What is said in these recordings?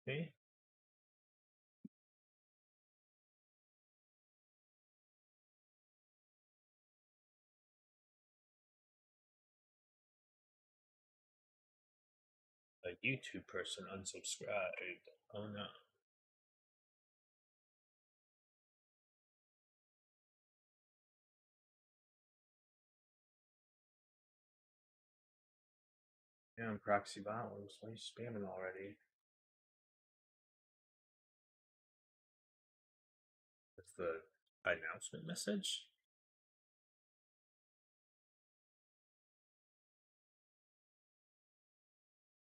Okay. A YouTube person unsubscribed. Oh no. Damn, proxy bot, why are you spamming already? That's the announcement message?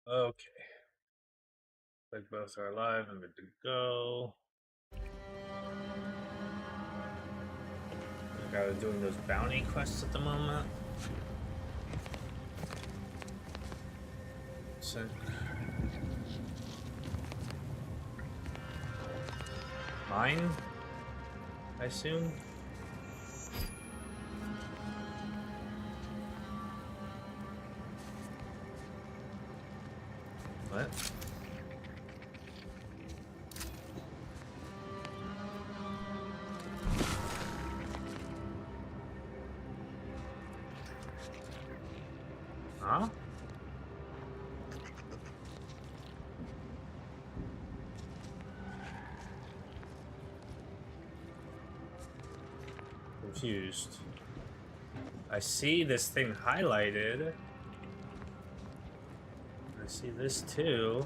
Okay. Like both are live, I'm good to go. Like I was doing those bounty quests at the moment. Sick. Mine? I assume? What? Huh? Confused. I see this thing highlighted. I see this too.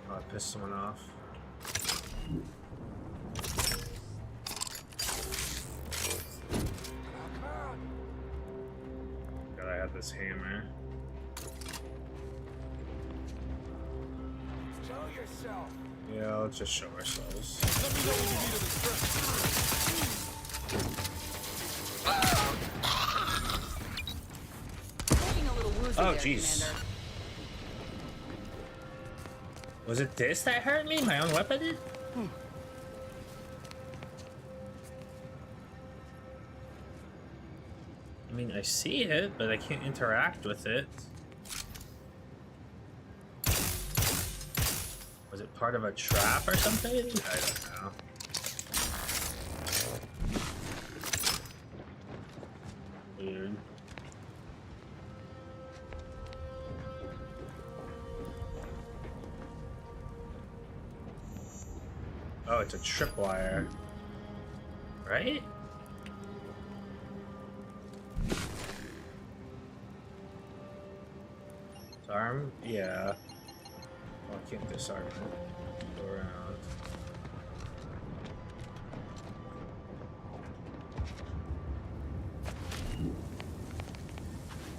Oh, I pissed someone off. God, I have this hammer. Show yourself. Yeah, let's just show ourselves. Let me know when you need an express. Looking a little woozy Oh, there, jeez. Commander. Was it this that hurt me? My own weapon did? I mean, I see it, but I can't interact with it. Was it part of a trap or something? I don't know. Weird. Oh, it's a tripwire. Right? Disarm? Yeah. Oh, I can't disarm it. Go around.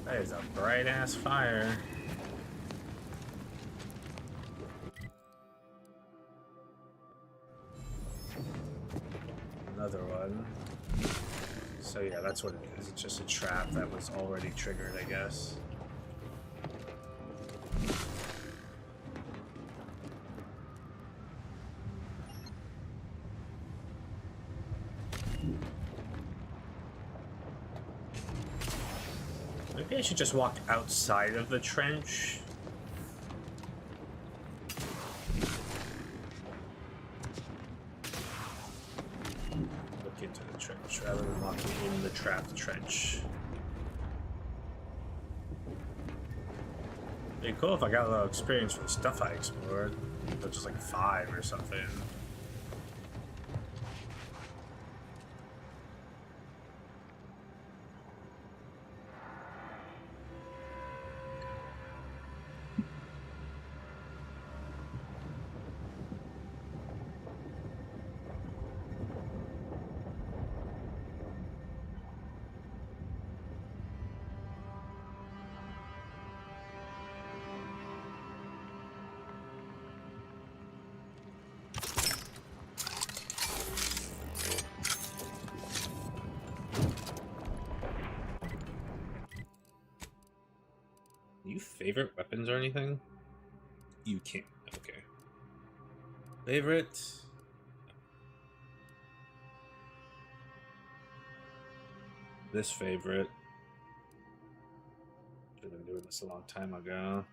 That is a bright ass fire. Another one. So yeah, that's what it is. It's just a trap that was already triggered, I guess. Maybe I should just walk outside of the trench. Look into the trench rather than walking in the trapped trench. It'd be cool if I got a little experience for the stuff I explored. But just like 5 or something. You favorite weapons or anything? You can't. Okay. Favorite? This favorite. Should have been favored this a long time ago.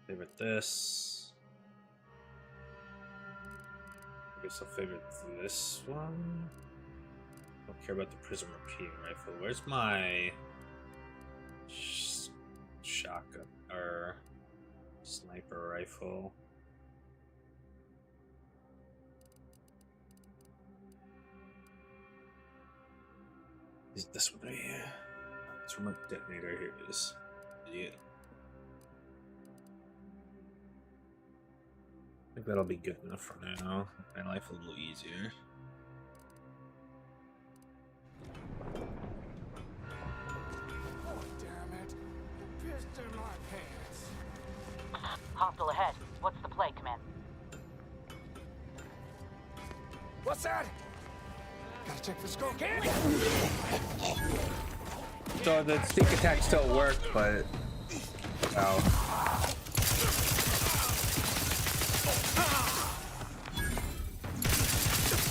Favorite this. I guess I'll favorite this one. Don't care about the prism repeating rifle. Where's my shotgun or sniper rifle? Is this one right here? It's remote detonator. Here it is. Yeah. I think that'll be good enough for now. My life a little easier. Oh, damn it. You pissed in my pants. Hostile ahead. What's the play, Command? What's that? Gotta check for smoke. So the sneak attack still worked, but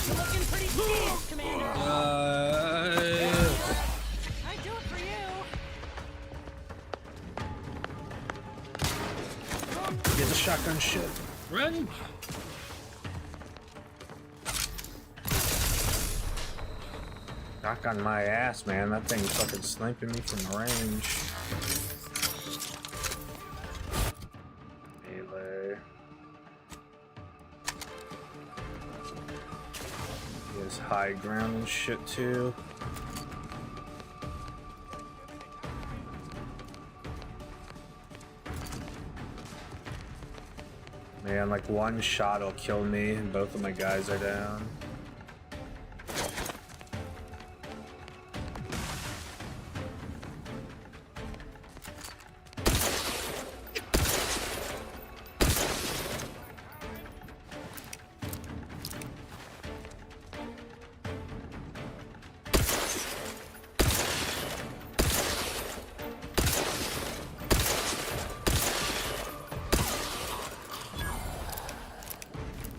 You're looking pretty scared, Commander. I do it for you. Get the shotgun shit. Run! Shotgun my ass, man. That thing's fucking sniping me from the range. Melee. He has high ground and shit too. Man, like one shot will kill me and both of my guys are down.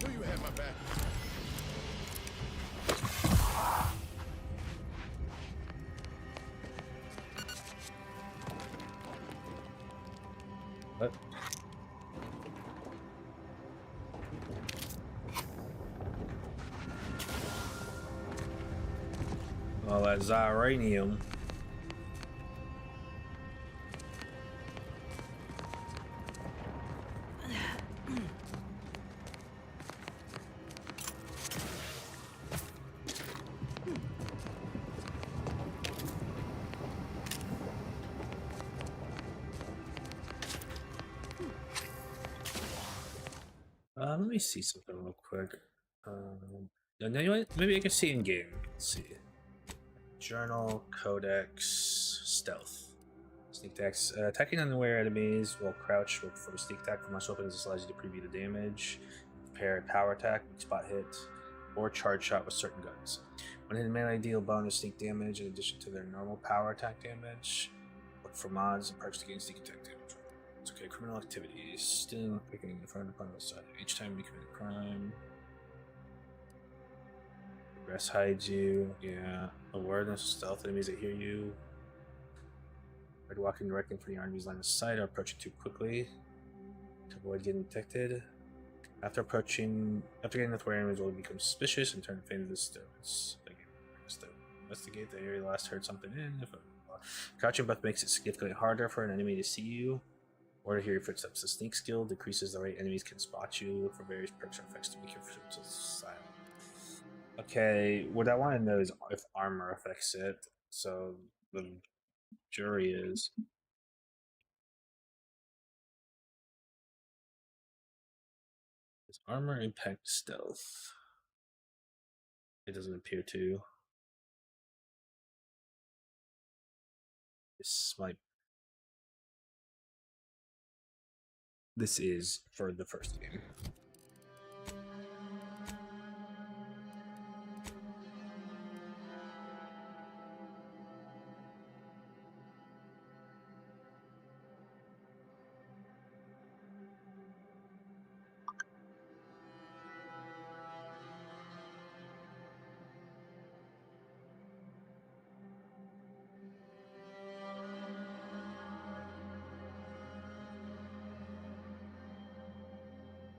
Knew you had my back. What? Well, that Zyranium. Let me see something real quick. And anyway, maybe I can see in game. Let's see. Journal, Codex, Stealth. Sneak attacks. Attacking unaware enemies while crouched for a sneak attack from most weapons. This allows you to preview the damage. Prepare power attack, spot hit, or charge shot with certain guns. When in melee, deal bonus sneak damage in addition to their normal power attack damage. Look for mods and perks to gain sneak attack damage. It's okay. Criminal activities. Still picking in front of the side. Each time you commit a crime. Rest hides you. Yeah. Awareness, stealth, enemies that hear you. Avoid walking directly in front of your enemy's line of sight or approaching too quickly to avoid getting detected. After getting to where enemies will become suspicious and turn faint of disturbance. Investigate the area last heard something in. Crouching breath makes it significantly harder for an enemy to see you or to hear your footsteps. The sneak skill decreases the rate enemies can spot you. Look for various perks or effects to make your footsteps silent. Okay, what I want to know is if armor affects it. So the jury is. Does armor impact stealth? It doesn't appear to. This is for the first game.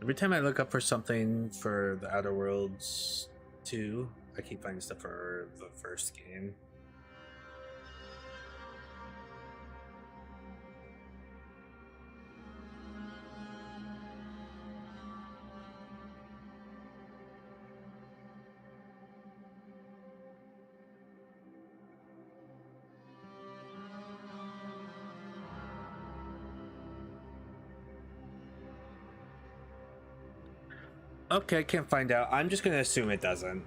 Every time I look up for something for the Outer Worlds 2, I keep finding stuff for the first game. Okay, I can't find out. I'm just gonna assume it doesn't.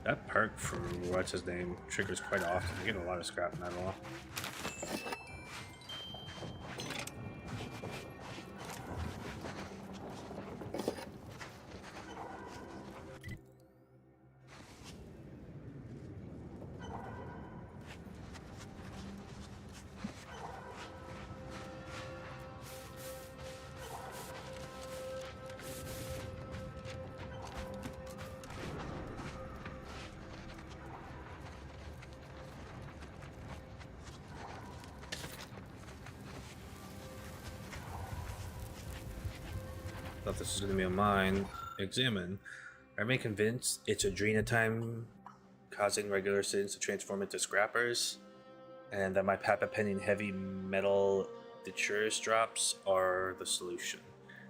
That perk for what's his name triggers quite often. I get a lot of scrap metal. Thought this was going to be a mine. Examine. I remain convinced it's adrenatime causing regular citizens to transform into scrappers, and that my Papa Penny and heavy metal detritus drops are the solution.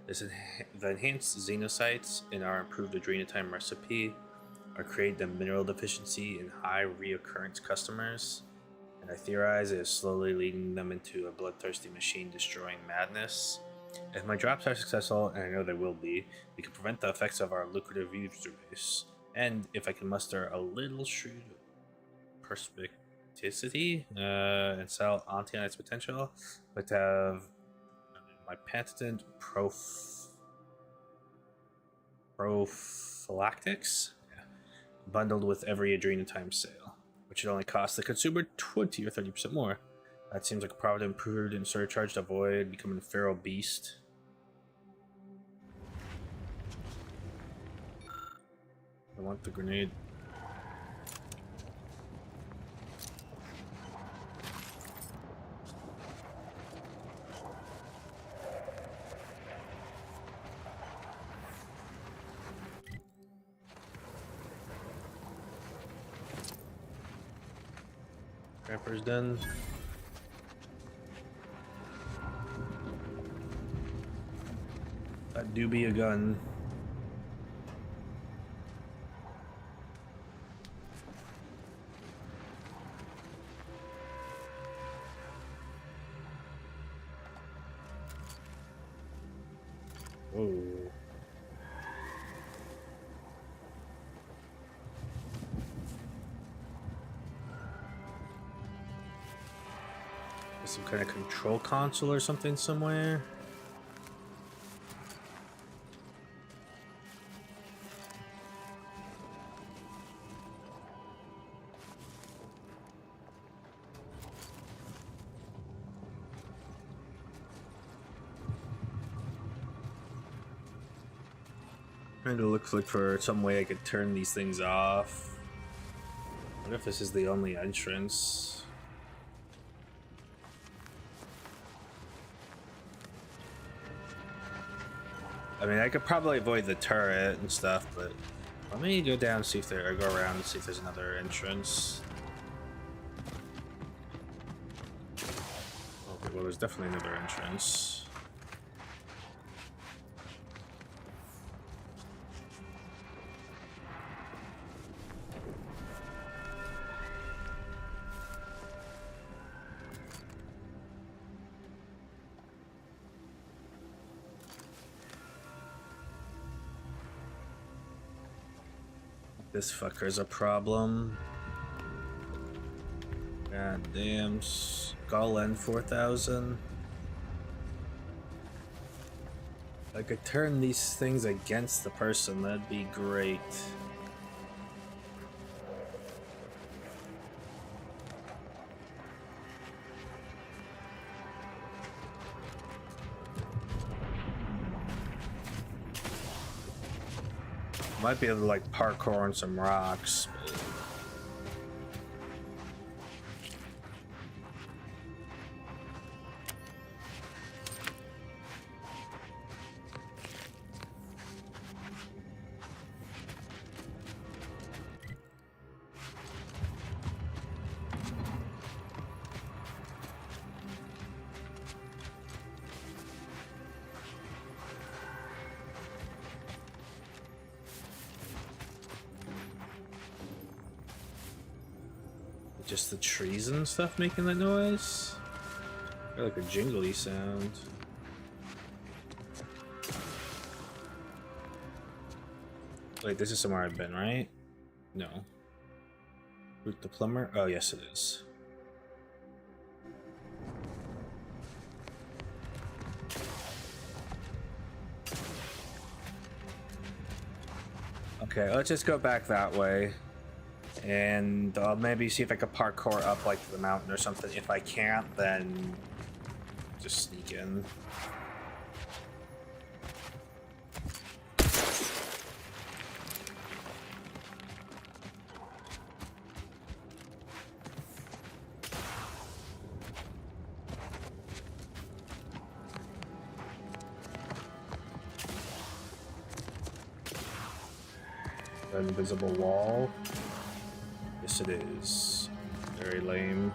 The enhanced xenocytes in our improved adrenatime recipe are creating the mineral deficiency in high reoccurrence customers, and I theorize it is slowly leading them into a bloodthirsty machine destroying madness. If my drops are successful, and I know they will be, we can prevent the effects of our lucrative user base. And if I can muster a little shrewd perspicacity and sell Auntie on its potential, but to have my patented prophylactics bundled with every adrenatime sale, which would only cost the consumer 20 or 30% more. That seems like a provident, prudent surcharge to avoid becoming a feral beast. I want the grenade. Scrapper's done. That do be a gun. Whoa. Some kind of control console or something somewhere. Trying to look for some way I could turn these things off. I wonder if this is the only entrance. I mean, I could probably avoid the turret and stuff, but let me go down and see if there, or go around and see if there's another entrance. Okay, well, there's definitely another entrance. This fucker's a problem. God damn. Skull End 4000. I could turn these things against the person, that'd be great. Might be able to like parkour on some rocks. But... Just the trees and stuff making that noise? They're like a jingly sound. Wait, this is somewhere I've been, right? No. Root the plumber? Oh, yes it is. Okay, let's just go back that way. And I'll maybe see if I can parkour up like the mountain or something. If I can't, then just sneak in. Invisible wall. Yes, it is. Very lame.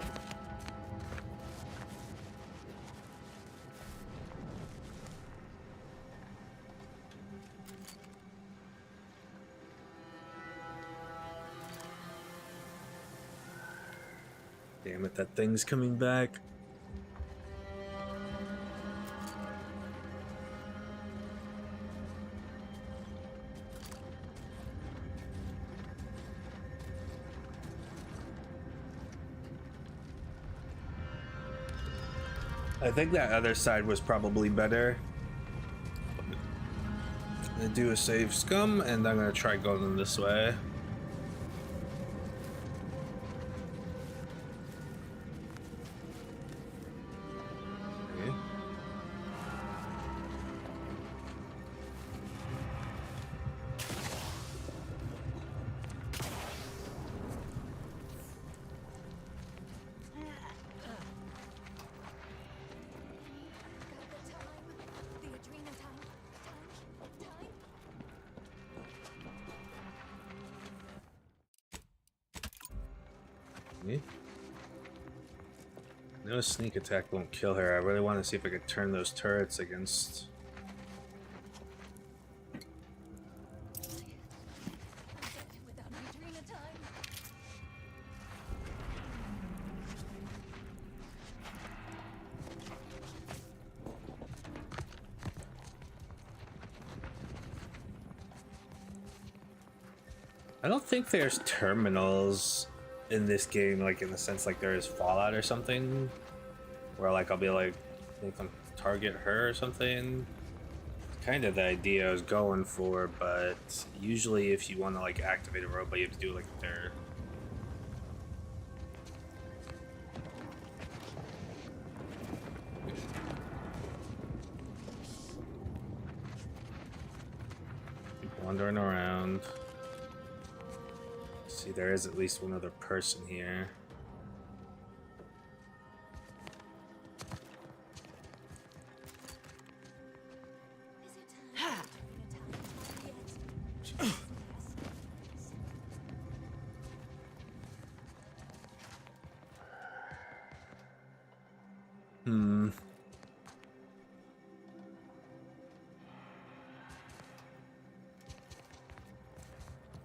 Damn it, that thing's coming back. I think that other side was probably better. I'm gonna do a save scum, and I'm gonna try going this way. Okay. No sneak attack won't kill her. I really want to see if I could turn those turrets against. I don't think there's terminals in this game, like in the sense like there is Fallout or something, where like I'll be like, think I'm target her or something. It's kind of the idea I was going for, but usually if you want to like activate a robot, you have to do it like there. Keep wandering around. See, there is at least one other person here.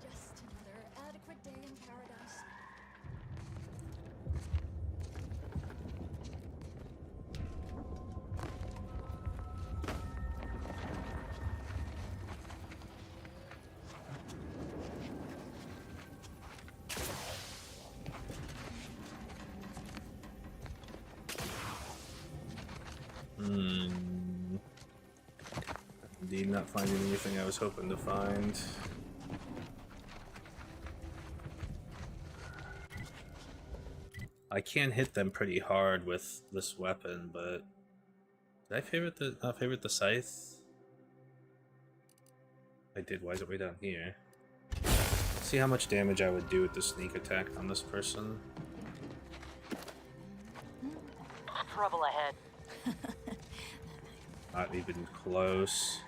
Just another adequate day in paradise. Indeed, not finding anything I was hoping to find. I can hit them pretty hard with this weapon, but did I favorite the not favorite the scythe? I did. Why is it way down here? See how much damage I would do with the sneak attack on this person. Trouble ahead. Not even close.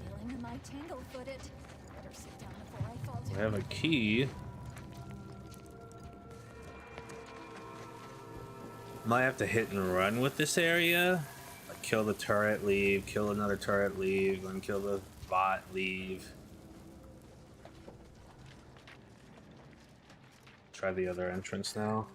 Feeling am I tangle-footed? Better sit down before I fall We down. have a key. Might have to hit and run with this area. Like kill the turret, leave, kill another turret, leave, then kill the bot, leave. Try the other entrance now.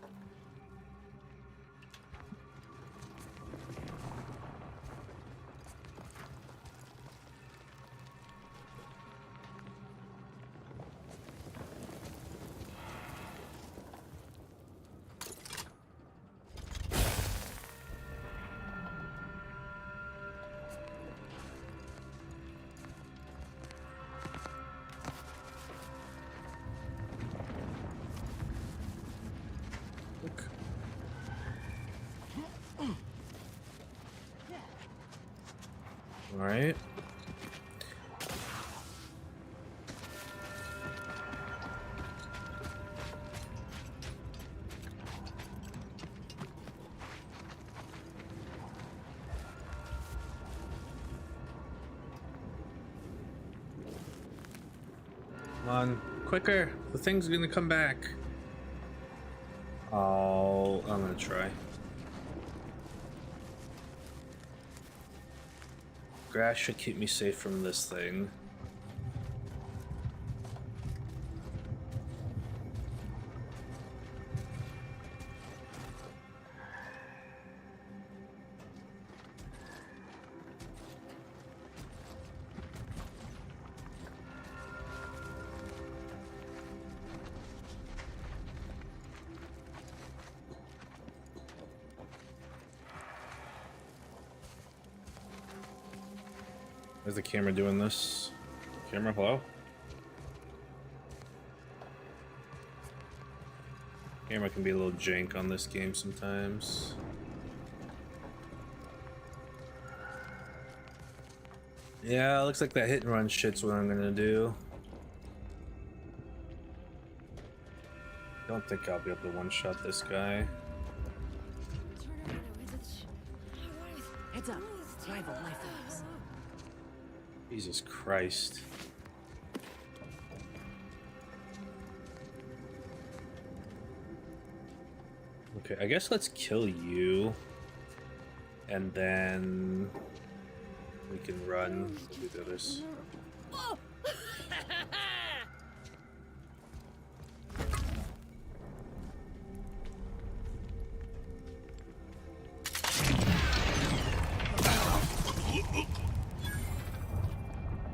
All right. Come on, quicker! The thing's gonna come back. Oh, I'm gonna try. Grass should keep me safe from this thing. Is the camera doing this? Camera, hello? Camera can be a little jank on this game sometimes. Yeah, looks like that hit and run shit's what I'm gonna do. Don't think I'll be able to one-shot this guy. Heads up. Rival life forms. Jesus Christ. Okay, I guess let's kill you. And then we can run. We'll do the others.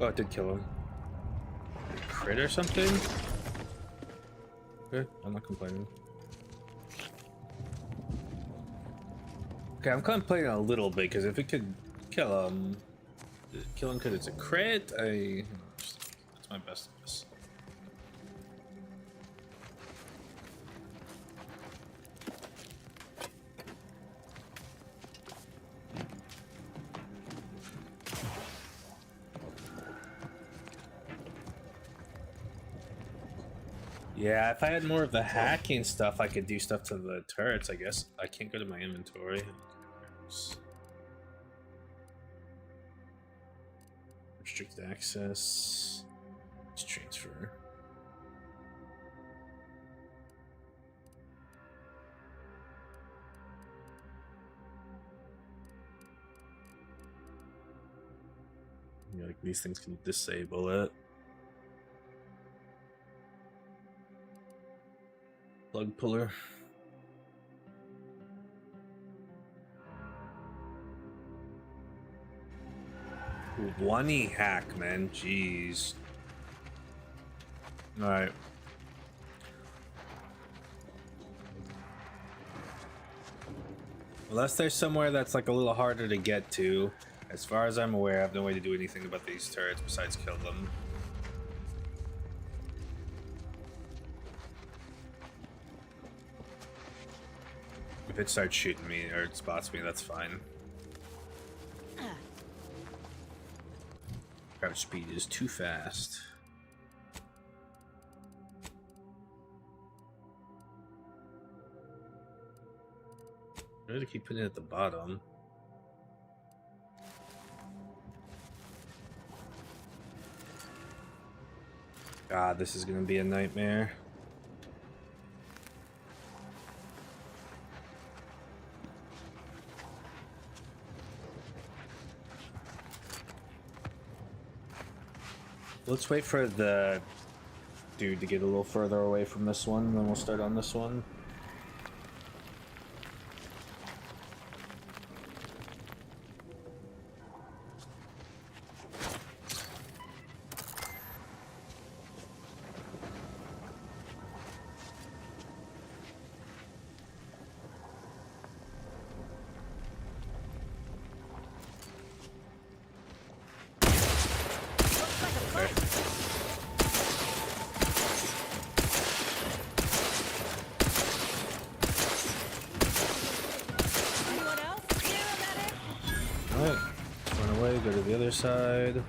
Oh, it did kill him. Crit or something? Good, I'm not complaining. Okay, I'm complaining a little bit because if it could kill him because it's a crit, that's my best guess. Yeah, if I had more of the hacking stuff, I could do stuff to the turrets, I guess. I can't go to my inventory. Restricted access. Let's transfer. Yeah, like these things can disable it. Plug puller. One hack, man. Jeez. All right. Unless there's somewhere that's like a little harder to get to, as far as I'm aware, I have no way to do anything about these turrets besides kill them. it starts shooting me or it spots me, that's fine. Crouch speed is too fast. I need to keep putting it at the bottom. God, this is gonna be a nightmare. Let's wait for the dude to get a little further away from this one, and then we'll start on this one. Go to the other side.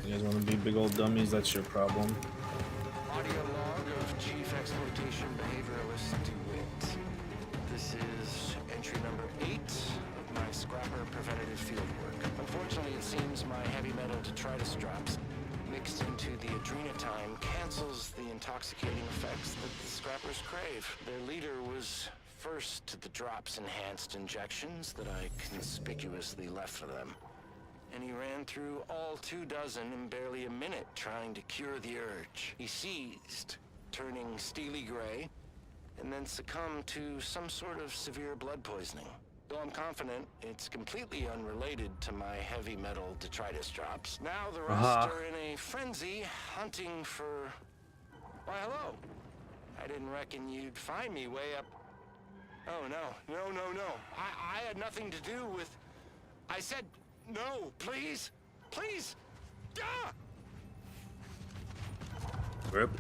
You guys want to be big old dummies? That's your problem. Audio log of Chief Exploitation Behavioralist DeWitt. This is entry number 8 of my scrapper preventative fieldwork. Unfortunately, it seems my heavy metal detritus drops mixed into the adrenatime cancels the intoxicating effects that the scrappers crave. Their leader was first to the drops-enhanced injections that I conspicuously left for them. And he ran through all 24 in barely a minute trying to cure the urge. He seized, turning steely gray, and then succumbed to some sort of severe blood poisoning. Though I'm confident it's completely unrelated to my heavy metal detritus drops. Now the rest are in a frenzy hunting for... Why, hello. I didn't reckon you'd find me way up... Oh, no. I had nothing to do with... I said, no, please. Please. Ah! Rip.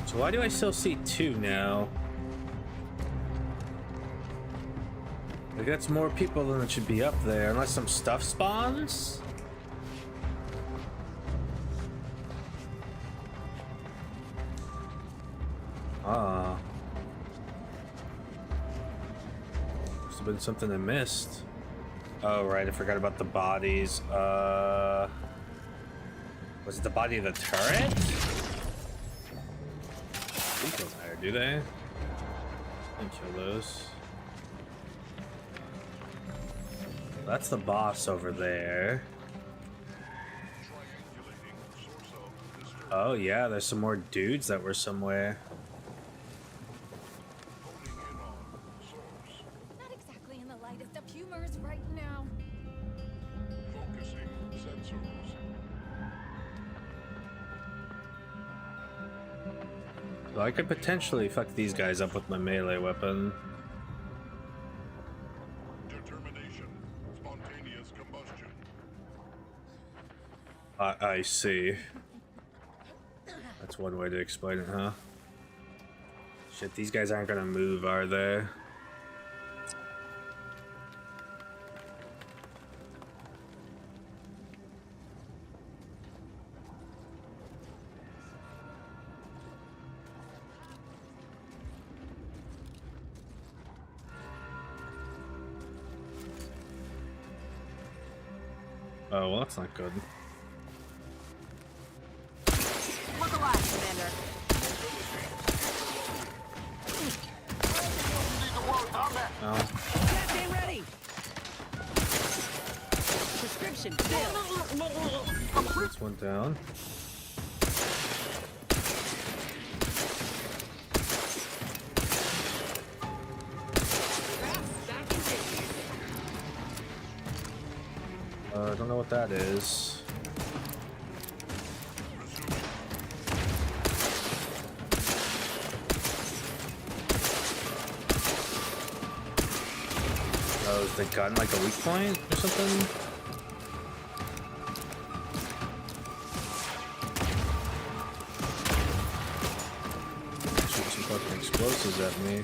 So why do I still see 2 now? Like, that's more people than it should be up there, unless some stuff spawns? Ah. Must have been something I missed. Oh, right, I forgot about the bodies. Was it the body of the turret? These don't matter, do they? I can kill those. That's the boss over there. Oh yeah, there's some more dudes that were somewhere. Not exactly in the lightest of humors right now. Focusing sensors. So I could potentially fuck these guys up with my melee weapon. Determination. Spontaneous combustion. I see. That's one way to explain it, huh? Shit, these guys aren't gonna move, are they? Oh, well, that's not good. Look alive, Commander. Oh, Campaign ready. Prescription filled. that's one down. I don't know what that is. is the gun like a weak point or something? Shoot some fucking explosives at me.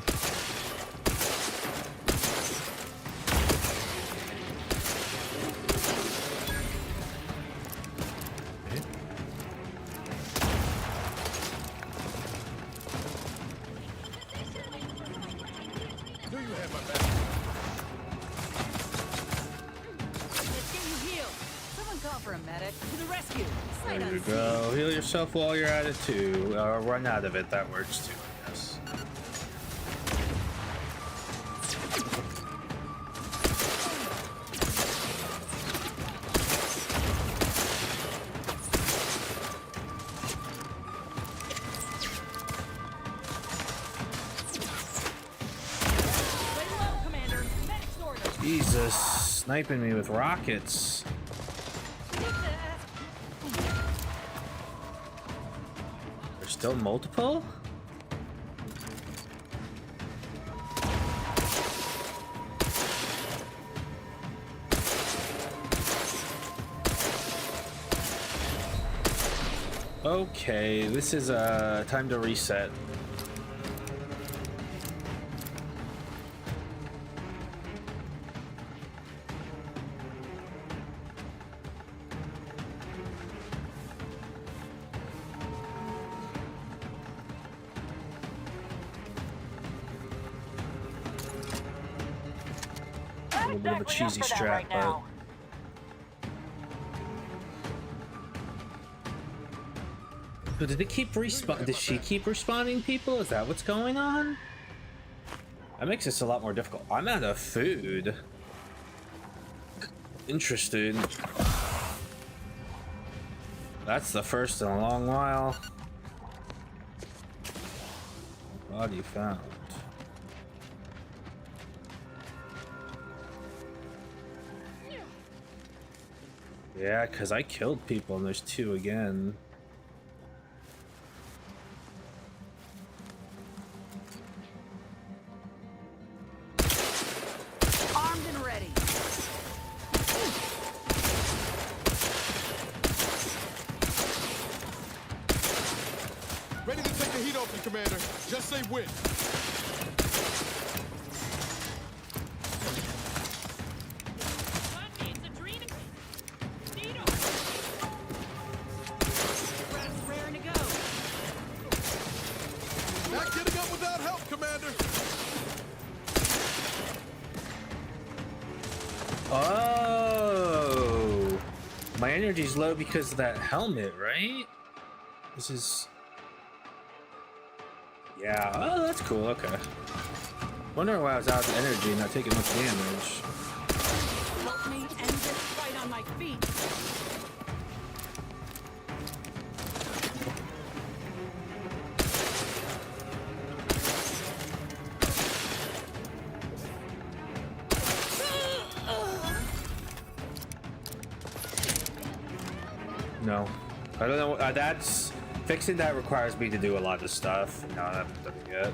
There you go. Heal yourself while you're at it too. Or run out of it. That works too, I guess. Jesus, sniping me with rockets. There's still multiple? Okay, this is time to reset. A little bit of a cheesy strat, but so did it keep respawn? Did she keep respawning people? Is that what's going on? That makes this a lot more difficult. I'm out of food. Interesting. That's the first in a long while. Body found. Yeah, because I killed people and there's two again. Armed and ready. Ready to take the heat off you, Commander. Just say when. Raring to go. Not getting up without help, Commander. Oh, my energy's low because of that helmet, right? This is, yeah. Oh, that's cool. Okay. Wondering why I was out of energy, not taking much damage. Help me end this fight on my feet. No, I don't know. That's fixing that requires me to do a lot of stuff. No, I haven't done it yet.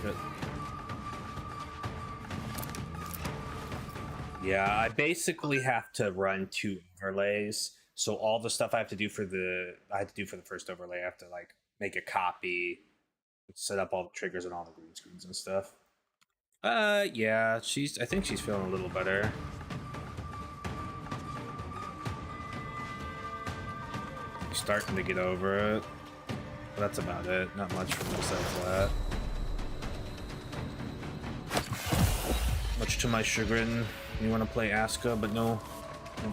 Good. Yeah, I basically have to run 2 overlays. So all the stuff I have to do for the first overlay, I have to like make a copy, set up all the triggers and all the green screens and stuff. Yeah, I think she's feeling a little better. Starting to get over it. But that's about it. Not much from besides that. Much to my chagrin. You want to play Asuka, but no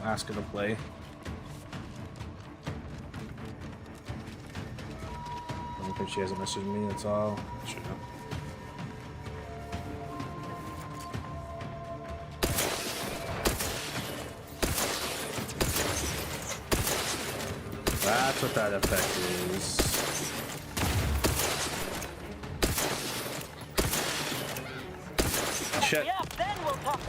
Asuka to play. I don't think she hasn't messaged me, that's all. I should know. That's what that effect is. Shit. Yeah, then we'll talk.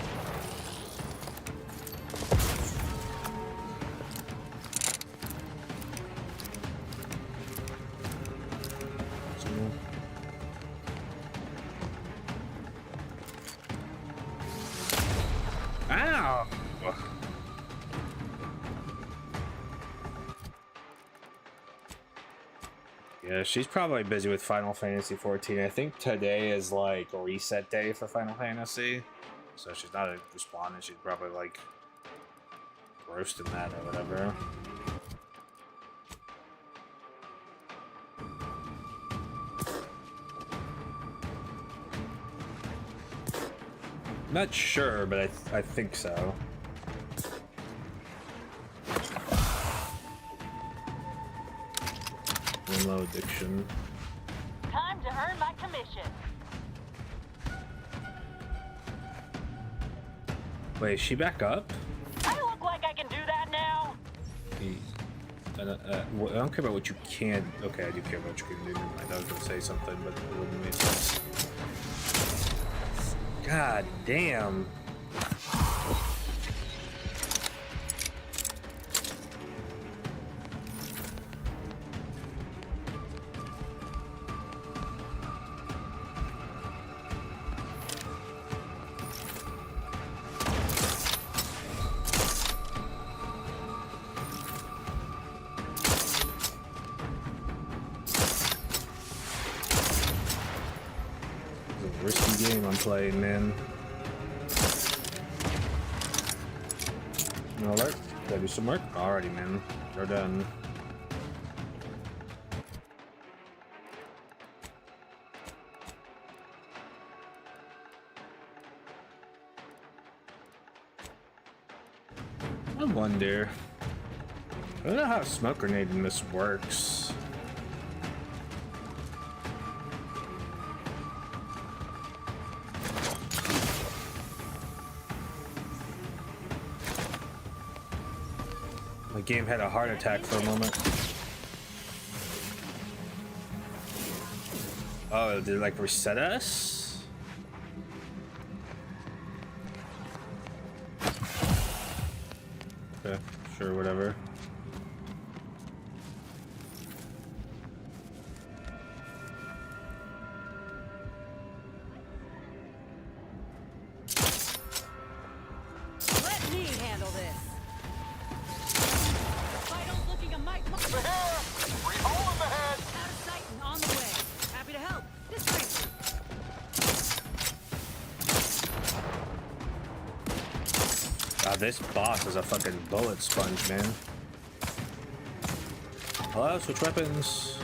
Ow! Yeah, she's probably busy with Final Fantasy 14. I think today is like a reset day for Final Fantasy. So she's not responding. She's probably like roasting that or whatever. Not sure, but I think so. Low addiction. Time to earn my commission. Wait, is she back up? I look like I can do that now. I don't care about what you can. Okay, I do care about what you can do. Never mind. I was gonna say something, but it wouldn't make sense. God damn. Risky game I'm playing, man. No alert. Gotta do some work. Alrighty, man. We're done. I wonder. I don't know how a smoke grenade in this works. The game had a heart attack for a moment. Oh, did it like reset us? Okay, sure, whatever. Let me handle this. Vitals looking a mite more. Over here! Free hole in the head! Out of sight and on the way. Happy to help. This way. God, this boss is a fucking bullet sponge, man. Hello, switch weapons.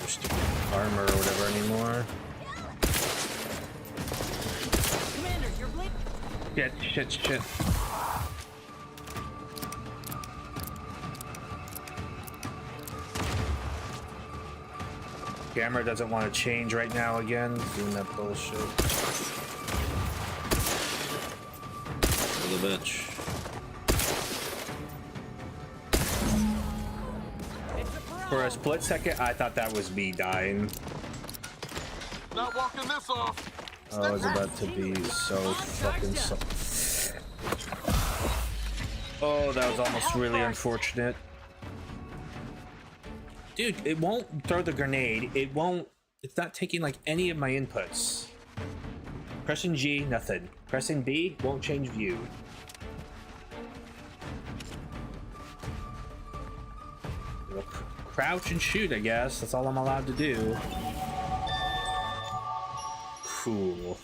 Stupid armor or whatever anymore. Commander, you're blink. Shit. Camera doesn't want to change right now again. Doing that bullshit. Little bitch. For a split second, I thought that was me dying. Not walking this off. I was about to be so fucking Oh, that was almost really unfortunate. Dude, it won't throw the grenade. It won't. It's not taking like any of my inputs. Pressing G, nothing. Pressing B, won't change view. Crouch and shoot, I guess. That's all I'm allowed to do. Cool.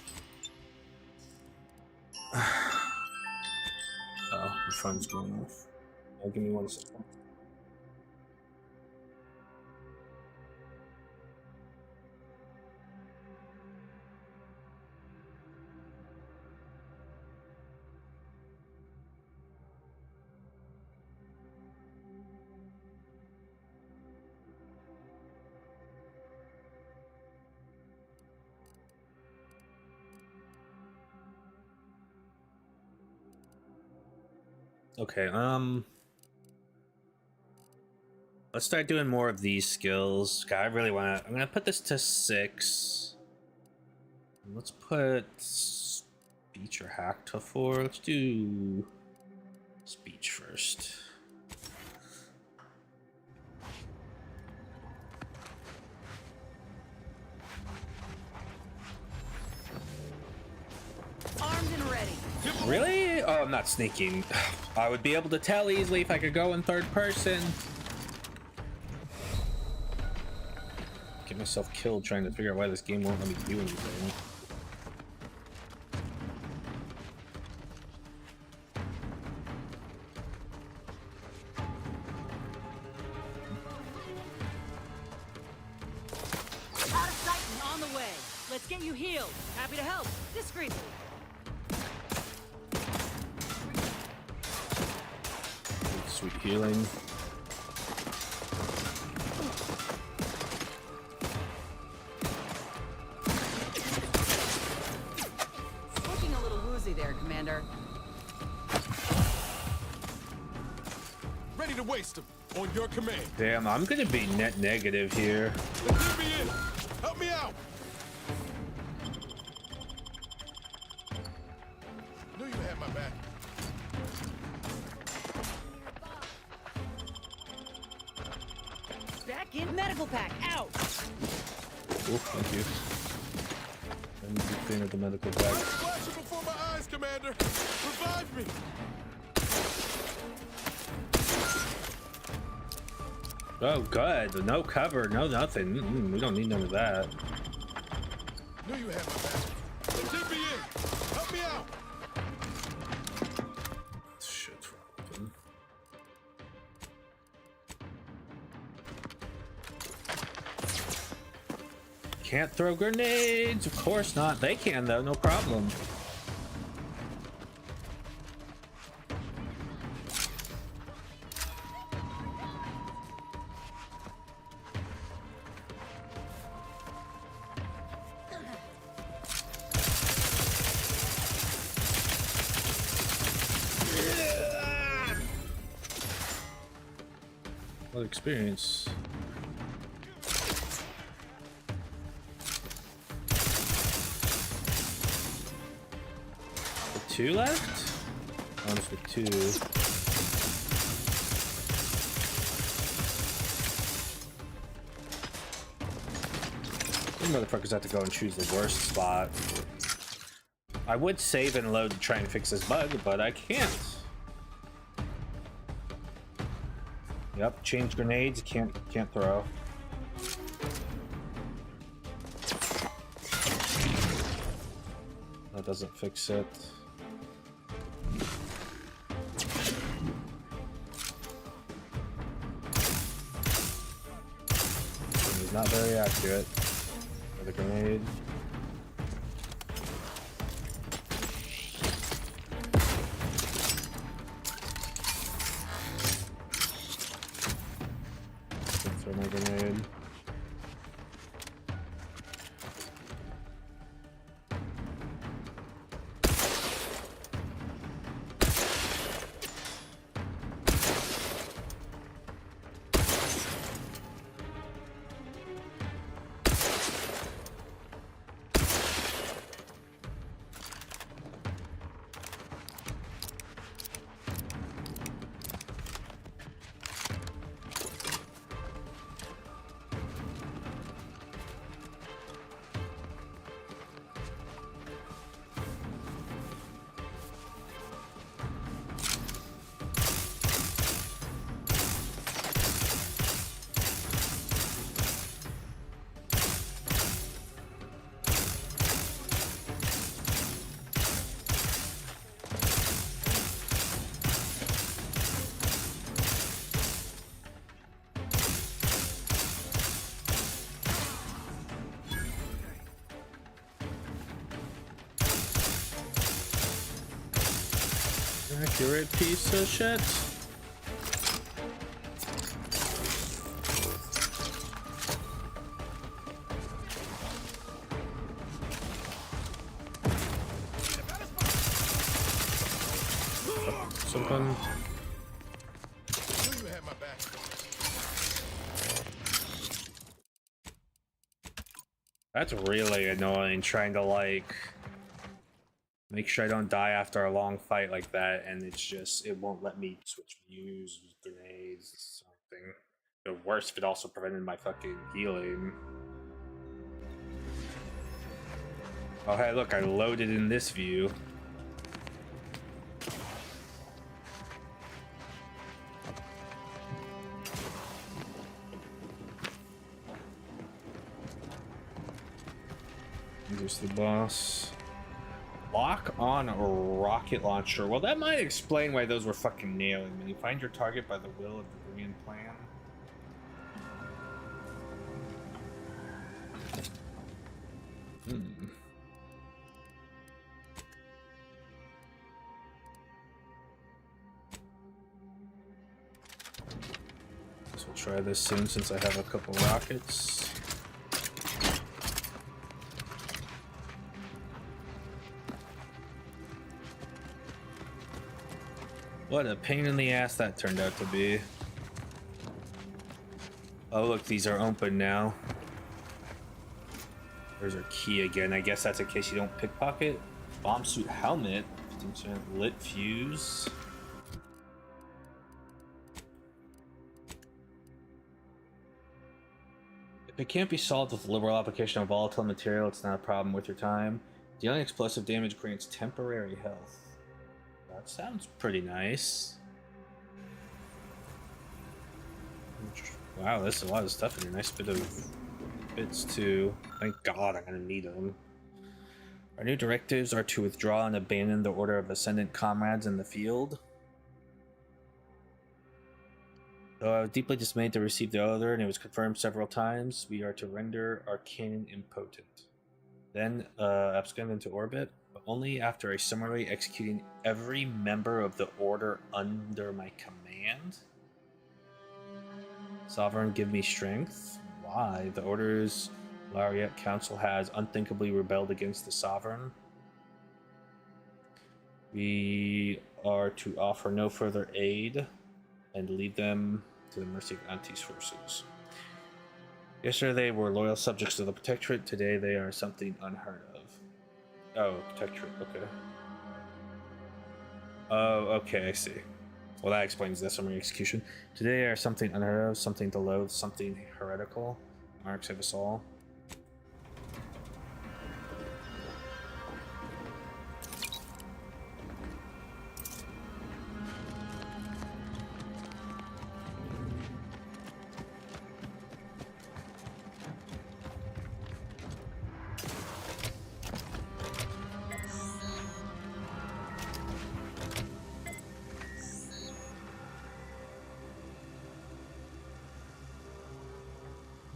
Oh, my phone's going off. Oh, give me 1 second. Okay, let's start doing more of these skills. God, I really want to. I'm gonna put this to 6. Let's put speech or hack to 4. Let's do speech first. I'm not sneaking. I would be able to tell easily if I could go in third person. Get myself killed trying to figure out why this game won't let me do anything. Out of sight and on the way. Let's get you healed. Happy to help. Discreetly. Sweet healing. Looking a little woozy there, Commander. Ready to waste him. On your command. Damn, I'm gonna be net negative here. Let me in. Help me out. Knew you had my back. Back in medical pack. Out. Oh, thank you. I'm a big fan of the medical bag. Flashing before my eyes, Commander. Revive me. Oh, good. No cover, no nothing. We don't need none of that. Knew you had my back. Let me in. Help me out. Shit. Open. Can't throw grenades. Of course not. They can though. No problem. What experience? The 2 left? One's for 2. You motherfuckers have to go and choose the worst spot. I would save and load to try and fix this bug, but I can't. Yep, change grenades, can't throw. That doesn't fix it. It's not very accurate. Another grenade. Throw my grenade. Accurate piece of shit. Something. Knew you had my back. That's really annoying trying to like make sure I don't die after a long fight like that, and it's just it won't let me switch views, use grenades, something. The worst if it also prevented my fucking healing. Oh hey look, I loaded in this view. Introduce the boss. Lock on a rocket launcher. Well, that might explain why those were fucking nailing me. Find your target by the will of the grand plan. Guess we'll try this soon since I have a couple rockets. What a pain in the ass that turned out to be. Oh look, these are open now. There's our key again. I guess that's in case you don't pickpocket. Bomb suit helmet. 15% lit fuse. If it can't be solved with liberal application of volatile material, it's not a problem with your time. Dealing explosive damage grants temporary health. That sounds pretty nice. Wow, there's a lot of stuff in here. Nice bit of bits too. Thank God I'm gonna need them. Our new directives are to withdraw and abandon the Order of Ascendant comrades in the field. Though I was deeply dismayed to receive the order, and it was confirmed several times, we are to render our cannon impotent. Then abscond into orbit, but only after a summarily executing every member of the Order under my command. Sovereign, give me strength. Why? The Order's Laureate Council has unthinkably rebelled against the Sovereign. We are to offer no further aid and leave them to the mercy of Auntie's forces. Yesterday they were loyal subjects of the Protectorate. Today they are something unheard of. Oh, Protectorate, okay. Oh, okay, I see. Well, that explains the summary execution. Today they are something unheard of, something to loathe, something heretical. Mark, save us all.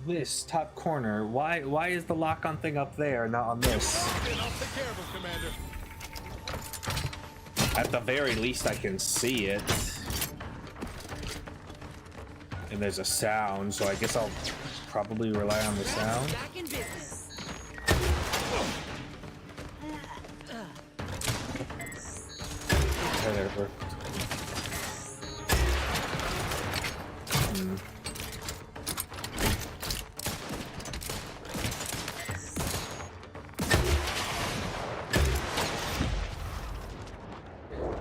This top corner. Why is the lock-on thing up there, not on this? I'll take care of him, Commander. At the very least, I can see it. And there's a sound, so I guess I'll probably rely on the sound. Back in business. Okay, there it worked.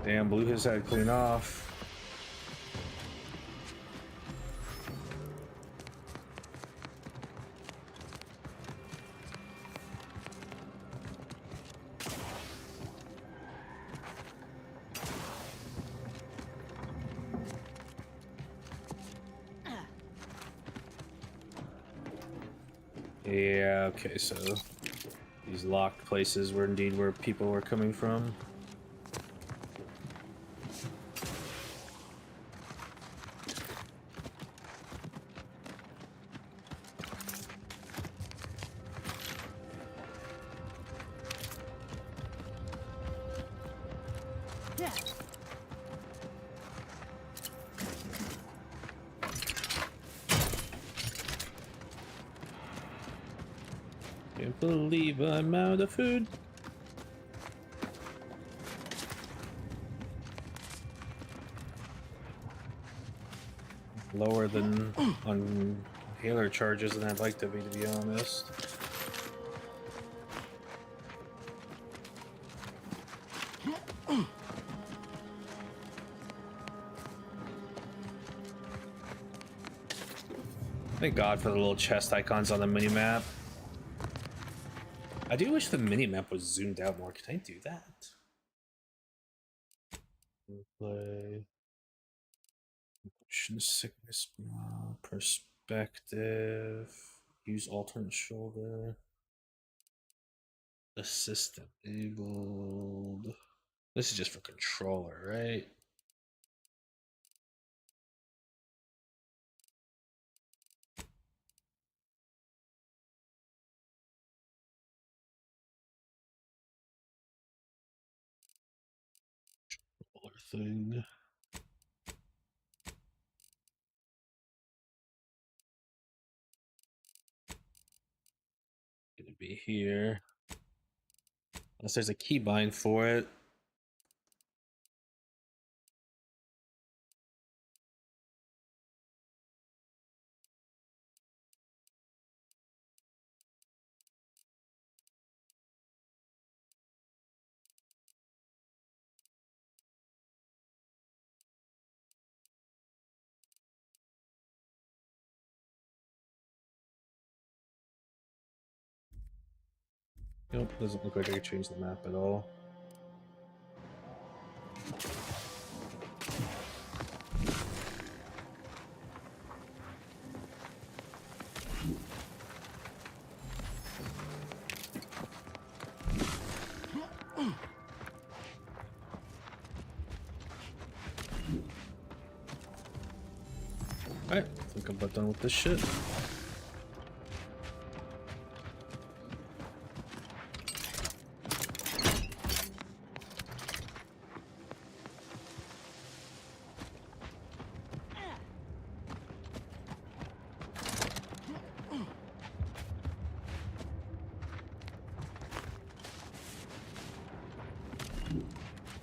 Damn, blew his head clean off. Yeah, okay, so these locked places were indeed where people were coming from. Can't believe I'm out of food. Lower than on healer charges than I'd like to be honest. Thank God for the little chest icons on the minimap. I do wish the minimap was zoomed out more. Can I do that? Play. Motion sickness perspective. Use alternate shoulder. Assistant enabled. This is just for controller, right? Controller thing. Gonna be here. Unless there's a keybind for it. Nope, doesn't look like I could change the map at all. Alright, I think I'm about done with this shit.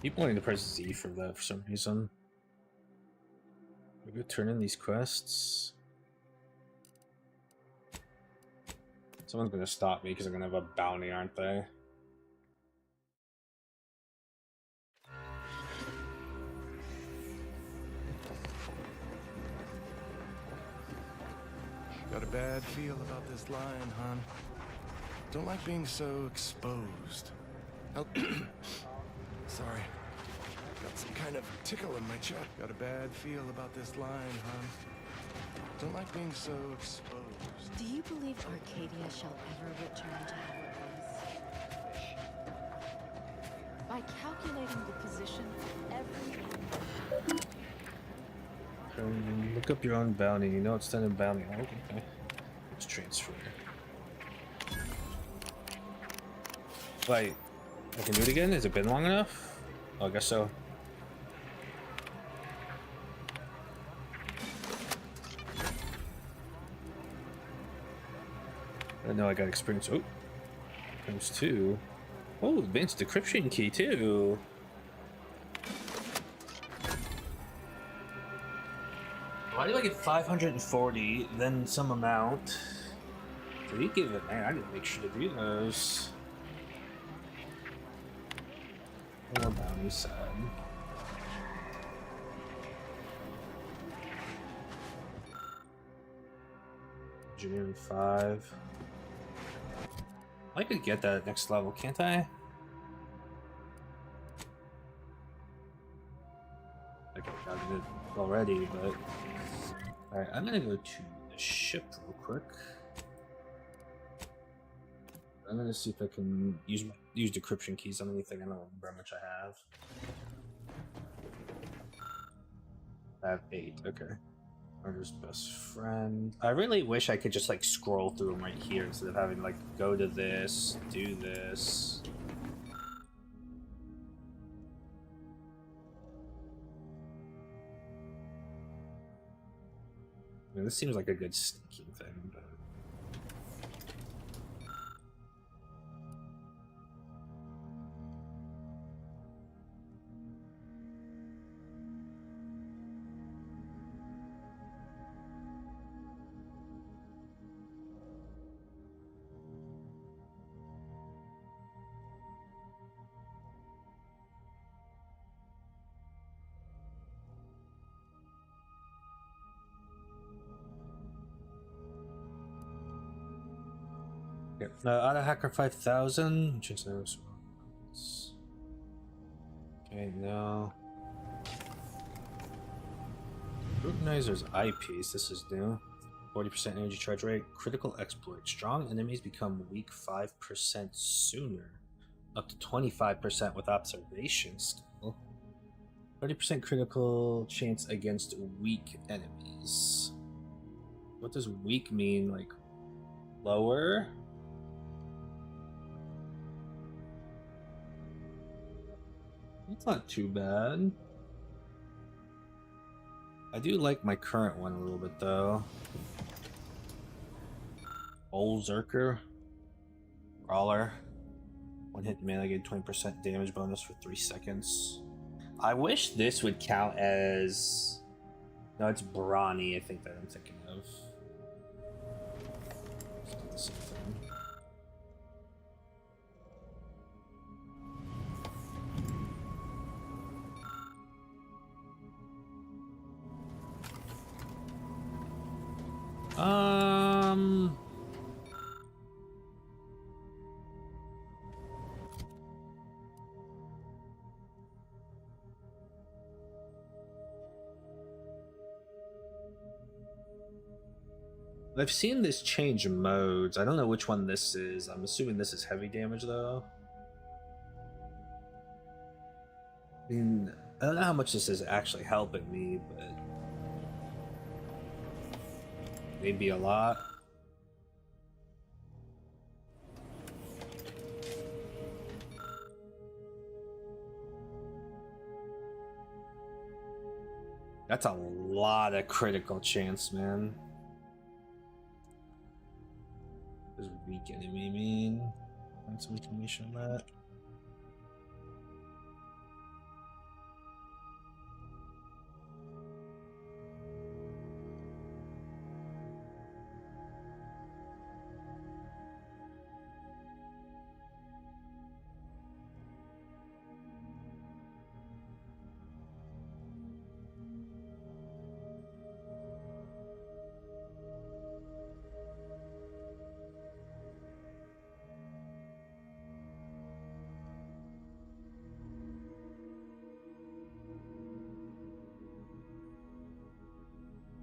Keep wanting to press Z for that for some reason. We go turn in these quests. Someone's gonna stop me because I'm gonna have a bounty, aren't they? Got a bad feel about this line, hon. Don't like being so exposed. Help. Sorry. Got some kind of tickle in my chest. Got a bad feel about this line, hon. Don't like being so exposed. Do you believe Arcadia shall ever return to how it was? By calculating the position of every... Look up your own bounty. You know it's done in bounty. Oh, okay. Let's transfer. Wait, I can do it again? Has it been long enough? Oh, I guess so. I know I got experience. Oh, comes two. Oh, advanced decryption key too. Why do I get 540, then some amount? Did he give it? Man, I didn't make sure to do those. More bounty side. Engineering 5. I could get that next level, can't I? I could have gotten it already, but... Alright, I'm gonna go to the ship real quick. I'm gonna see if I can use decryption keys on anything. I don't remember how much I have. I have 8, okay. Murder's best friend. I really wish I could just like scroll through them right here instead of having like go to this, do this. I mean, this seems like a good sneaking thing, but... Yeah. Auto Hacker 5000, which is those. Okay, no. Scrutinizer's eyepiece, this is new. 40% energy charge rate. Critical exploit. Strong enemies become weak 5% sooner. Up to 25% with observation skill. 30% critical chance against weak enemies. What does weak mean? Like lower? That's not too bad. I do like my current one a little bit though. Old Zerker. Brawler. One hit melee get 20% damage bonus for 3 seconds. I wish this would count as... No, it's Brawny, I think that I'm thinking of. Let's do the same thing. I've seen this change modes. I don't know which one this is. I'm assuming this is heavy damage though. I mean, I don't know how much this is actually helping me, but maybe a lot. That's a lot of critical chance, man. What does weak enemy mean? Find some information on that.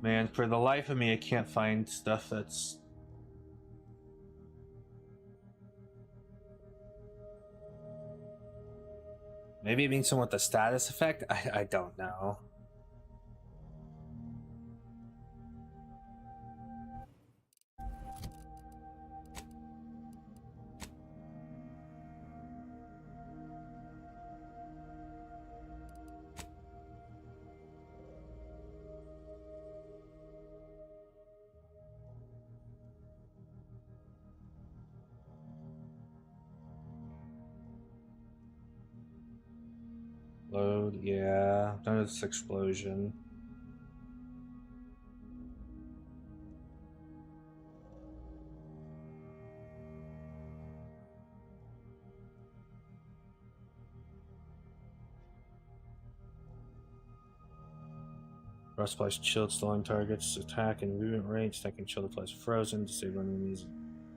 Man, for the life of me, I can't find stuff that's... Maybe it means something with the status effect? I don't know. Load, yeah. Notice explosion. Rust applies chilled, slowing targets, attack and movement range. Attack and chill applies frozen, disable enemies,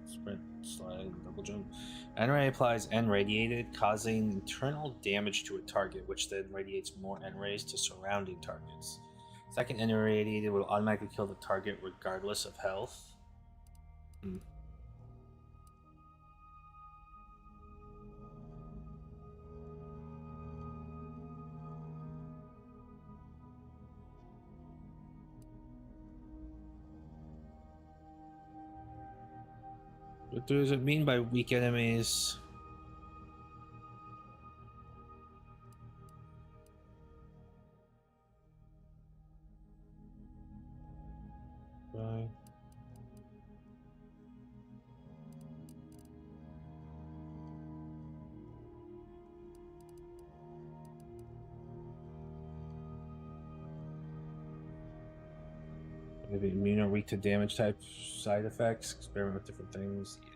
sprint, slide, and double jump. N-ray applies N-radiated, causing internal damage to a target, which then radiates more N-rays to surrounding targets. Second N-radiated will automatically kill the target regardless of health. What does it mean by weak enemies? Right. Maybe immune or weak to damage type side effects. Experiment with different things. Yeah.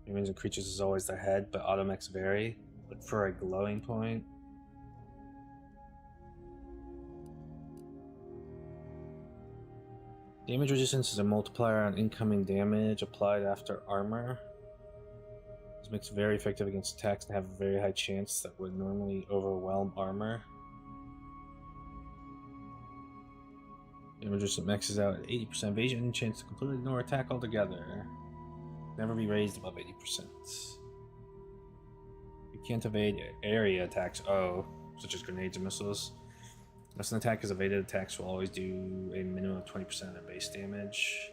Humans and creatures is always the head, but automechs vary. Look for a glowing point. Damage resistance is a multiplier on incoming damage applied after armor. This makes it very effective against attacks and have a very high chance that would normally overwhelm armor. Damage resistance maxes out at 80% evasion, chance to completely ignore attack altogether. Never be raised above 80%. You can't evade area attacks, such as grenades and missiles. Unless an attack is evaded, attacks will always do a minimum of 20% of their base damage.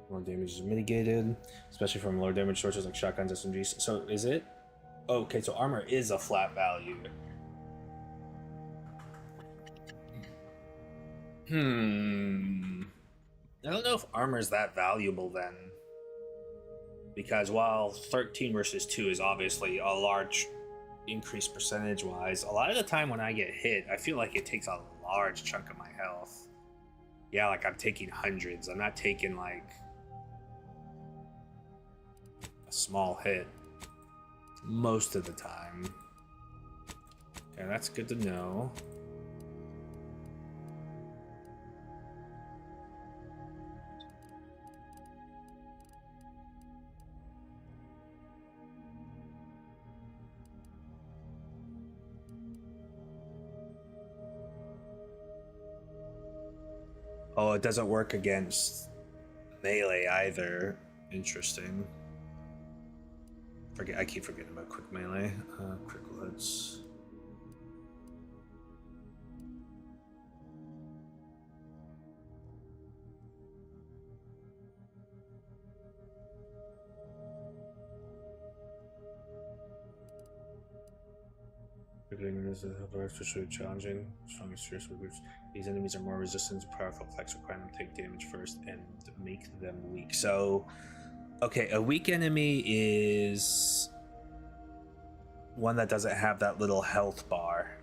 More damage is mitigated, especially from lower damage sources like shotguns, SMGs. So is it? Okay, so armor is a flat value. I don't know if armor is that valuable then. Because while 13 versus 2 is obviously a large increase percentage-wise, a lot of the time when I get hit, I feel like it takes a large chunk of my health. Yeah, like I'm taking hundreds. I'm not taking like a small hit most of the time. Okay, that's good to know. Oh, it doesn't work against melee either. Interesting. I keep forgetting about quick melee. Critical hits. Is especially challenging. Strong and serious groups. These enemies are more resistant to powerful attacks, requiring them to take damage first and make them weak. So, okay, a weak enemy is one that doesn't have that little health bar.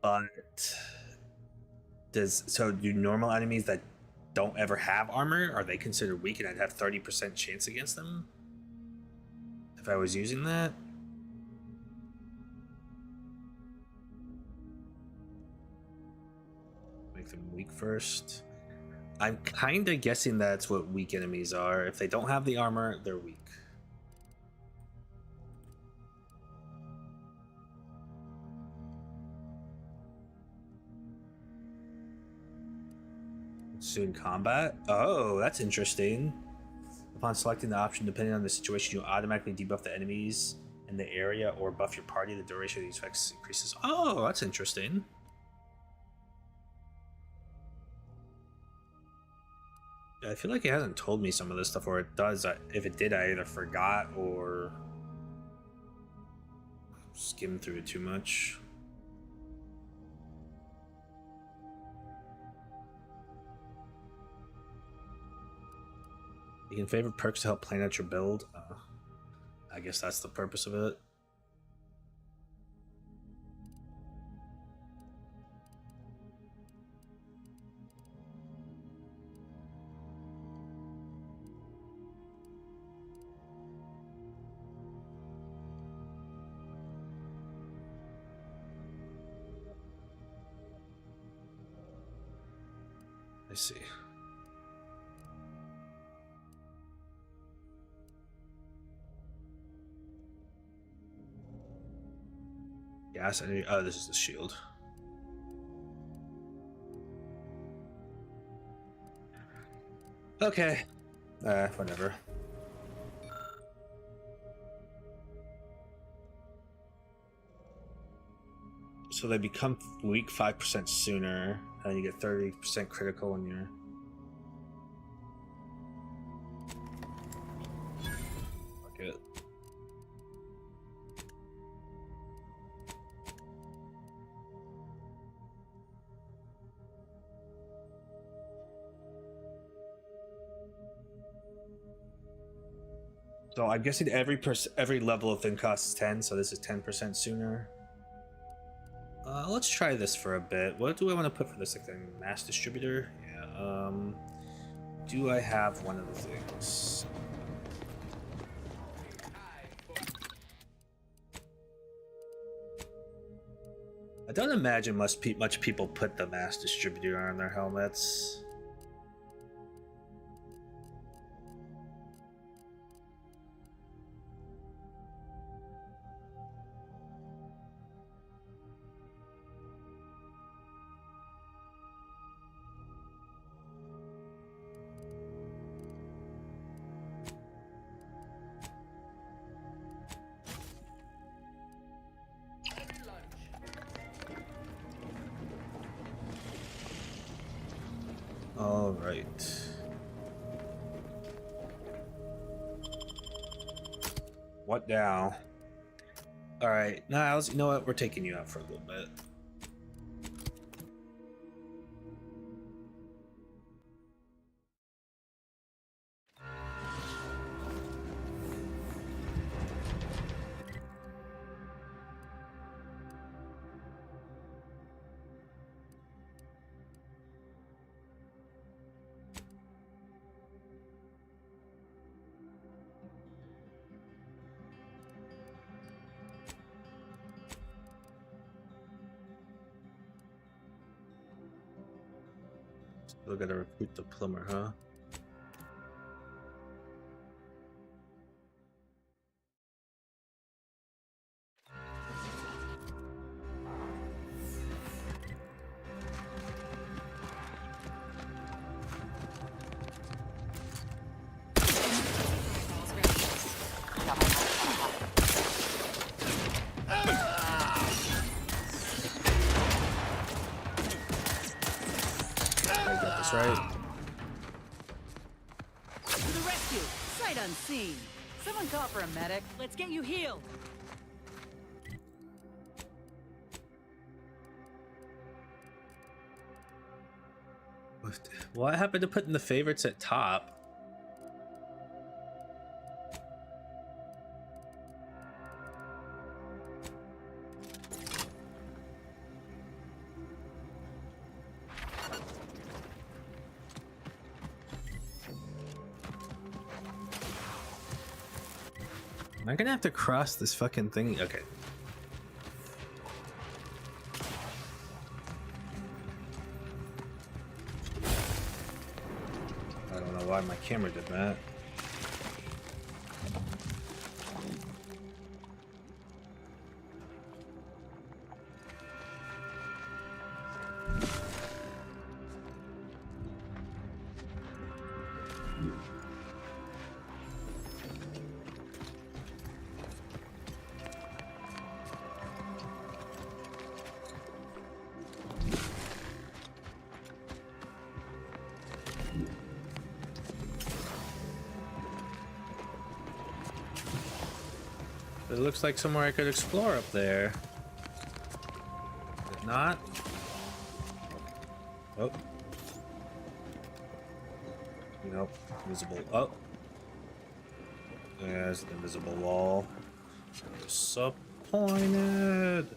But do normal enemies that don't ever have armor, are they considered weak and I'd have 30% chance against them if I was using that? Them weak first. I'm kind of guessing that's what weak enemies are. If they don't have the armor, they're weak. Soon combat. Oh, that's interesting. Upon selecting the option, depending on the situation, you automatically debuff the enemies in the area or buff your party. The duration of these effects increases. Oh, that's interesting. I feel like it hasn't told me some of this stuff, or it does. If it did, I either forgot or skimmed through it too much. You can favor perks to help plan out your build. I guess that's the purpose of it. I see. Gas energy. Oh, this is the shield. Okay. Whatever. So they become weak 5% sooner, and you get 30% critical when you're... Fuck it. So I'm guessing every level of thing costs 10, so this is 10% sooner. Let's try this for a bit. What do I want to put for this thing? Mass distributor? Yeah. Do I have one of the things? I don't imagine much people put the mass distributor on their helmets. All right. What now? All right, Niles. You know what? We're taking you out for a little bit. Still gotta recruit the plumber, huh? I got this right. To the rescue! Sight unseen! Someone call for a medic. Let's get you healed! What happened to putting the favorites at top? Am I gonna have to cross this fucking thing? Okay. I don't know why my camera did that. It looks like somewhere I could explore up there. Is it not? Oh. Nope. Invisible. Oh. There's an invisible wall. Disappointed.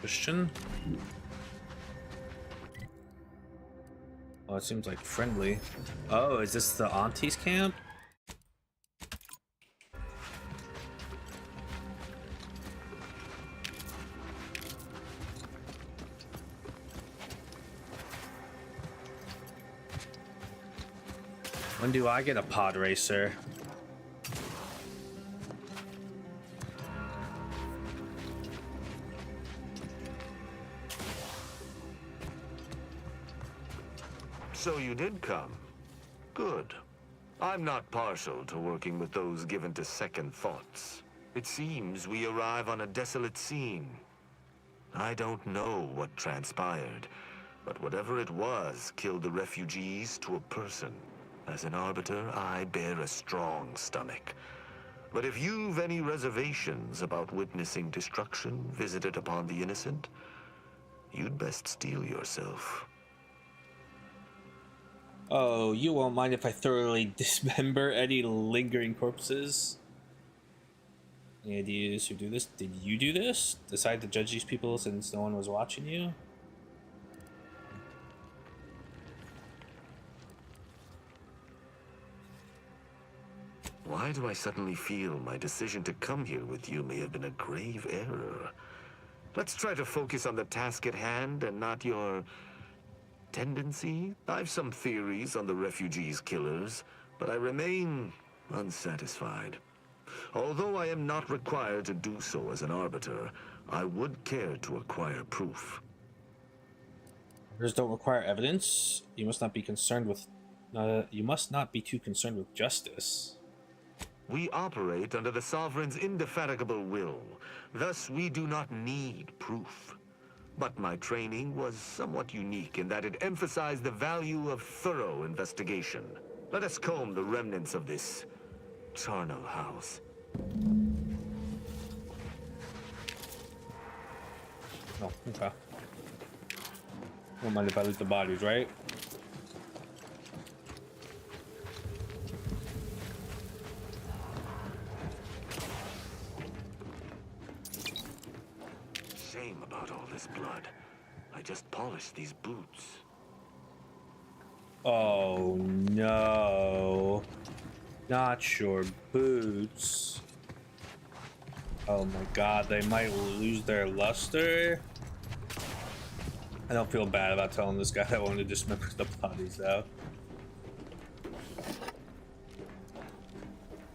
Christian? Oh, it seems like friendly. Oh, is this the auntie's camp? When do I get a pod racer? So you did come. Good. I'm not partial to working with those given to second thoughts. It seems we arrive on a desolate scene. I don't know what transpired, but whatever it was killed the refugees to a person. As an arbiter, I bear a strong stomach. But if you've any reservations about witnessing destruction visited upon the innocent, you'd best steel yourself. Oh, you won't mind if I thoroughly dismember any lingering corpses? Any ideas who do this? Did you do this? Decide to judge these people since no one was watching you? Why do I suddenly feel my decision to come here with you may have been a grave error? Let's try to focus on the task at hand and not your tendency. I've some theories on the refugees' killers, but I remain unsatisfied. Although I am not required to do so as an arbiter, I would care to acquire proof. Orders don't require evidence. You must not be concerned with. You must not be too concerned with justice. We operate under the Sovereign's indefatigable will. Thus, we do not need proof. But my training was somewhat unique in that it emphasized the value of thorough investigation. Let us comb the remnants of this charnel house. Oh, okay. Don't mind if I loot the bodies, right? Shame about all this blood. I just polished these boots. Oh no. Not your boots. Oh my god, they might lose their luster. I don't feel bad about telling this guy that I wanted to dismember the bodies though.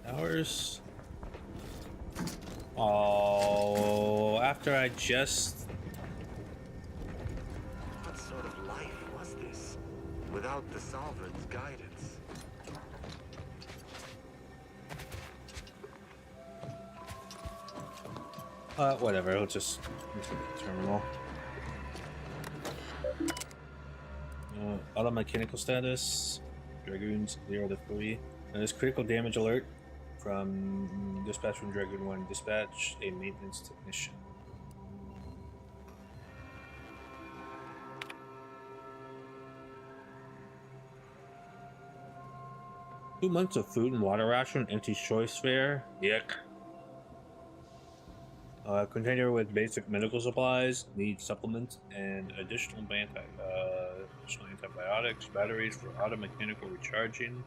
Hours. Oh, after I just... What sort of life was this, without the Sovereign's guidance? Whatever, let's just into the terminal. Auto mechanical status. Dragoons, 0 to 3. There's critical damage alert from dispatch from Dragoon 1. Dispatch a maintenance technician. Two months of food and water ration, empty choice fare. Yuck. Container with basic medical supplies, needs supplements, and additional antibiotics, batteries for auto mechanical recharging.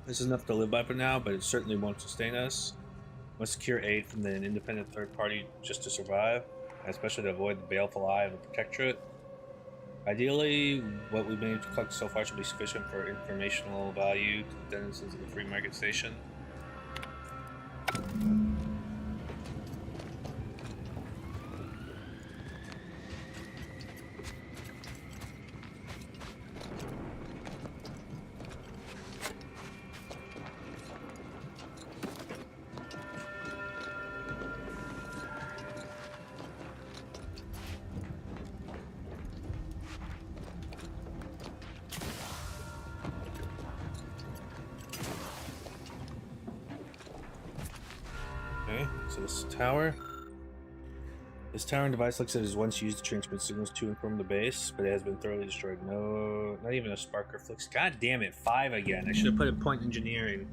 This is enough to live by for now, but it certainly won't sustain us. Must secure aid from an independent third party just to survive, and especially to avoid the baleful eye of the Protectorate. Ideally, what we've managed to collect so far should be sufficient for informational value to the denizens of the free market station. Okay, so this tower. This tower and device looks like it was once used to transmit signals to and from the base, but it has been thoroughly destroyed. No, not even a spark or flicks. God damn it, 5 again. I should have put a point in engineering.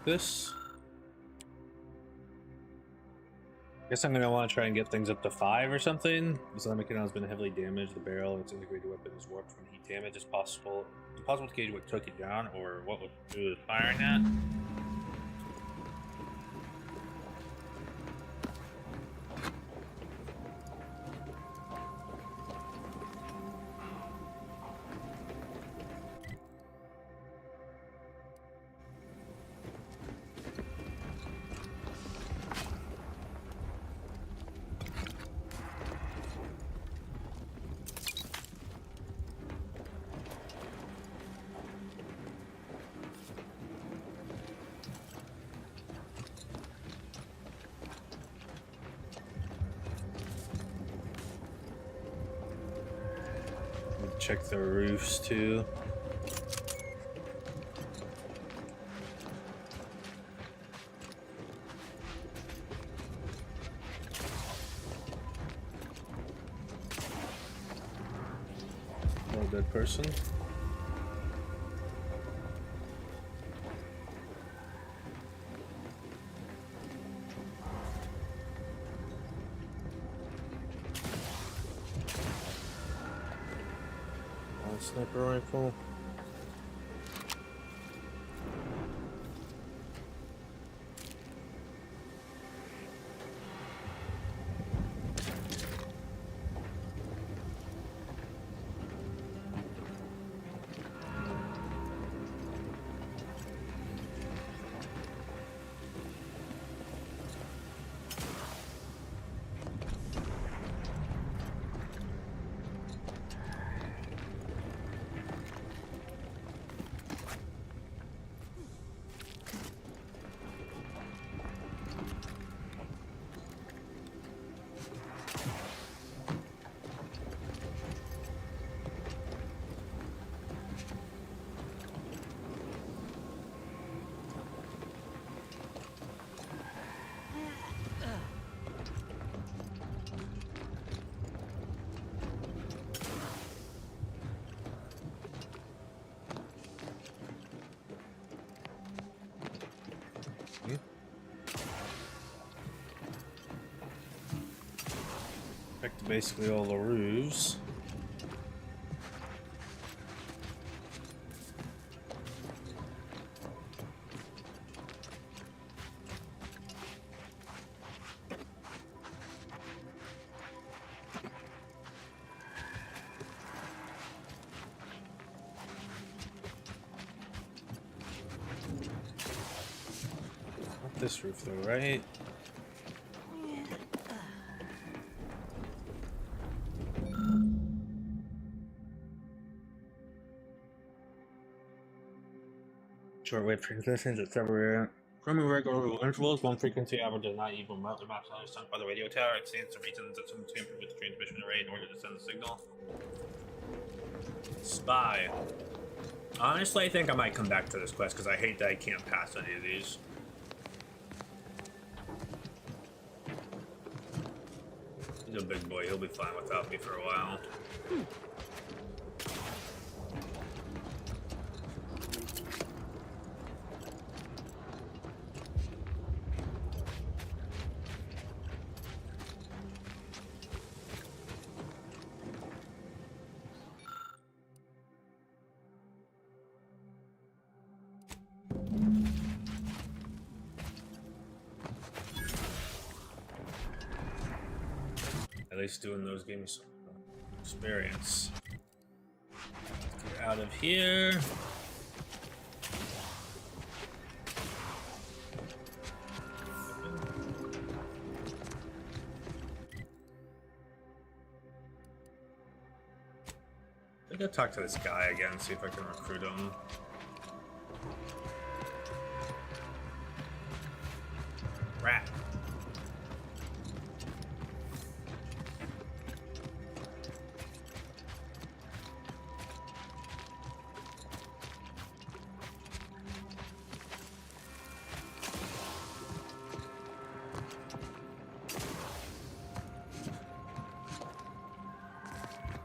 This. Guess I'm gonna want to try and get things up to 5 or something. This Atomic has been heavily damaged. The barrel, its integrated weapon, is warped from heat damage. It's possible to gauge what took it down or what it was firing at. check the roofs too. No dead person. Sniper rifle. Checked basically all the roofs. Not this roof though, right? Short wave transmissions at several regular intervals. One frequency average is not even remotely maps sent by the radio tower. It stands to reasons that someone tampered with the transmission array in order to send the signal. Spy. Honestly, I think I might come back to this quest because I hate that I can't pass any of these. He's a big boy. He'll be fine without me for a while. At least doing those gave me some experience. Get out of here. I gotta talk to this guy again, see if I can recruit him. Rat.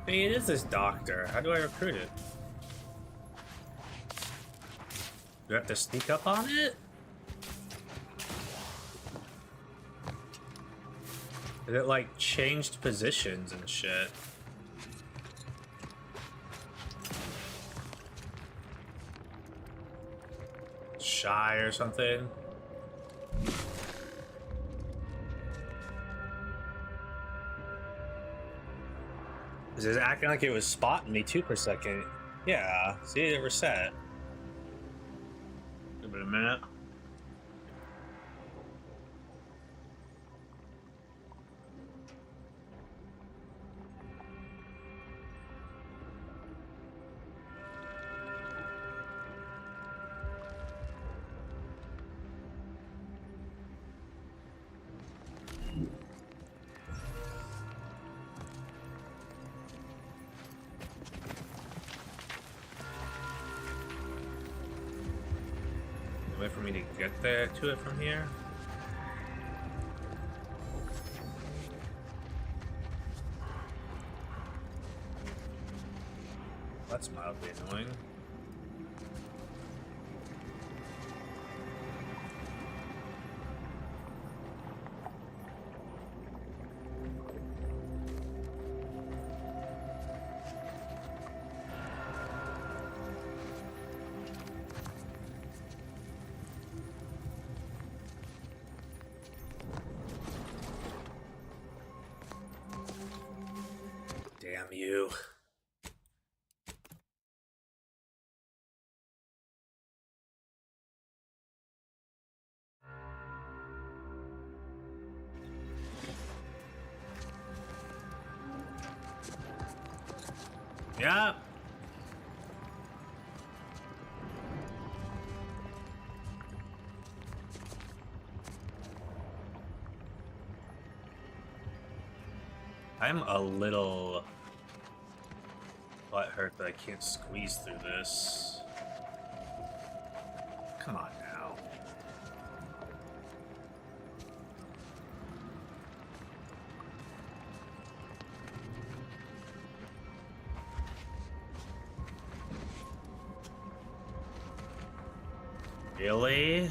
Hey, it is this doctor. How do I recruit it? Do I have to sneak up on it? Is it like changed positions and shit? Shy or something? Is it acting like it was spotting me too per second? Yeah, see, it reset. Give it a minute. Wait for me to get there to it from here. That's mildly annoying. Damn you. Yeah. I'm a little butthurt that I can't squeeze through this. Come on now. Really?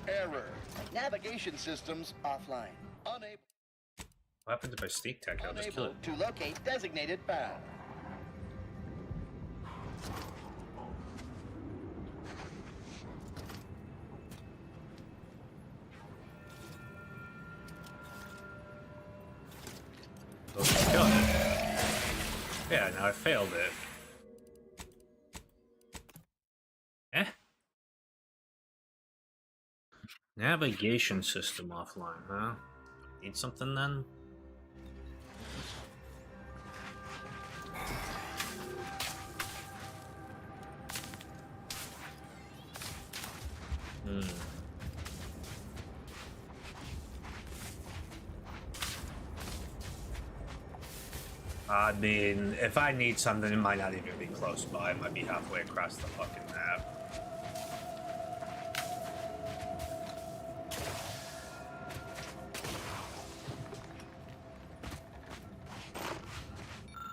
Error. Navigation systems offline. Unable. What happened to my sneak attack? I'll just kill it. To locate designated bound. Okay, kill it. Yeah, now I failed it. Eh? Navigation system offline, huh? Need something then? I mean, if I need something, it might not even be close by. It might be halfway across the fucking map.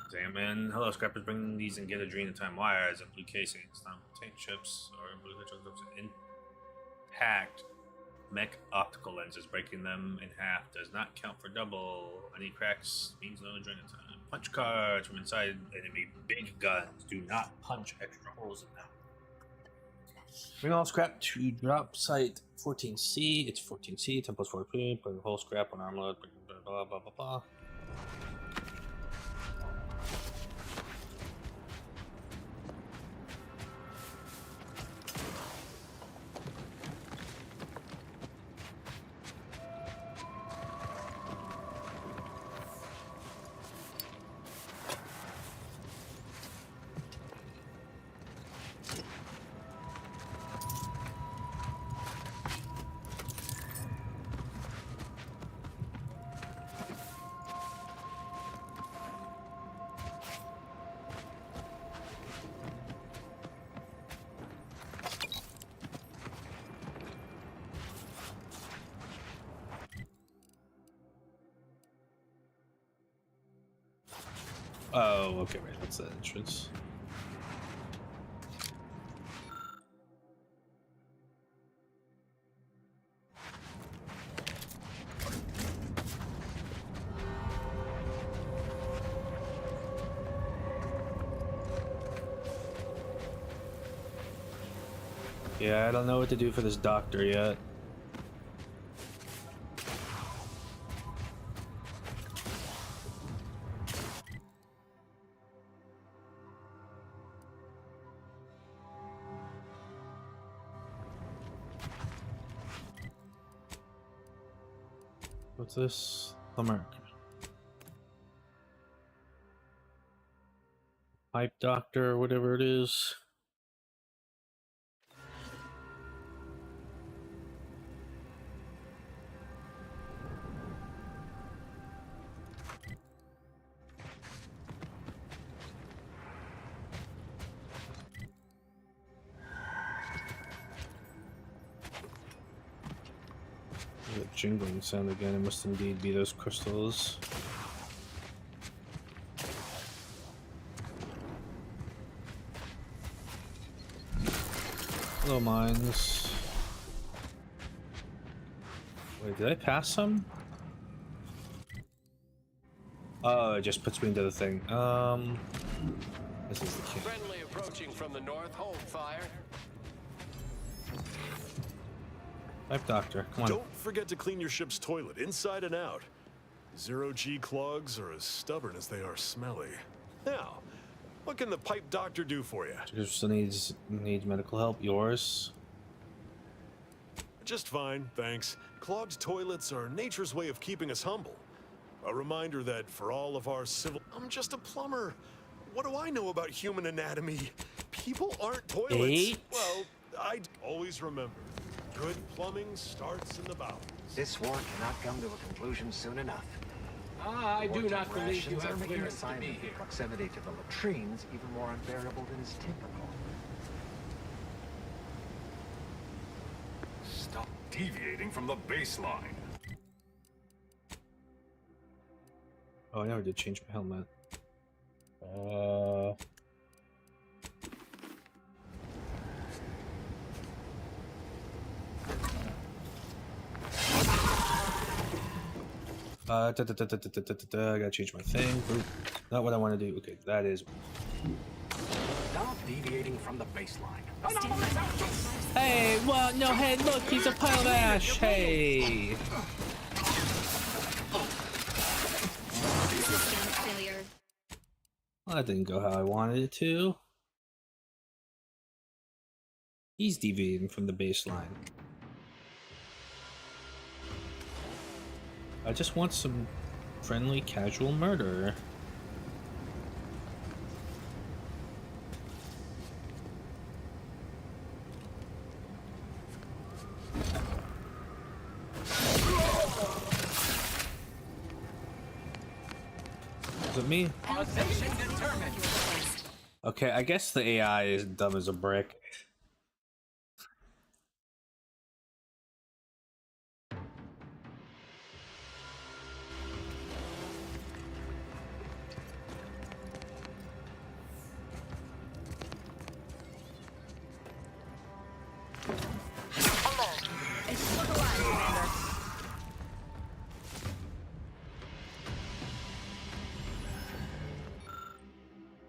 Examine. Hello, scrappers. Bring these and get adrenatime wires and blue casings. Non-tank chips or blue chips intact. Mech optical lenses. Breaking them in half does not count for double. Any cracks means no adrenatime. Punch cards from inside enemy big guns. Do not punch extra holes in them. Bring all scrap to drop site 14C. It's 14C. 10 plus 4P. Put the whole scrap on armor. Blah, blah, blah, blah. Oh, okay, right. That's the entrance. Yeah, I don't know what to do for this doctor yet. What's this? America. Pipe doctor, whatever it is. jingling sound again. It must indeed be those crystals. Hello, mines. Wait, did I pass some? Oh, it just puts me into the thing. This is the key. Friendly approaching from the north. Hold fire. Type doctor, come on. Don't forget to clean your ship's toilet inside and out. Zero-G clogs are as stubborn as they are smelly. Now, what can the pipe doctor do for you? Just needs medical help. Yours? Just fine, thanks. Clogged toilets are nature's way of keeping us humble. A reminder that for all of our civil... I'm just a plumber. What do I know about human anatomy? People aren't toilets. 8? Well, I'd always remember. Good plumbing starts in the bowels. This war cannot come to a conclusion soon enough. I do not believe you Rations are have making clearance to be assignment here. proximity to the latrines even more unbearable than is typical. Stop deviating from the baseline. Oh, I never did change my helmet. I gotta change my thing. Oop, not what I want to do. Okay, that is. Stop deviating from the baseline. Hey, well, no, hey, look, he's a pile of ash. Hey. Failure. Well, that didn't go how I wanted it to. He's deviating from the baseline. I just want some friendly, casual murder. Is it me? Okay, I guess the AI is dumb as a brick.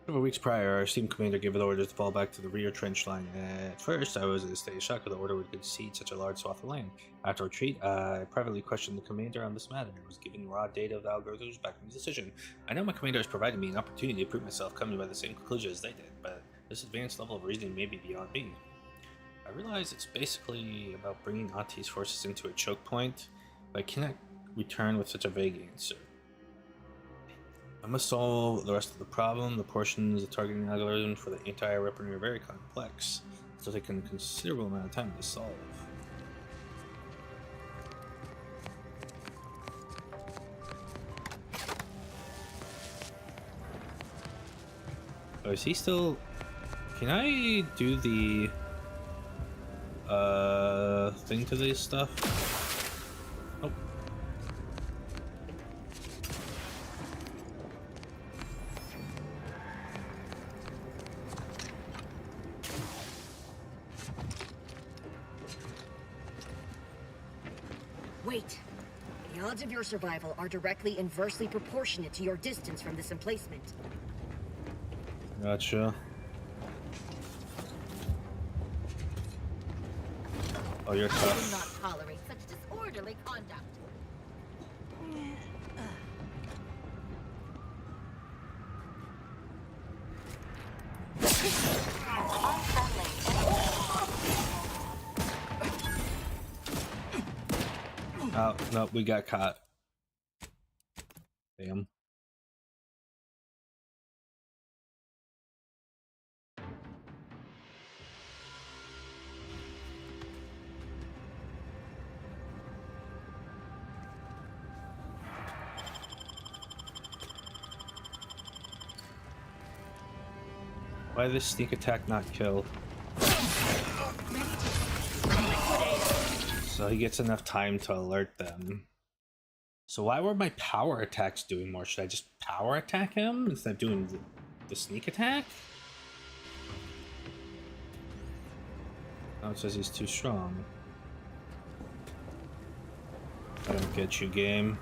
Several weeks prior, our esteemed commander gave the orders to fall back to the rear trench line. At first, I was in a state of shock that the order would concede such a large swath of land. After retreat, I privately questioned the commander on this matter and was given raw data of the algorithms backing the decision. I know my commander has provided me an opportunity to prove myself, coming by the same conclusion as they did, but this advanced level of reasoning may be beyond me. I realize it's basically about bringing Auntie's forces into a choke point, but I cannot return with such a vague answer. I must solve the rest of the problem. The portions of the targeting algorithm for the anti-weaponry are very complex, so they take a considerable amount of time to solve. Oh, is he still... Can I do the thing to this stuff? Oh. Wait. The odds of your survival are directly inversely proportionate to your distance from this emplacement. Gotcha. Oh, you're I will tough. not tolerate such disorderly conduct. Oh, no, we got caught. Damn. Why did this sneak attack not kill? So he gets enough time to alert them. So why were my power attacks doing more? Should I just power attack him instead of doing the sneak attack? Oh, it says he's too strong. I don't get you, game.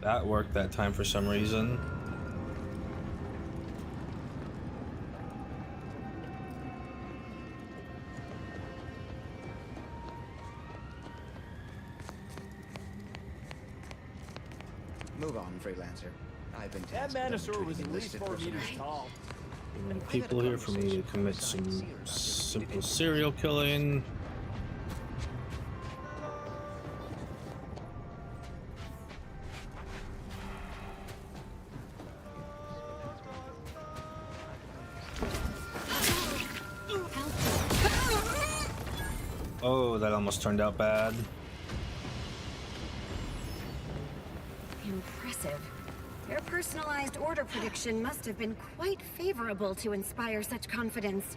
That worked that time for some reason. Move on, freelancer. I've been That Manosaur was at least 4 meters tall. People here for me to commit some simple serial killing. Oh, that almost turned out bad. Impressive. Your personalized order prediction must have been quite favorable to inspire such confidence.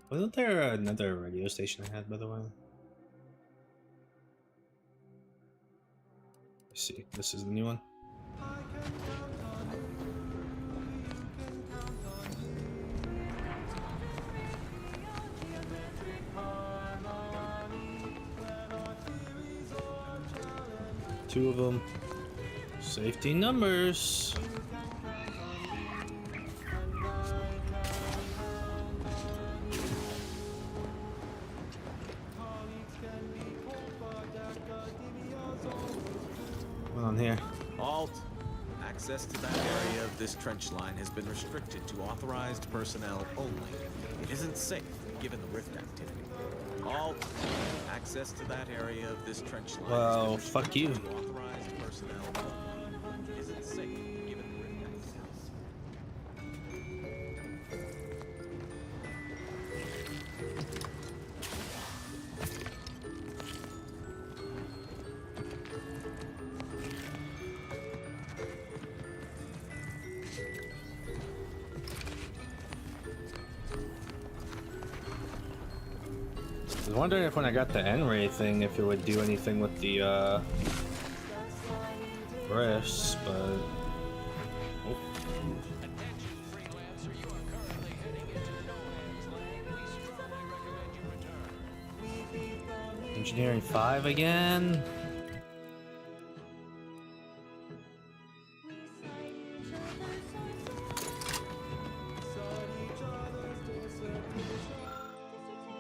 Wasn't there another radio station I had, by the way? Let's see. This is the new one. Two of them. Safety numbers. On here. Halt! Access to that area of this trench line has been restricted to authorized personnel only. It isn't safe given the rift activity. Halt! Access to that area of this trench line Well, fuck you. to authorized personnel only. It isn't safe given the rift activity. I was wondering if when I got the N-ray thing, if it would do anything with the rifts, but oh. Engineering 5 again.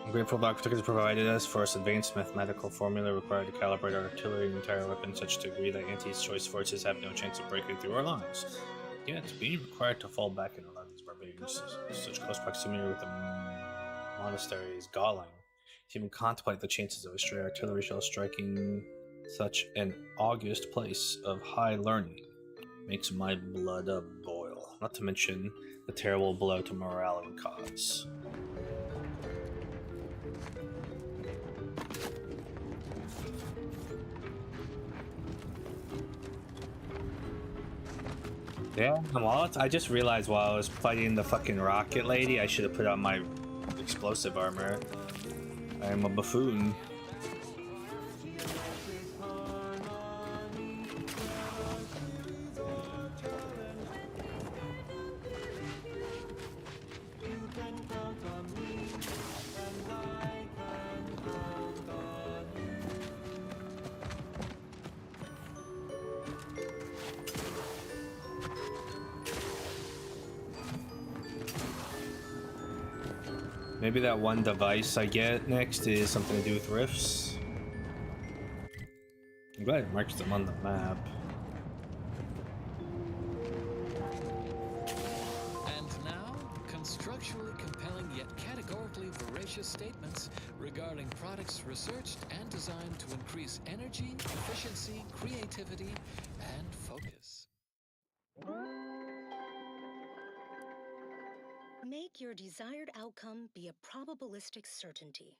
I'm grateful the architects provided us for this advanced mathematical formula required to calibrate our artillery and entire weapon such a degree that anti-choice forces have no chance of breaking through our lines. Yet, being required to fall back and allow these barbarians such close proximity with the monastery is galling. To even contemplate the chances of a stray artillery shell striking such an august place of high learning makes my blood boil, not to mention the terrible blow to morale it would cause. Yeah, I just realized while I was fighting the fucking rocket lady, I should have put on my explosive armor. I am a buffoon. Maybe that one device I get next is something to do with rifts. I'm glad it marks them on the map. And now, constructually compelling yet categorically voracious statements regarding products researched and designed to increase energy, efficiency, creativity, and focus. Make your desired outcome be a probabilistic certainty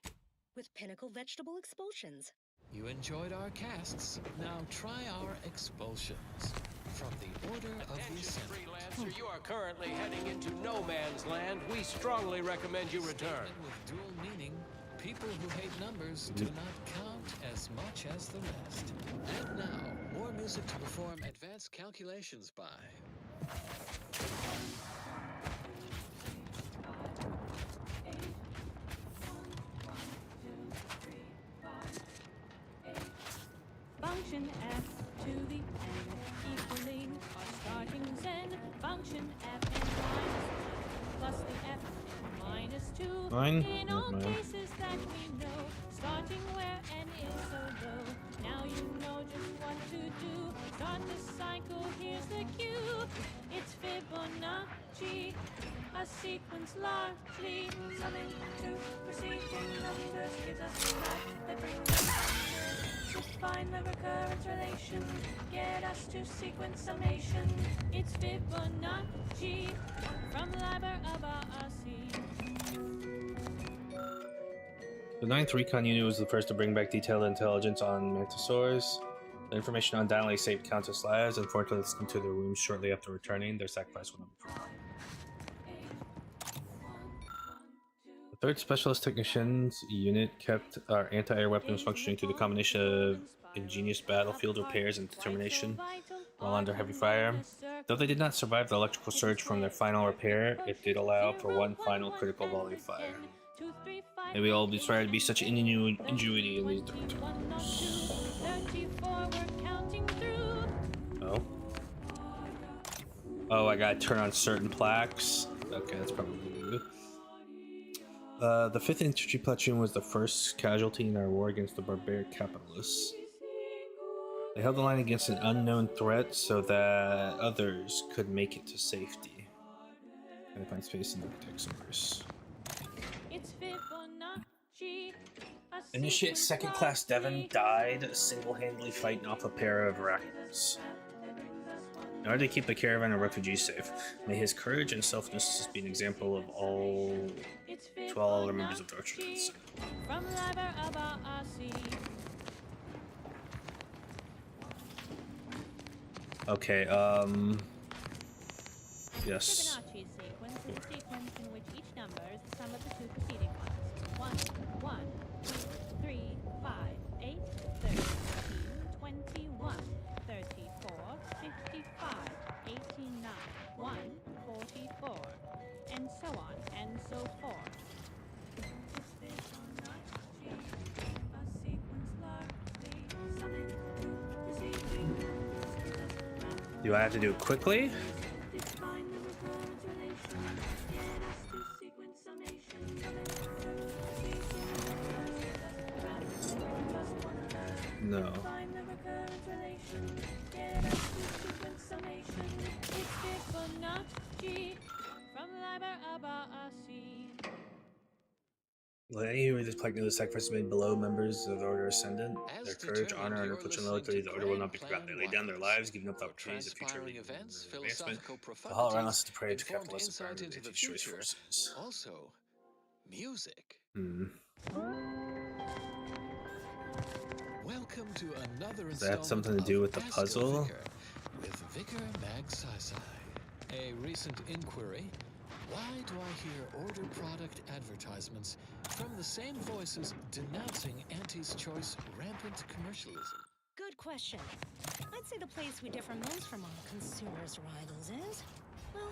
with Pinnacle Vegetable Expulsions. You enjoyed our casts. Now try our expulsions. From the Order of the Attention, Ascendant. freelancer, you are currently heading into no man's land. We strongly recommend you return. Statement with dual meaning. People who hate numbers do not count as much as the rest. And now, more music to perform advanced calculations by. Function f to the n equaling our starting zen. Function f n minus plus the f n minus 2. Fine. In all Never mind. cases that we know, starting where n is so low. Now you know just what to do. Start the cycle, here's the cue. It's Fibonacci, a sequence largely summing to preceding numbers gives us a map that brings us backwards. Just find the recurrence relation, get us to sequence summation. It's Fibonacci from Liber of RC. The 9th Recon Unit was the first to bring back detailed intelligence on mantisaurs. The information on Donnelly saved countless lives. Unfortunately, let's come to their rooms shortly after returning. Their sacrifice will not be forgotten. The 3rd Specialist Technicians Unit kept our anti-air weapons functioning through the combination of ingenious battlefield repairs and determination while under heavy fire. Though they did not survive the electrical surge from their final repair, it did allow for one final critical volley of fire. May we all be inspired to be such ingenuity in these dark times. Oh. Oh, I gotta turn on certain plaques. Okay, that's probably good. The 5th Infantry Platoon was the first casualty in our war against the barbaric capitalists. They held the line against an unknown threat so that others could make it to safety. Gotta find space in the protect source. Initiate 2nd Class Devon died single-handedly fighting off a pair of arachnids. In order to keep the caravan of refugees safe, may his courage and selflessness be an example of all to all other members of the Archers. Okay, yes. Fibonacci sequence is a sequence in which each number is the sum of the two preceding ones. 1, 2, 3, 5, 8, 13, 21, 34, 55, 89, 1, 44, and so on and so forth. Do I have to do it quickly? No. Will any who read this plaque know the sacrifices made below members of the Order Ascendant? Their courage, honor, and unfortunate loyalty to the Order will not be forgotten. They laid down their lives, giving up the opportunities of future Events, advancement. philosophical The Hall around profundities, us is to pray to informed capitalists and insight into the these choice future. forces. Also, music. Welcome to another Does that have something to do with the puzzle? With Vicar Magsai. A recent inquiry. Why do I hear order product advertisements from the same voices denouncing Auntie's Choice rampant commercialism? Good question. I'd say the place we differ most from our consumers' rivals is, well,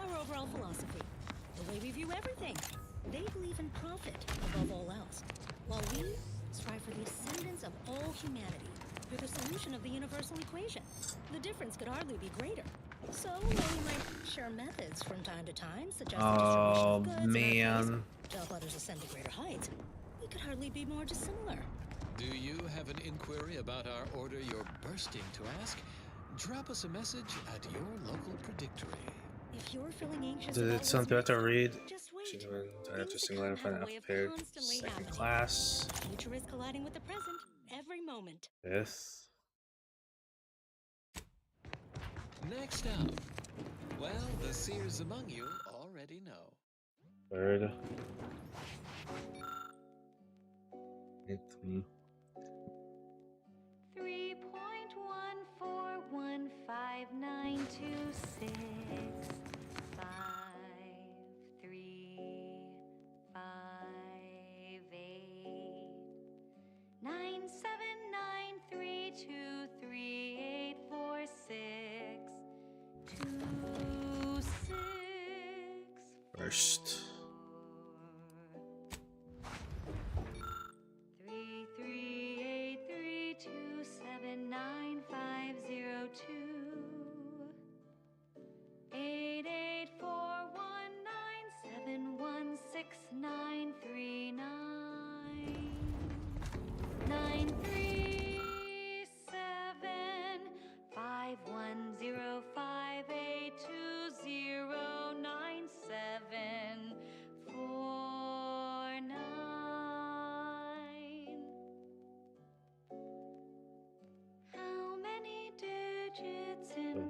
our overall philosophy. The way we view everything. They believe in profit above all else, while we strive for the ascendance of all humanity through the solution of the universal equation. The difference could hardly be greater. So, while we might share methods from time to time, such as the distribution of goods and our place to help others ascend to greater heights, we could hardly be more dissimilar. Do you have an inquiry about our order you're bursting to ask? Drop us a message at your local predictory. If you're feeling anxious Did about it what's something I have to missing, read? just wait. Genuine Things director to single come have identified a and way of prepared constantly second happening. class. The future is colliding with the present every moment. Fifth. Next up, well, the seers among you already know. Third. Eighth. 3.14159265 First.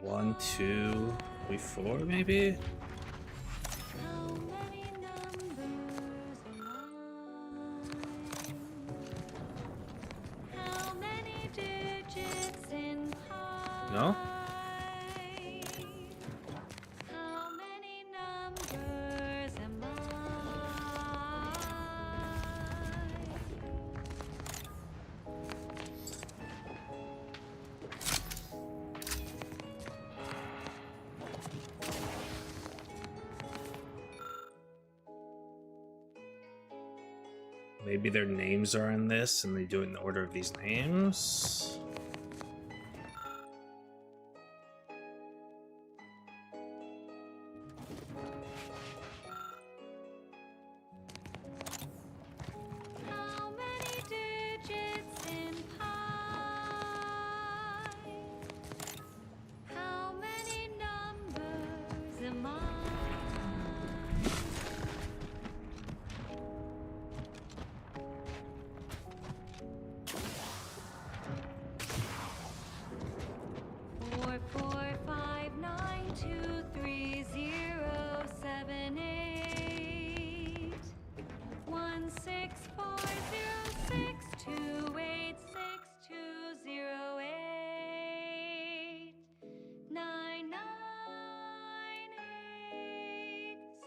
1, 2, maybe 4, maybe? No? Maybe their names are in this and they do it in the order of these names?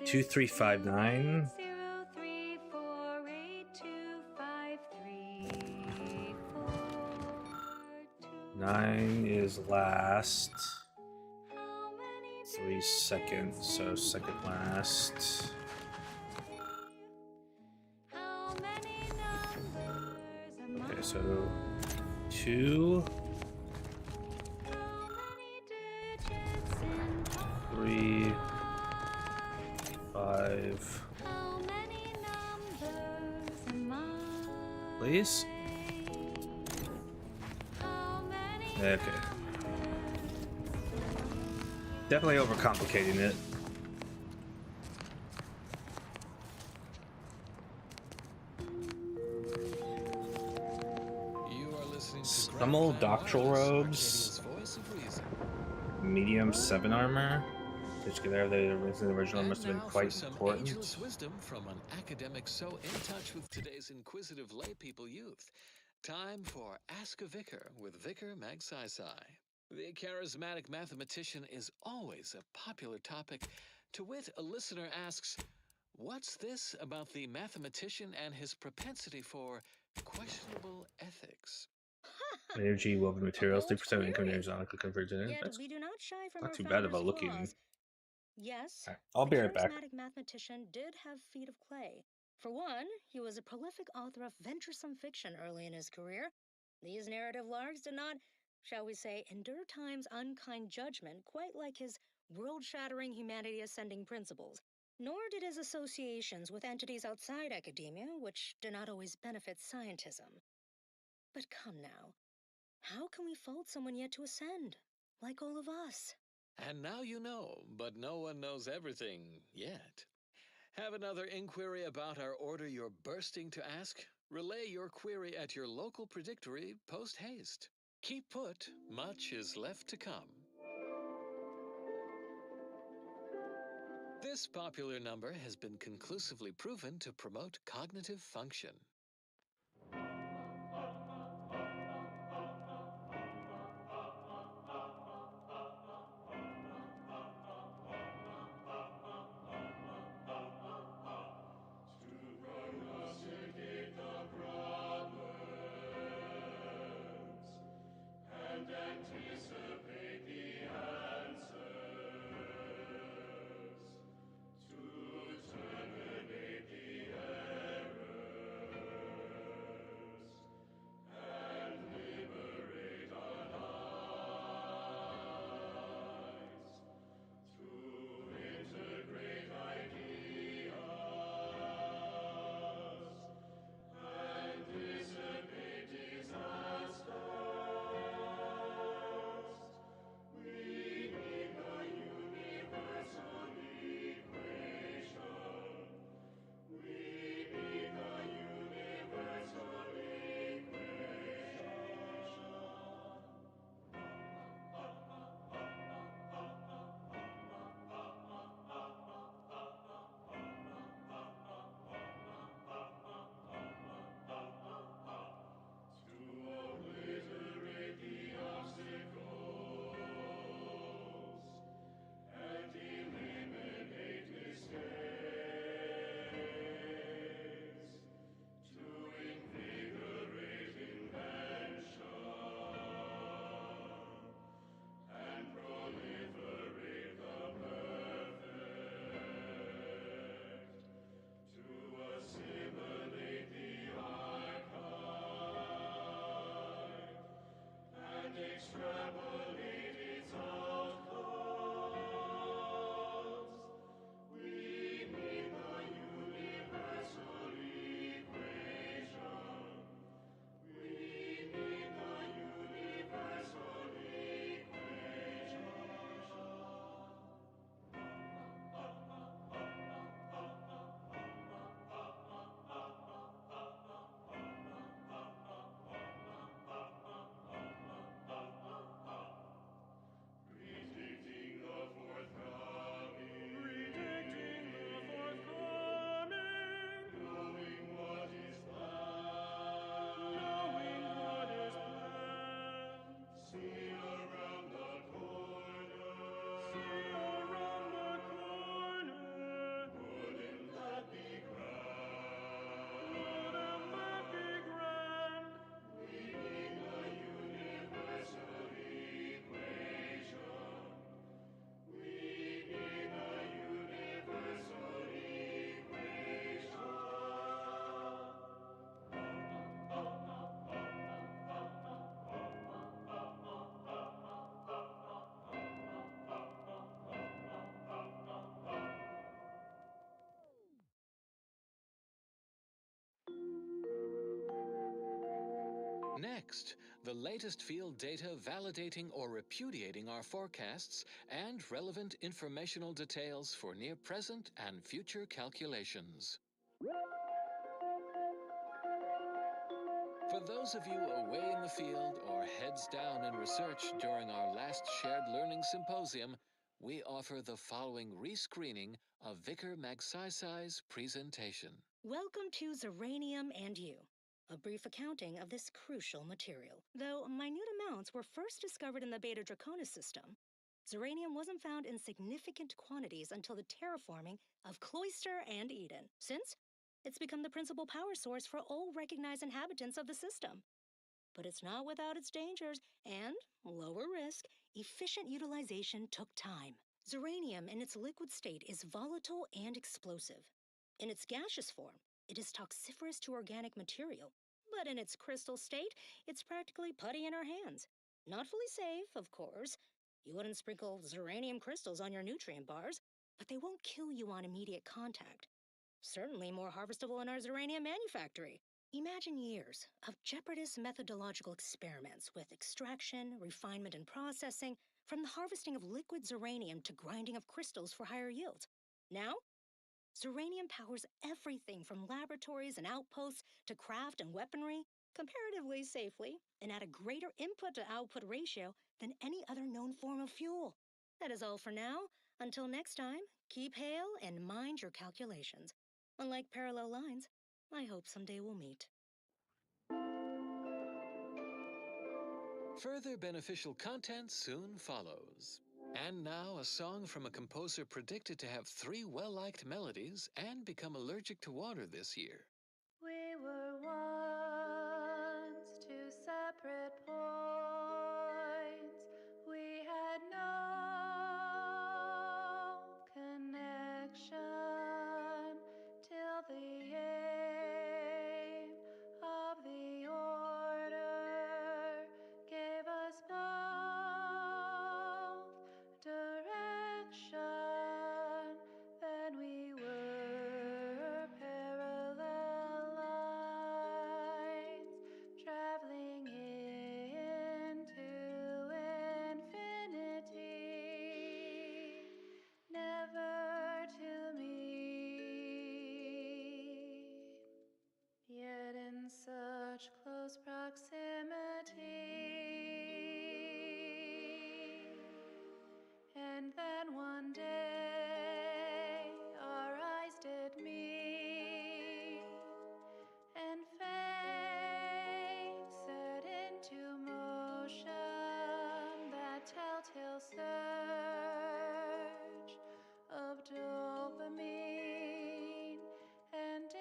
Two, 3, 5, 9. 9 is last. 3 second, so second last. Okay, so 2, 3, 5. Please? Okay. Definitely overcomplicating it. You are listening to Some old doctoral robes. Medium 7 armor. Which the original must have been quite important. Ageless wisdom from an academic so in touch with today's inquisitive laypeople youth. Time for Ask a Vicar with Vicar Magsaysay. The charismatic mathematician is always a popular topic. To wit, a listener asks, what's this about the mathematician and his propensity for questionable ethics? Energy, woven materials, 3% income exotically converted. Yet That's we do not shy from not our too bad founder's about looking. flaws. Yes, Right, I'll the be right back. charismatic mathematician did have feet of clay. For one, he was a prolific author of venturesome fiction early in his career. These narrative larks did not, shall we say, endure time's unkind judgment quite like his world-shattering humanity-ascending principles. Nor did his associations with entities outside academia, which do not always benefit scientism. But come now. How can we fault someone yet to ascend? Like all of us. And now you know, but no one knows everything yet. Have another inquiry about our order you're bursting to ask? Relay your query at your local predictory post-haste. Keep put, much is left to come. This popular number has been conclusively proven to promote cognitive function. And anticipate the answers, to terminate the errors, and liberate our lives, to integrate ideas, and dissipate disasters. We need the universal equation. We need the universal equation. To obliterate the obstacles and eliminate mistakes, to invigorate invention and proliferate the perfect, to assimilate the archive and extrapolate its outcomes. We need the universal equation. We need the universal equation. Predicting the forthcoming. Predicting the forthcoming. Knowing what is planned. Knowing what is planned. See around the corner. See around the corner. Wouldn't that be grand? Wouldn't that be grand? We need the universal equation. We need the universal equation. Next, the latest field data validating or repudiating our forecasts and relevant informational details for near-present and future calculations. For those of you away in the field or heads down in research during our last shared learning symposium, we offer the following rescreening of Vicar Magsaysay's presentation. Welcome to Zeranium and You, a brief accounting of this crucial material. Though minute amounts were first discovered in the Beta Draconis system, Zeranium wasn't found in significant quantities until the terraforming of Cloister and Eden. Since, it's become the principal power source for all recognized inhabitants of the system. But it's not without its dangers, and, lower risk, efficient utilization took time. Zeranium in its liquid state is volatile and explosive. In its gaseous form, it is toxiferous to organic material, but in its crystal state, it's practically putty in our hands. Not fully safe, of course. You wouldn't sprinkle Zeranium crystals on your nutrient bars, but they won't kill you on immediate contact. Certainly more harvestable in our Zeranium manufactory. Imagine years of jeopardous methodological experiments with extraction, refinement, and processing, from the harvesting of liquid uranium to grinding of crystals for higher yields. Now, uranium powers everything from laboratories and outposts to craft and weaponry, comparatively safely, and at a greater input-to-output ratio than any other known form of fuel. That is all for now. Until next time, keep hail and mind your calculations. Unlike parallel lines, I hope someday we'll meet. Further beneficial content soon follows. And now, a song from a composer predicted to have 3 well-liked melodies and become allergic to water this year. We were once 2 separate points. We had no connection till the aim of the order gave us both direction. Then we were parallel lines, traveling into infinity, never to meet, yet in such close proximity. And then one day our eyes did meet, and fate set into motion that telltale surge of dopamine and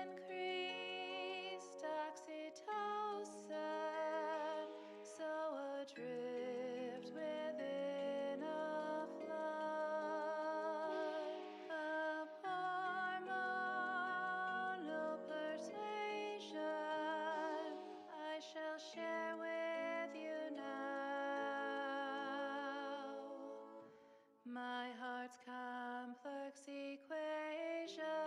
increased oxytocin, so adrift within a flood of hormonal persuasion. I shall share with you now my heart's complex equation.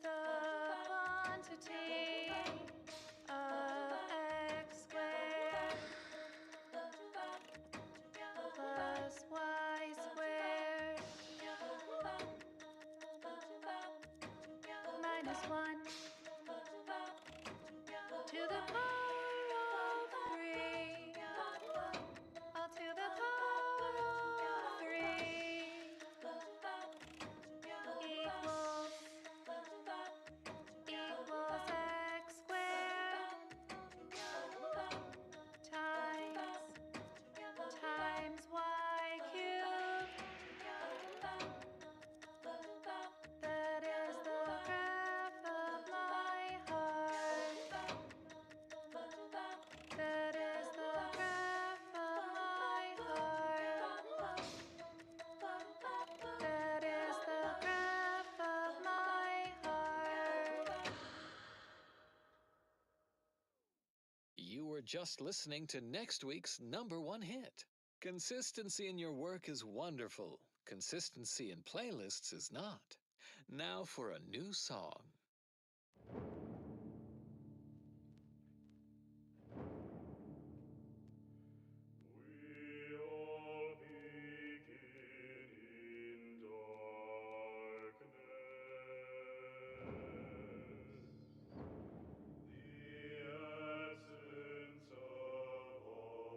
The quantity of x squared plus y squared minus 1 to the power of 3, all to the power of 3 equals x squared times y cubed. That is the graph of my heart. That is the graph of my heart. That is the graph of my heart. You were just listening to next week's #1 hit. Consistency in your work is wonderful. Consistency in playlists is not. Now for a new song. We all begin in darkness. The essence of all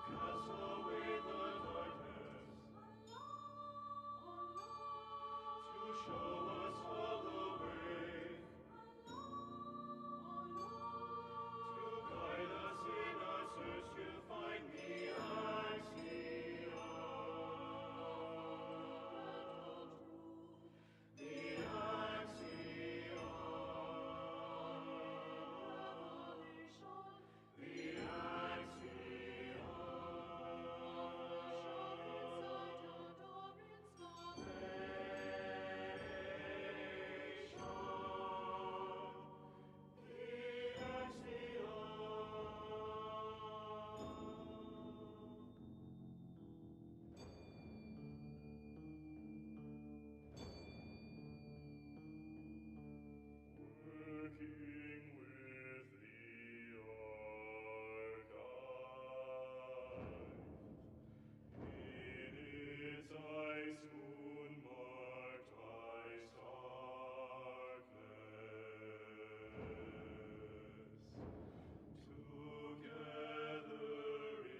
cast away the darkness, to show us all the way, to guide us in our search to find the axiom. The axiom. The Working with the archive in its ice moon marked ice darkness, together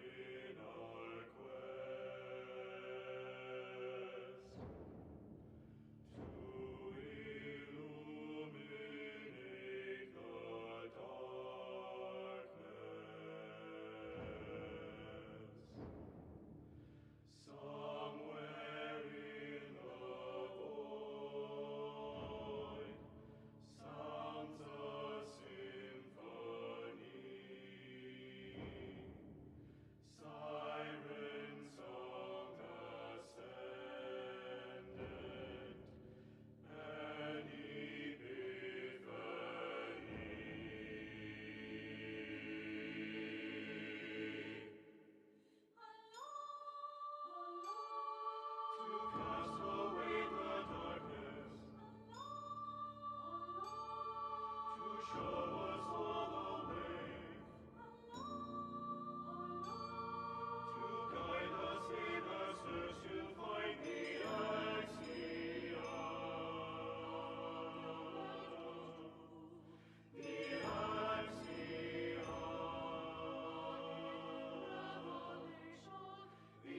in our quest to illuminate the darkness. Somewhere in the void sounds a symphony. Siren song ascendant, an epiphany. To cast away the darkness, to show us all the way, to guide us in our search to find the axiom. The axiom. The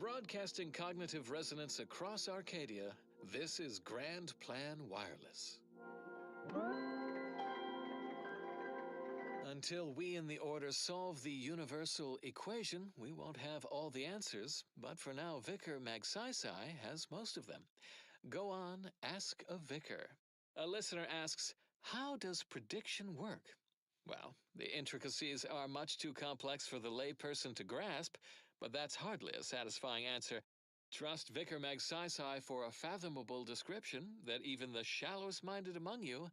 Broadcasting cognitive resonance across Arcadia, this is Grand Plan Wireless. Until we in the Order solve the universal equation, we won't have all the answers, but for now, Vicar Magsaysay has most of them. Go on, ask a vicar. A listener asks, how does prediction work? Well, the intricacies are much too complex for the layperson to grasp, but that's hardly a satisfying answer. Trust Vicar Magsaysay for a fathomable description that even the shallowest-minded among you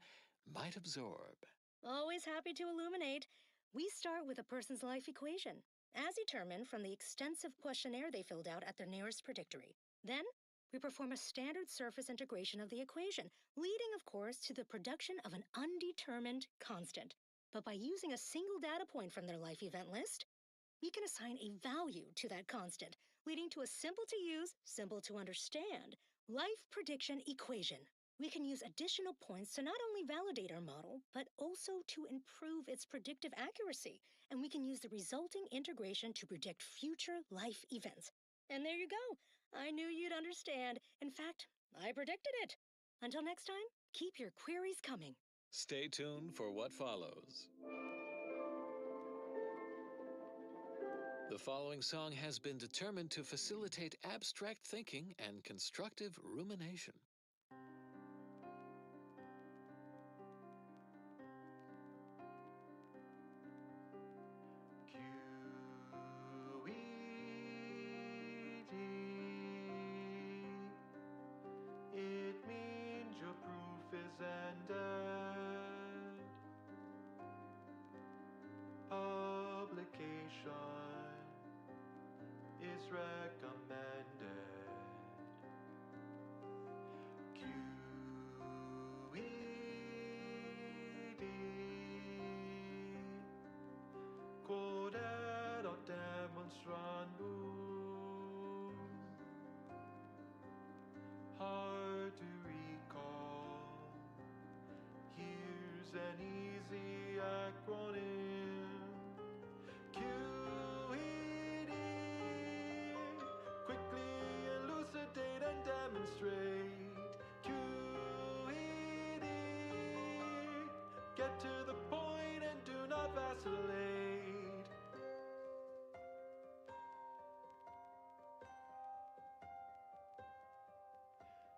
might absorb. Always happy to illuminate. We start with a person's life equation, as determined from the extensive questionnaire they filled out at their nearest predictory. Then, we perform a standard surface integration of the equation, leading, of course, to the production of an undetermined constant. But by using a single data point from their life event list, we can assign a value to that constant, leading to a simple-to-use, simple-to-understand life prediction equation. We can use additional points to not only validate our model, but also to improve its predictive accuracy. And we can use the resulting integration to predict future life events. And there you go. I knew you'd understand. In fact, I predicted it. Until next time, keep your queries coming. Stay tuned for what follows. The following song has been determined to facilitate abstract thinking and constructive rumination. an easy acronym. QED. Quickly elucidate and demonstrate. QED. Get to the point and do not vacillate.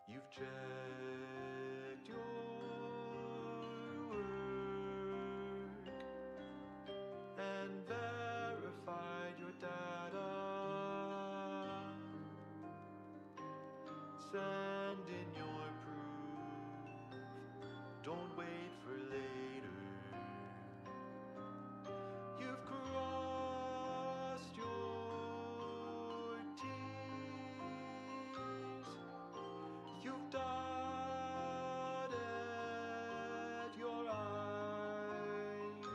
You've checked your work and verified your data. Send in your proof. Don't wait for later. You've crossed your T's. You've dotted your I's.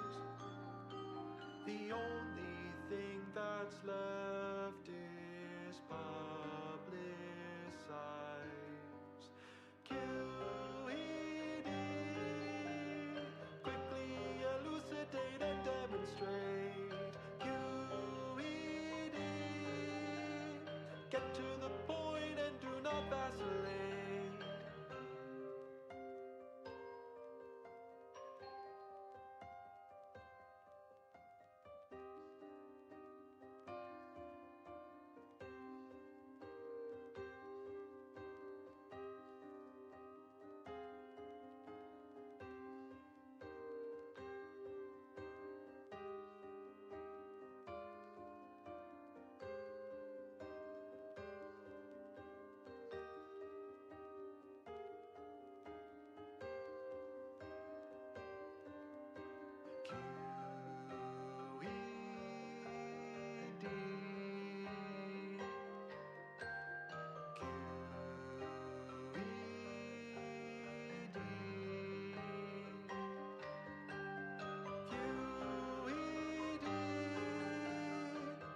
The only thing that's left is publicize. QED. Quickly elucidate and demonstrate. QED. Get to the point and do not vacillate.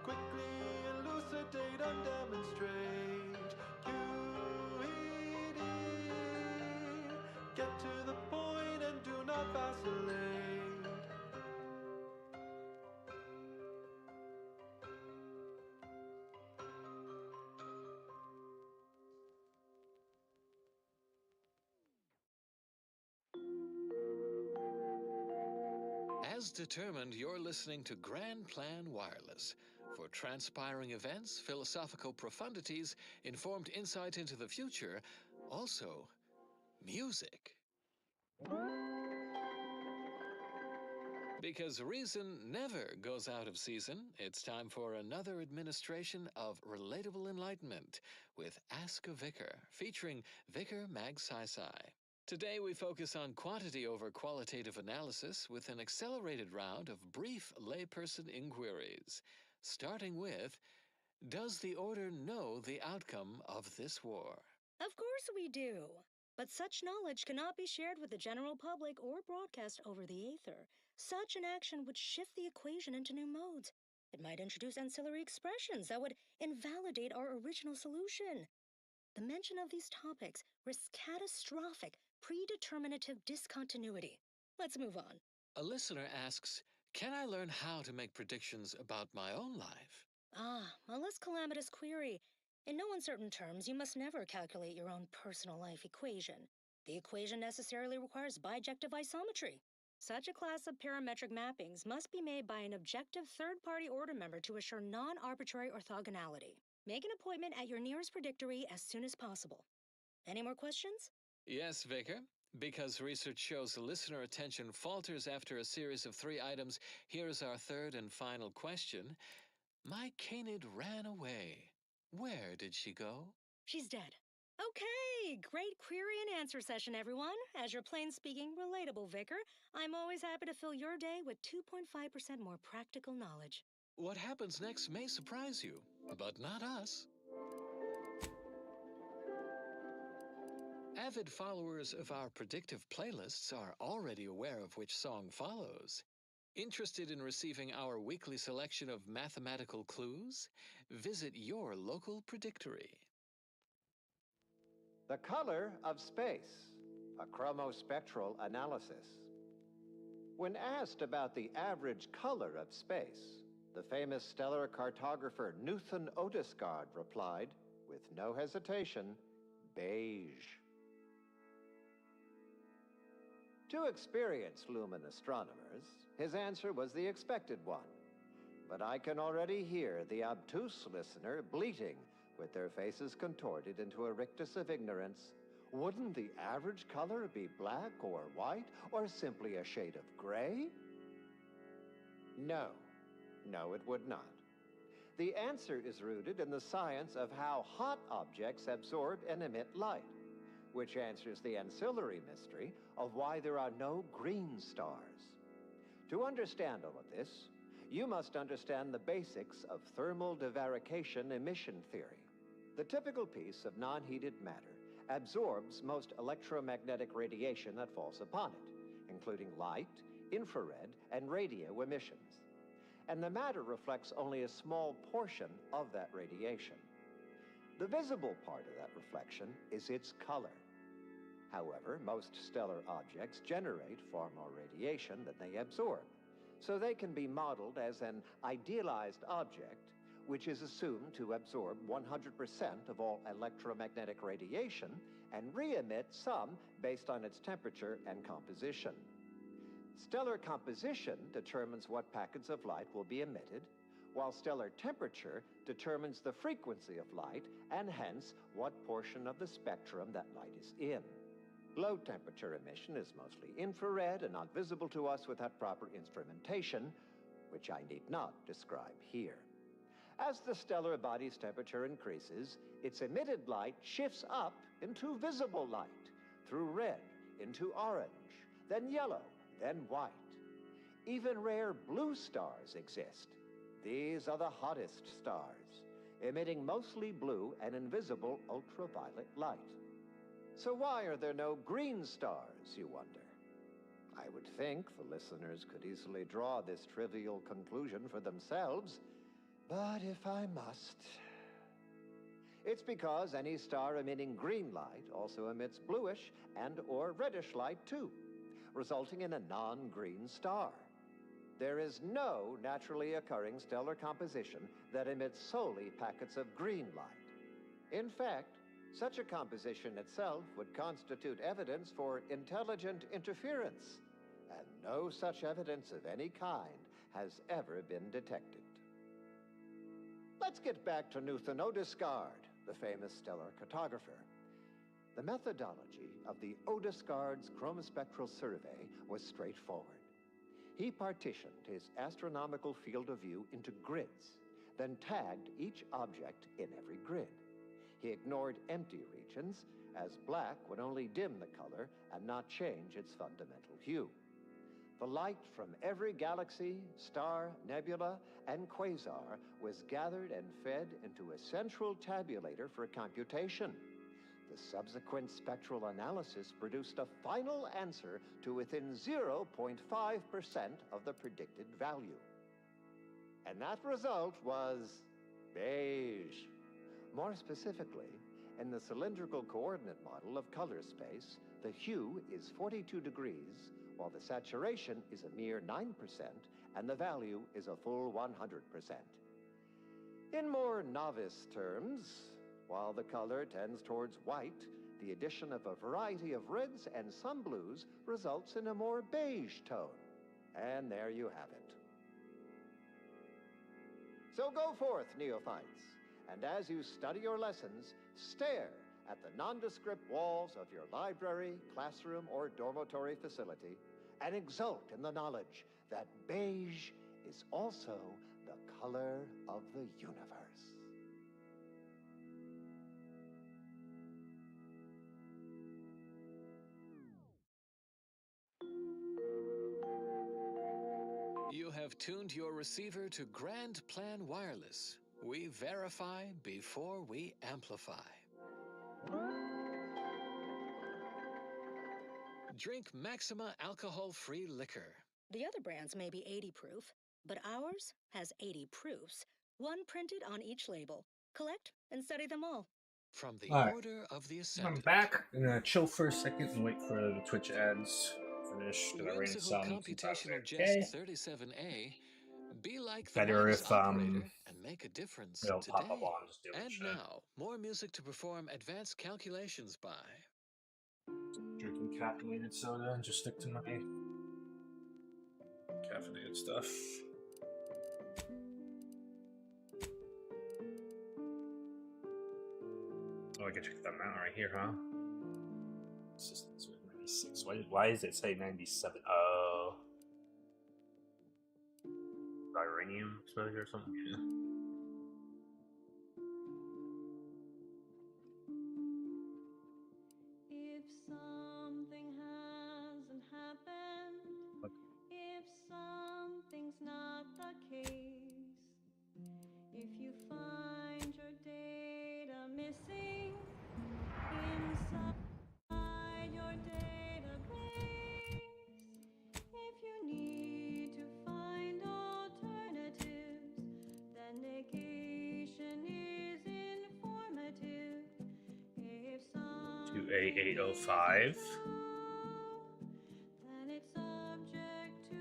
Quickly elucidate and demonstrate. QED. Get to the point and do not vacillate. As determined, you're listening to Grand Plan Wireless for transpiring events, philosophical profundities, informed insight into the future, also music. Because reason never goes out of season, it's time for another administration of relatable enlightenment with Ask a Vicar, featuring Vicar Mag Sai. Today we focus on quantity over qualitative analysis with an accelerated round of brief layperson inquiries, starting with, does the Order know the outcome of this war? Of course we do. But such knowledge cannot be shared with the general public or broadcast over the aether. Such an action would shift the equation into new modes. It might introduce ancillary expressions that would invalidate our original solution. The mention of these topics risks catastrophic, predeterminative discontinuity. Let's move on. A listener asks, can I learn how to make predictions about my own life? A less calamitous query. In no uncertain terms, you must never calculate your own personal life equation. The equation necessarily requires bijective isometry. Such a class of parametric mappings must be made by an objective third-party order member to assure non-arbitrary orthogonality. Make an appointment at your nearest predictory as soon as possible. Any more questions? Yes, Vicar. Because research shows listener attention falters after a series of 3 items, here's our third and final question. My canid ran away. Where did she go? She's dead. Okay, great query and answer session, everyone. As your plain-speaking, relatable vicar, I'm always happy to fill your day with 2.5% more practical knowledge. What happens next may surprise you, but not us. Avid followers of our predictive playlists are already aware of which song follows. Interested in receiving our weekly selection of mathematical clues? Visit your local predictory. The color of space, a chromospectral analysis. When asked about the average color of space, the famous stellar cartographer Newton Otisgard replied, with no hesitation, beige. To experienced lumen astronomers, his answer was the expected one. But I can already hear the obtuse listener bleating, with their faces contorted into a rictus of ignorance. Wouldn't the average color be black or white, or simply a shade of gray? No. No, it would not. The answer is rooted in the science of how hot objects absorb and emit light, which answers the ancillary mystery of why there are no green stars. To understand all of this, you must understand the basics of thermal divarication emission theory. The typical piece of non-heated matter absorbs most electromagnetic radiation that falls upon it, including light, infrared, and radio emissions. And the matter reflects only a small portion of that radiation. The visible part of that reflection is its color. However, most stellar objects generate far more radiation than they absorb, so they can be modeled as an idealized object, which is assumed to absorb 100% of all electromagnetic radiation and re-emit some based on its temperature and composition. Stellar composition determines what packets of light will be emitted, while stellar temperature determines the frequency of light and hence what portion of the spectrum that light is in. Low temperature emission is mostly infrared and not visible to us without proper instrumentation, which I need not describe here. As the stellar body's temperature increases, its emitted light shifts up into visible light, through red into orange, then yellow, then white. Even rare blue stars exist. These are the hottest stars, emitting mostly blue and invisible ultraviolet light. So why are there no green stars, you wonder? I would think the listeners could easily draw this trivial conclusion for themselves, but if I must... It's because any star emitting green light also emits bluish and or reddish light too, resulting in a non-green star. There is no naturally occurring stellar composition that emits solely packets of green light. In fact, such a composition itself would constitute evidence for intelligent interference, and no such evidence of any kind has ever been detected. Let's get back to Newton Otisgard, the famous stellar cartographer. The methodology of the Otisgard's chromospectral survey was straightforward. He partitioned his astronomical field of view into grids, then tagged each object in every grid. He ignored empty regions, as black would only dim the color and not change its fundamental hue. The light from every galaxy, star, nebula, and quasar was gathered and fed into a central tabulator for computation. The subsequent spectral analysis produced a final answer to within 0.5% of the predicted value. And that result was beige. More specifically, in the cylindrical coordinate model of color space, the hue is 42 degrees, while the saturation is a mere 9%, and the value is a full 100%. In more novice terms, while the color tends towards white, the addition of a variety of reds and some blues results in a more beige tone. And there you have it. So go forth, neophytes, and as you study your lessons, stare at the nondescript walls of your library, classroom, or dormitory facility, and exult in the knowledge that beige is also the color of the universe. You have tuned your receiver to Grand Plan Wireless. We verify before we amplify. Drink Maxima alcohol-free liquor. The other brands may be 80 proof, but ours has 80 proofs, one printed on each label. Collect and study them all. From the All right. Order of the I'm Ascendant. back. I'm gonna chill for a second and wait for the Twitch ads for finish because I ran Whimsical some since I was computational jest AFK. 37A. Be like the Better wise if operator and make a difference it'll pop up today. while I'm just doing And shit. now, more music to perform advanced calculations by. Drinking caffeinated soda and just stick to my caffeinated stuff. Oh, I can check that out right here, huh? Systems with 96. Why does it say 97? Oh. Uranium exposure or something? Yeah. If something hasn't happened, if something's not the case, if you find your data missing inside your database, if you need to find alternatives, then negation is informative. If something 28805. then it's subject to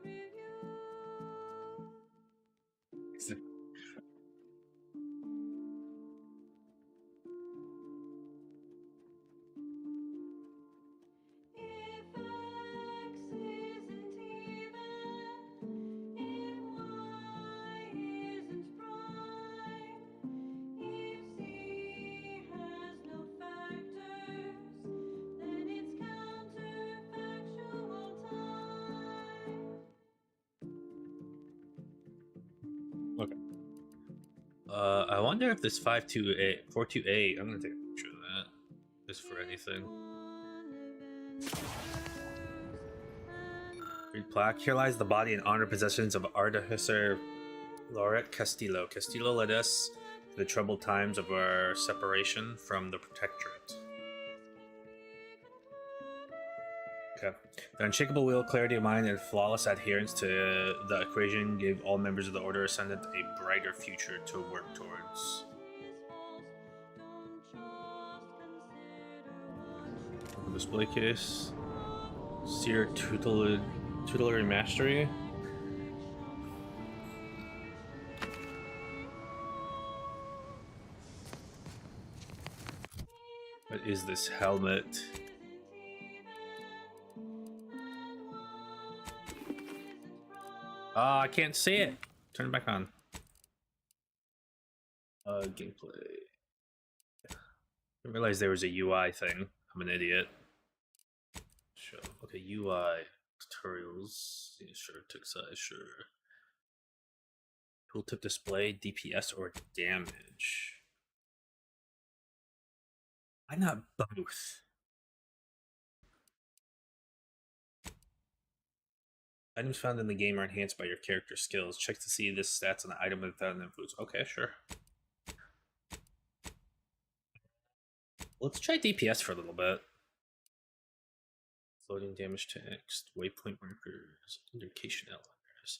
review. If X isn't even, if Y isn't prime, if Z has no factors, then it's counterfactual time. Okay. I wonder if this 428. I'm gonna take a picture of that. Just for anything. Read plaque. Here lies the body and honor possessions of Artificer Lauret Castillo. Castillo led us to the troubled times of our separation from the Protectorate. Okay. The unshakable will, clarity of mind, and flawless adherence to the equation gave all members of the Order Ascendant a brighter future to work towards. Display case. Seer tutelary mastery. What is this helmet? I can't see it. Turn it back on. Gameplay. I didn't realize there was a UI thing. I'm an idiot. Show. Okay, UI tutorials. Yeah, sure. Tick size. Sure. Tooltip display, DPS or damage. Why not both? Items found in the game are enhanced by your character skills. Check to see this stats on the item without an influence. Okay, sure. Let's try DPS for a little bit. Floating damage text, waypoint markers, indication outliners.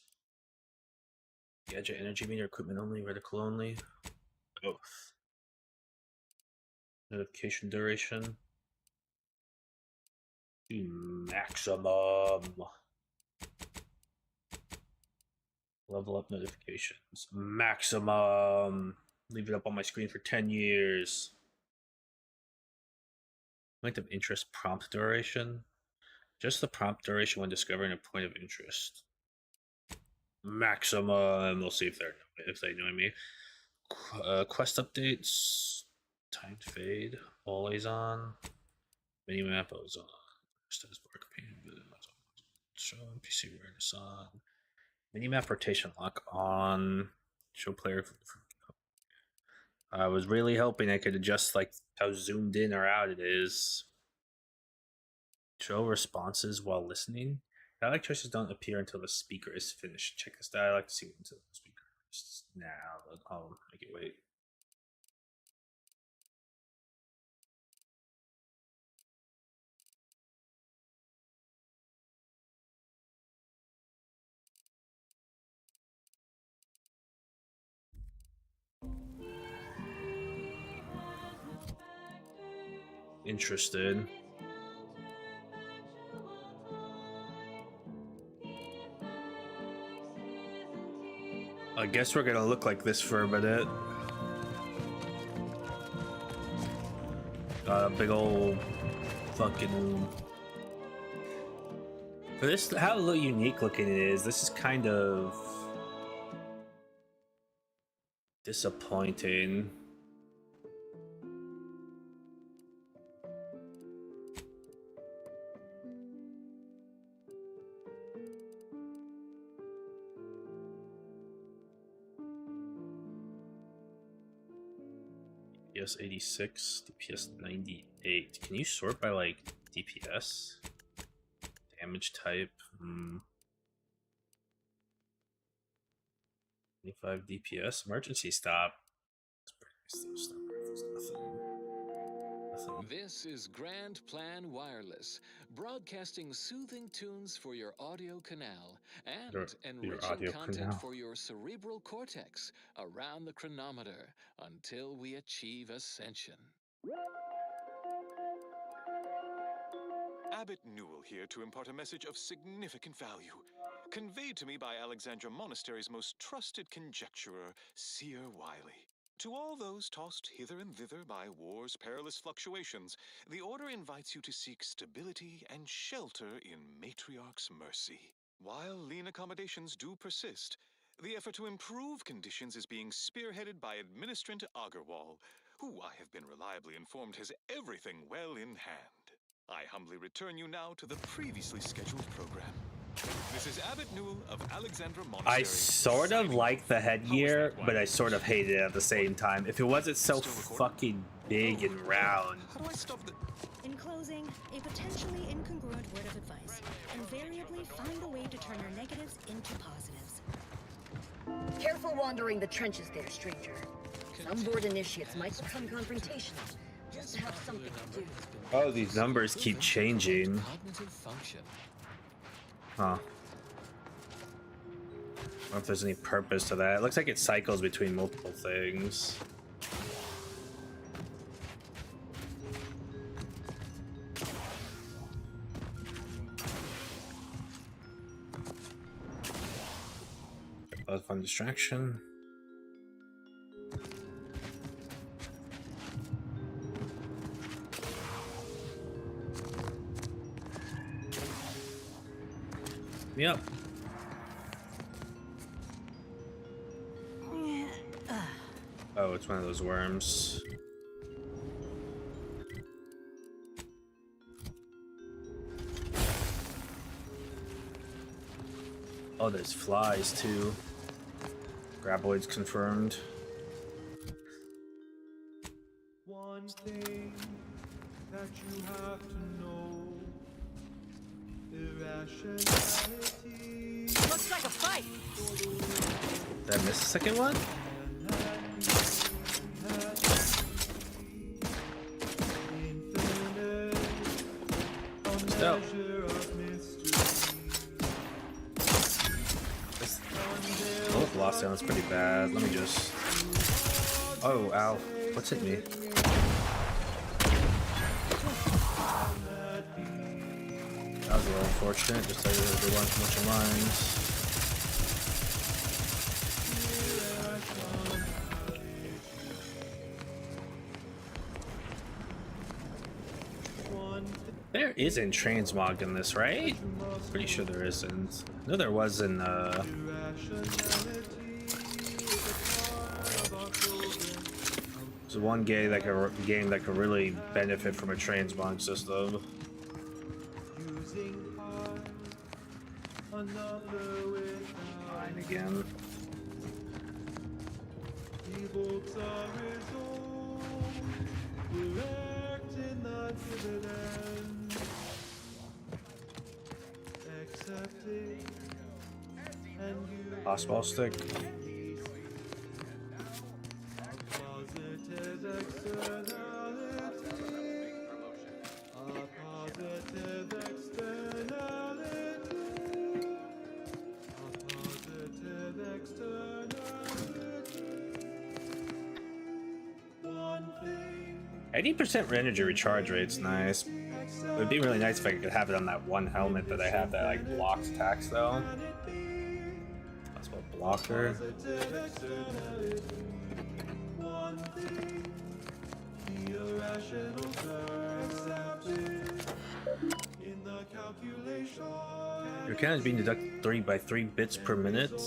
Gadget energy meter, equipment only, reticle only. Both. Notification duration. Maximum. Level up notifications. Maximum. Leave it up on my screen for 10 years. Point of interest prompt duration. Just the prompt duration when discovering a point of interest. Maximum. We'll see if they annoy me. Quest updates. Timed fade. Always on. Minimap always on. Status bar companion. Show NPC awareness on. Minimap rotation lock on. Show player. I was really hoping I could adjust like how zoomed in or out it is. Show responses while listening. Dialect choices don't appear until the speaker is finished. Check this dialect to see what until the speaker is now. I'll make it wait. Interested. I guess we're gonna look like this for a minute. Got a big old fucking. For this, how unique looking it is, this is kind of disappointing. DPS 86, DPS 98. Can you sort by like DPS? Damage type? 25 DPS. Emergency stop. There's nothing. This is Grand Plan Wireless, broadcasting soothing tunes for your audio canal and enriching content for your cerebral cortex around the chronometer until we achieve ascension. Abbot Newell here to impart a message of significant value, conveyed to me by Alexandra Monastery's most trusted conjecturer, Seer Wiley. To all those tossed hither and thither by war's perilous fluctuations, the Order invites you to seek stability and shelter in Matriarch's mercy. While lean accommodations do persist, the effort to improve conditions is being spearheaded by Administrant Agarwal, who I have been reliably informed has everything well in hand. I humbly return you now to the previously scheduled program. This is Abbot Newell of Alexandra Monastery. I sort of like the headgear, but I sort of hate it at the same time. If it wasn't so fucking big and round. How do I stop the... In closing, a potentially incongruent word of advice. Invariably find a way to turn your negatives into positives. Careful wandering the trenches there, stranger. Some board initiates might become confrontational, just to have something to do. Oh, these numbers keep changing. Cognitive function. Huh. I don't know if there's any purpose to that. It looks like it cycles between multiple things. That was a fun distraction. Yep. Oh, it's one of those worms. Oh, there's flies too. Graboids confirmed. One thing that you have to know. Irrationality. Looks like a fight. Did I miss the second one? No. This velocity on is pretty bad. Let me just. Oh, ow. What's hit me? That was a little unfortunate, just like there weren't much of lines. There isn't transmog in this, right? Pretty sure there isn't. No, there was in there's one game that could really benefit from a transmog system. Fine again. Hospital stick. %, energy recharge rate's nice. It would be really nice if I could have it on that one helmet that I have that like blocks attacks though. That's what locker. Positive externality. One thing, the irrational accepted in the calculation. Your cannon is being deducted 3 by 3 bits per minute.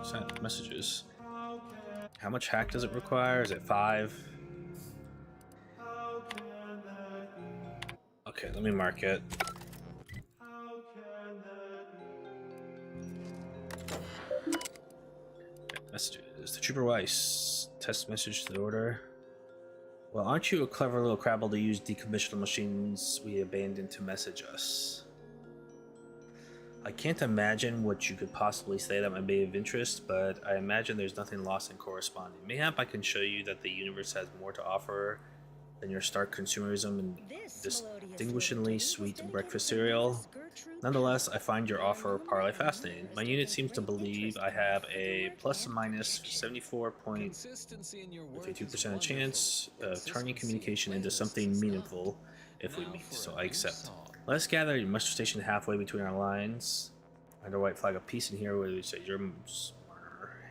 Sent messages. How much hack does it require? Is it 5? Okay, let me mark it. Messages. The Trooper Weiss. Test message to the order. Well, aren't you a clever little crabble to use decommissioned machines we abandoned to message us? I can't imagine what you could possibly say that might be of interest, but I imagine there's nothing lost in corresponding. Mayhap I can show you that the universe has more to offer than your stark consumerism and distinguishingly sweet breakfast cereal. Nonetheless, I find your offer parley fascinating. My unit seems to believe I have a plus or minus 74.52% chance of turning communication into something meaningful if we meet, so I accept. Let us gather at your muster station halfway between our lines. Under white flag of peace in here where we say you're smarter.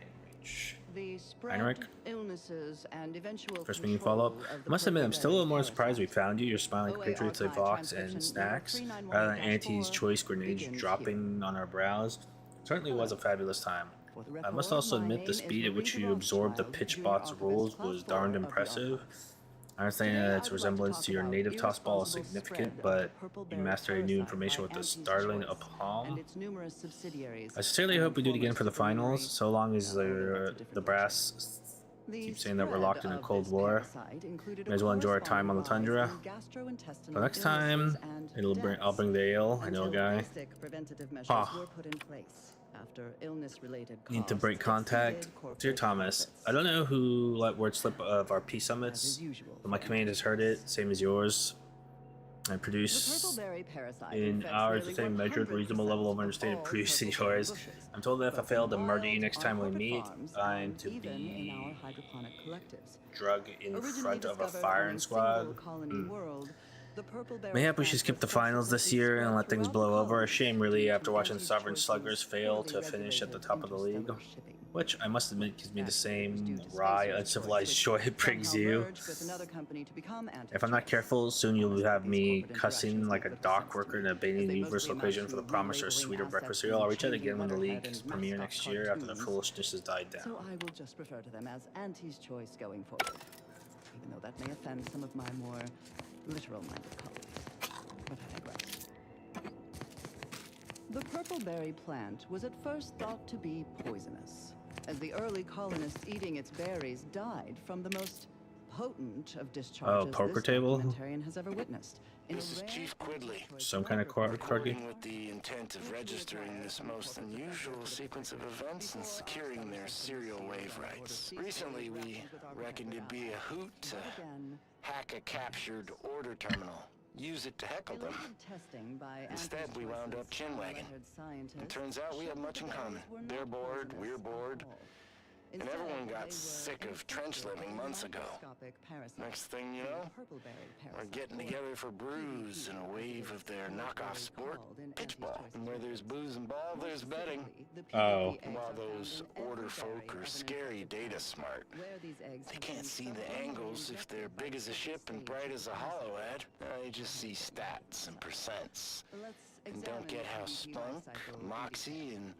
The spread, Heinrich? illnesses, and eventual First meeting follow-up. I must admit, I'm still a little more surprised we found you. You're smiling OAR compatriots like Vox and Snacks, rather than Auntie's choice grenades dropping on our brows. Certainly was a fabulous time. I must also admit the speed at which you absorbed the Pitchbot's rules was darned impressive. I understand that its resemblance to your native tossball is significant, but you mastered new information with a startling aplomb. I sincerely hope we do it again for the finals, so long as the brass keeps saying that we're locked in a Cold War. May as well enjoy our time on the tundra. But next time, I'll bring the ale. I know a guy. Need to break contact. Dear Thomas, I don't know who let word slip of our peace summits, but my command has heard it, same as yours. I produce in ours the same measured, reasonable level of understanding produced in yours. I'm told that if I fail to murder you next time we meet, I'm to be drug in front of a firing squad. Mayhap we should skip the finals this year and let things blow over. A shame, really, after watching the Sovereign Sluggers fail to finish at the top of the league. Which, I must admit, gives me the same wry, uncivilized joy it brings you. If I'm not careful, soon you'll have me cussing like a dock worker in a Bainey universal equation for the promise of a sweeter breakfast cereal. I'll reach out again when the league's premiere next year after the foolishness has died down. So I will just refer to them as Auntie's choice going forward, even though that may offend some of my more literal-minded colleagues. But I digress. The purple-berry plant was at first thought to be poisonous, as the early colonists eating its berries died from the most potent of discharges this documentarian has ever witnessed. This is Chief Quidley. Some kind of corgi? Recording with the intent of registering this most unusual sequence of events and securing their serial wave rights. Recently, we reckoned it'd be a hoot to hack a captured order terminal. Use it to heckle them. Instead, we wound up chinwagging. It turns out we have much in common. They're bored, we're bored. And everyone got sick of trench living months ago. Next thing you know, we're getting together for brews and a wave of their knockoff sport, pitchball. And where there's booze and ball, there's betting. Oh. And while those order folk are scary data smart, they can't see the angles if they're big as a ship and bright as a hollow ad. They just see stats and percents. And don't get how spunk, moxie, and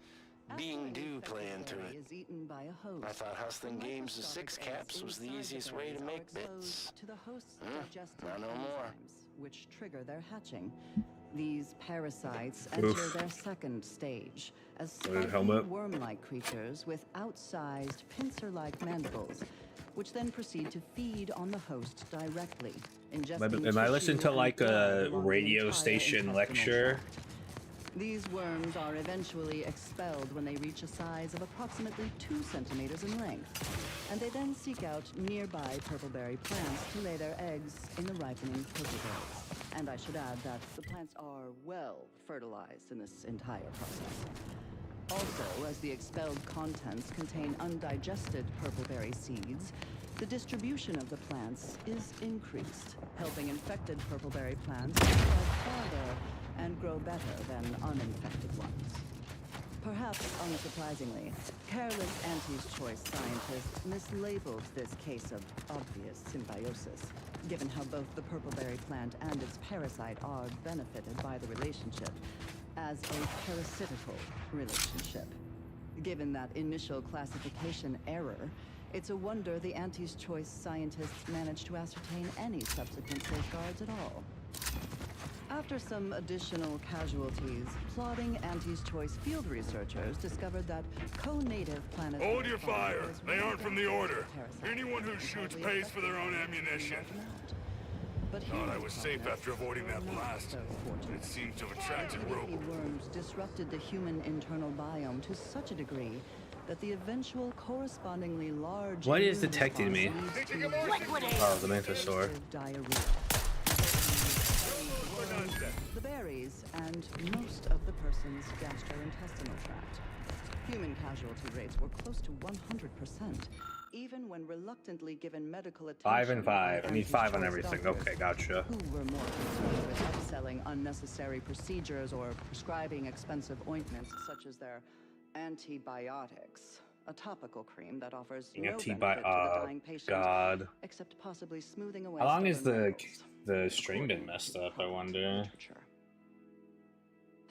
being due play into it. I thought hustling games of six caps was the easiest way to make bits. Not no more. Which trigger their hatching. These parasites enter their second stage as spiky worm-like creatures with outsized pincer-like mandibles, which then proceed to feed on the host directly. Am I listening to like a radio station lecture? These worms are eventually expelled when they reach a size of approximately 2 centimeters in length, and they then seek out nearby purpleberry plants to lay their eggs in the ripening purpleberries. And I should add that the plants are well fertilized in this entire process. Also, as the expelled contents contain undigested purpleberry seeds, the distribution of the plants is increased, helping infected purpleberry plants to spread farther and grow better than uninfected ones. Perhaps unsurprisingly, careless Auntie's Choice scientists mislabeled this case of obvious symbiosis, given how both the purpleberry plant and its parasite are benefited by the relationship, as a parasitical relationship. Given that initial classification error, it's a wonder the Auntie's Choice scientists managed to ascertain any subsequent safeguards at all. After some additional casualties, plodding Auntie's Choice field researchers discovered that co-native planet... Hold your fire! They aren't from the Order. Anyone who shoots pays for their own ammunition. Thought I was safe after avoiding that blast, but it seems to have attracted baby worms disrupted the human internal biome to such a degree that the eventual correspondingly large... What is detecting me? Oh, the Mantisaur. Diarrhea. The berries, and most of the person's gastrointestinal tract. Human casualty rates were close to 100%, even when reluctantly given medical attention. 5 and 5. I need 5 on Choice everything. doctors, Okay, gotcha. who were more concerned with upselling unnecessary procedures or prescribing expensive ointments such as their antibiotics, a topical cream that offers no benefit to the dying patient, God. except possibly smoothing away. How long is stubborn the wrinkles. stream been messed up, I wonder?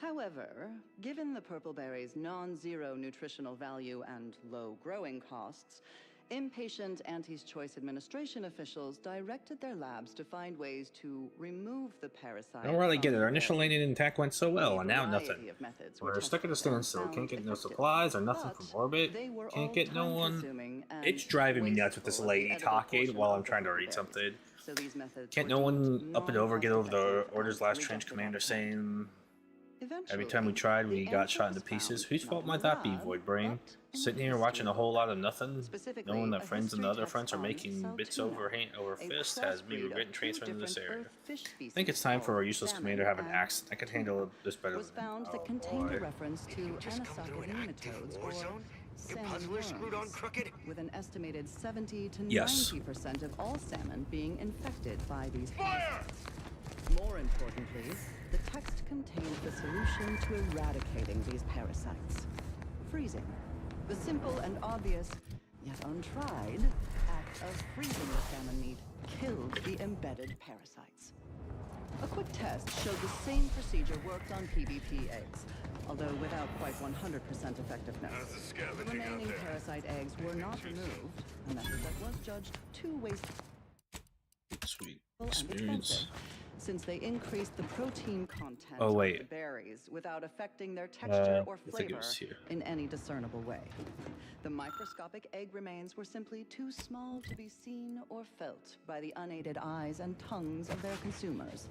However, given the purpleberry's non-zero nutritional value and low growing costs, impatient Auntie's Choice administration officials directed their labs to find ways to remove the parasite. I don't really get it. from Our initial the landing attack went so well, and now variety nothing. of methods were We're stuck at a tested and standstill. Can't found get no effective, supplies or nothing but from orbit. they were Can't all get no one. time-consuming and It's driving me nuts with this wasteful of the lady edible talking portion while of I'm the trying to read purpleberry. something. So these methods Can't were no one deemed up and over get over the non-cost-effective Order's and last trench rejected commander on saying every Eventually, time we tried, we the got answer shot in the was found, pieces. Whose not fault in might the that be, lab, Void Brain? but in Sitting here watching a whole lot of nothing, Specifically, knowing a that friends and history other text fronts are on making bits Saltuna, over a fist has me crossbreed of regretting two transferring to this different area. Earth fish I think it's time for our useless commander to have an axe. I could handle this better was than... found Oh, that contained a boy. reference to anisaka nematodes or salmon worms, with an estimated 70 to Yes. 90% of all salmon being infected by these parasites. More importantly, the text contained the solution to eradicating these parasites. Freezing. The simple and obvious, yet untried, act of freezing the salmon meat killed the embedded parasites. A quick test showed the same procedure worked on PBP eggs, although without quite 100% effectiveness. The remaining parasite eggs were not removed, a method that was judged too wasteful Sweet and experience. expensive, since they increased the protein content Oh, of wait. the berries without affecting their texture or I think it flavor was here. in any discernible way. The microscopic egg remains were simply too small to be seen or felt by the unaided eyes and tongues of their consumers.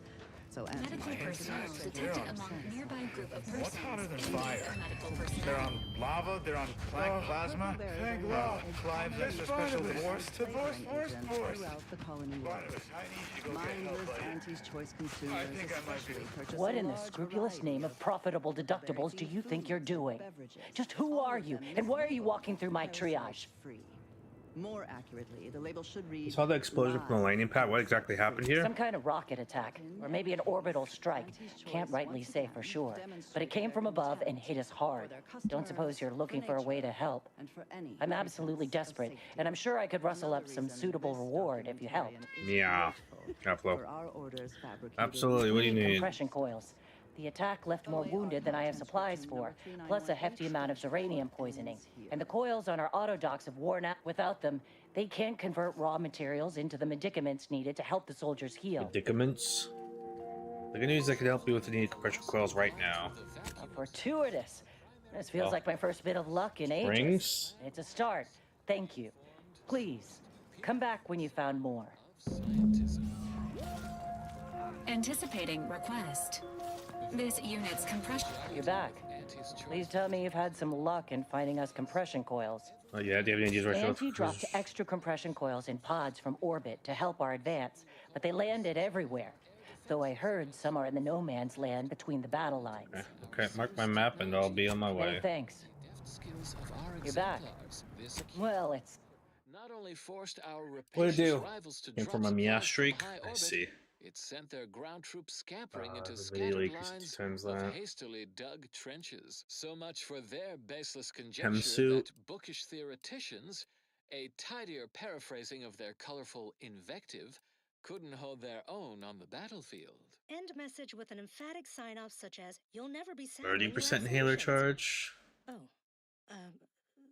So Medical personnel detected among nearby group of persons. What's hotter than in fire? need of medical personnel. They're on lava, they're on black plasma. Thank God. Clive's extra special divorce. Throughout the colony world. Mindless Auntie's Choice consumers especially purchase What in a the large scrupulous variety name of profitable deductibles do you think you're doing? beverages. Just who are you, and why are you walking through my triage? Free. More accurately, the label should read. You saw the explosion from the landing pad. What exactly happened here? Some kind of rocket attack, or maybe an orbital strike. Can't rightly say for sure. But it came from above and hit us hard. Don't suppose you're looking for a way to help. I'm absolutely desperate, and I'm sure I could rustle up some suitable reward if you helped. Yeah. For our orders fabricated. Absolutely. What do you need? Compression coils. The attack left more wounded than I have supplies for, plus a hefty amount of uranium poisoning. And the coils on our auto docks have worn out. Without them, they can't convert raw materials into the medicaments needed to help the soldiers heal. Medicaments? The good news is I can help you with the needed compression coils right now. Fortuitous. This feels like my first bit of luck in ages. Rings? It's a start. Thank you. Please, come back when you found more. Anticipating request. This unit's compression. You're back. Please tell me you've had some luck in finding us compression coils. Oh yeah, do you have any ideas where Auntie dropped extra compression coils in pods from orbit to help our advance, but they landed everywhere. Though I heard some are in the no man's land between the battle lines. Okay, mark my map and I'll be on my way. Hey, thanks. You're back. Well, it's not only forced our What to rapacious do? rivals to Came drop from a Mia supplies from streak? high I orbit, see. It sent their ground troops scampering into Everybody scattered like lines 2 times of that. hastily dug trenches. So much for their baseless conjecture Hemsuit. that bookish theoreticians, a tidier paraphrasing of their colorful invective, couldn't hold their own on the battlefield. End message with an emphatic sign-off such as, "You'll never be sad when you 30% ask inhaler patients." charge. Oh,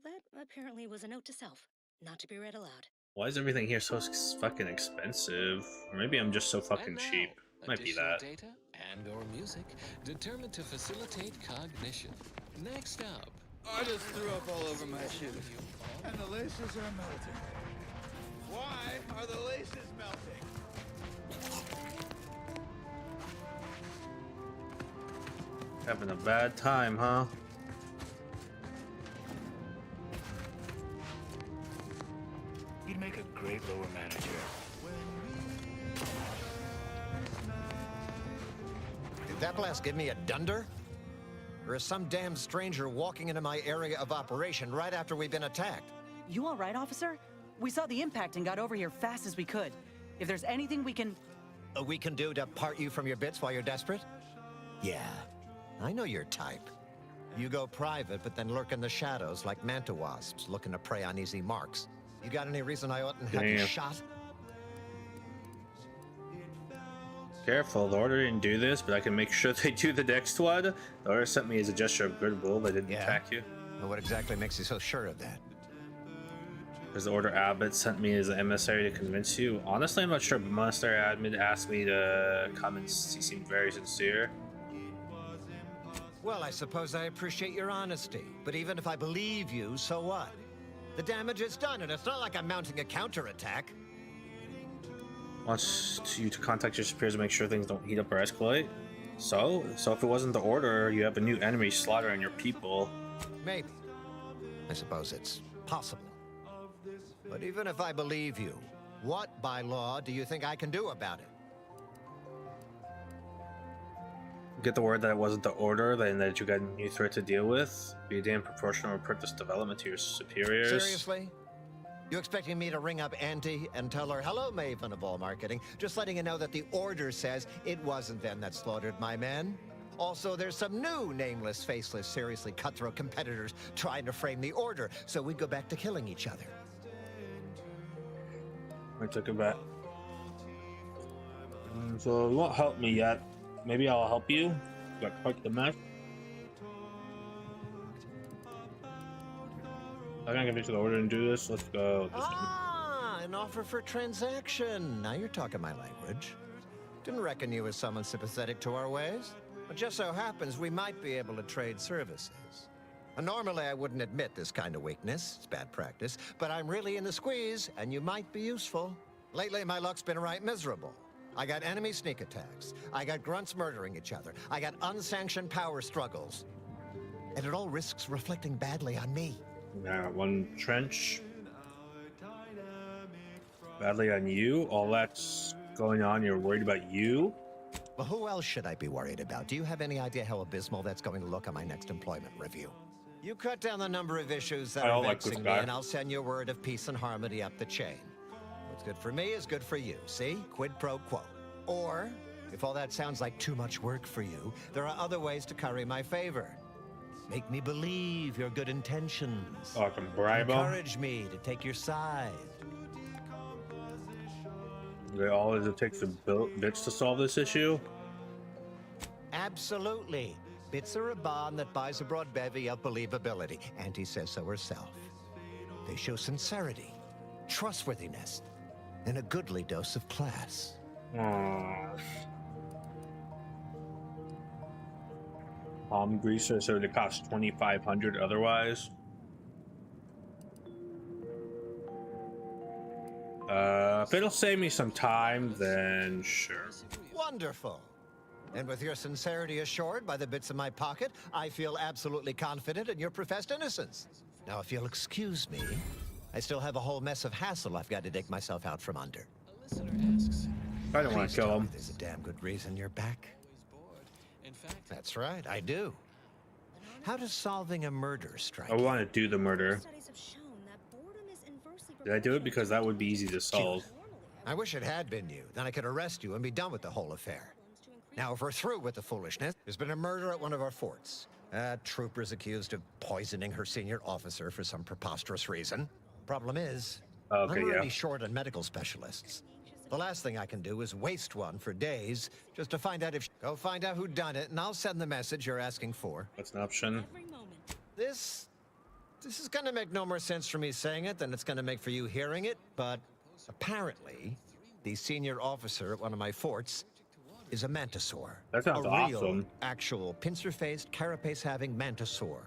that apparently was a note to self, not to be read aloud. Why is everything here so fucking expensive? Or maybe I'm just so fucking And now, cheap. Might be additional that. data and/or music determined to facilitate cognition. Next up, I just threw up all over my shoes, and the laces are melting. Why are the laces melting? Having a bad time, huh? You'd make a great lower manager. Did that blast give me a dunder? Or is some damn stranger walking into my area of operation right after we've been attacked? You all right, officer? We saw the impact and got over here fast as we could. If there's anything we can... We can do to part you from your bits while you're desperate? Yeah, I know your type. You go private, but then lurk in the shadows like manta wasps looking to prey on easy marks. You got any reason I oughtn't have you shot? Careful, the Order didn't do this, but I can make sure they do the next one. The Order sent me as a gesture of goodwill. They didn't attack you. Well, what exactly makes you so sure of that? Because the Order Abbot sent me as an emissary to convince you. Honestly, I'm not sure, but Monastery Admin asked me to come and he seemed very sincere. Well, I suppose I appreciate your honesty, but even if I believe you, so what? The damage is done, and it's not like I'm mounting a counterattack. Wants you to contact your superiors to make sure things don't heat up or escalate. So if it wasn't the Order, you have a new enemy slaughtering your people. Maybe. I suppose it's possible. But even if I believe you, what, by law, do you think I can do about it? Get the word that it wasn't the Order, then that you got a new threat to deal with. Be a damn proportional report this development to your superiors. Seriously? You expecting me to ring up Auntie and tell her, hello, Maven of all marketing, just letting you know that the Order says it wasn't them that slaughtered my men? Also, there's some new nameless, faceless, seriously cutthroat competitors trying to frame the Order, so we go back to killing each other. I took it back. So you won't help me yet. Maybe I'll help you. Got quite the mess. I'm gonna get to the Order and do this. Let's go. An offer for transaction. Now you're talking my language. Didn't reckon you as someone sympathetic to our ways. But just so happens we might be able to trade services. Normally I wouldn't admit this kind of weakness. It's bad practice. But I'm really in the squeeze, and you might be useful. Lately my luck's been right miserable. I got enemy sneak attacks. I got grunts murdering each other. I got unsanctioned power struggles. And it all risks reflecting badly on me. Now, one trench. Badly on you. All that's going on, you're worried about you? Well, who else should I be worried about? Do you have any idea how abysmal that's going to look on my next employment review? You cut down the number of issues that are vexing me, and I'll send you a word of peace and harmony up the chain. What's good for me is good for you, see? Quid pro quo. Or, if all that sounds like too much work for you, there are other ways to curry my favor. Make me believe your good intentions. Oh, I can bribe them? Encourage me to take your side. All it takes a bits to solve this issue? Absolutely. Bits are a bond that buys a broad bevy of believability. Auntie says so herself. They show sincerity, trustworthiness, and a goodly dose of class. Palm greaser, so it costs $2,500 otherwise. If it'll save me some time, then sure. Wonderful. And with your sincerity assured by the bits in my pocket, I feel absolutely confident in your professed innocence. Now, if you'll excuse me, I still have a whole mess of hassle I've got to dig myself out from under. I don't want to kill him. There's a damn good reason you're back. That's right, I do. How does solving a murder strike? I want to do the murder. Did I do it? Because that would be easy to solve. I wish it had been you. Then I could arrest you and be done with the whole affair. Now, if we're through with the foolishness, there's been a murder at one of our forts. A trooper's accused of poisoning her senior officer for some preposterous reason. Problem is, I'm already short on medical specialists. The last thing I can do is waste one for days just to find out if... Go find out who done it, and I'll send the message you're asking for. That's an option. This is gonna make no more sense for me saying it than it's gonna make for you hearing it, but apparently, the senior officer at one of my forts is a mantisaur. That sounds a awesome. real, actual, pincer-faced, carapace-having mantisaur.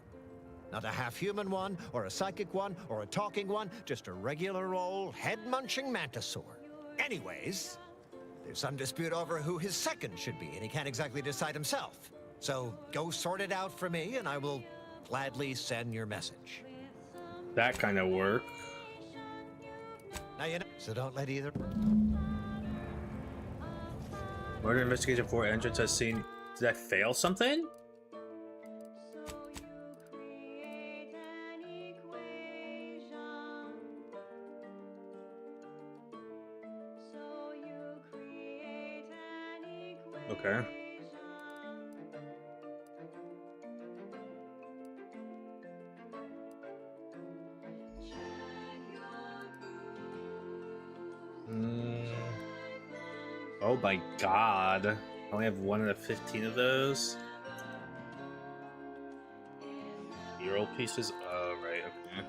Not a half-human one, or a psychic one, or a talking one, just a regular old head-munching mantisaur. Anyways, there's some dispute over who his second should be, and he can't exactly decide himself. So go sort it out for me, and I will gladly send your message. That kind of work. Now you know, so don't let either... Murder investigation for entrance has seen... Did I fail something? Okay. Oh my god. I only have 1 out of 15 of those. Euro pieces? Oh, right, okay.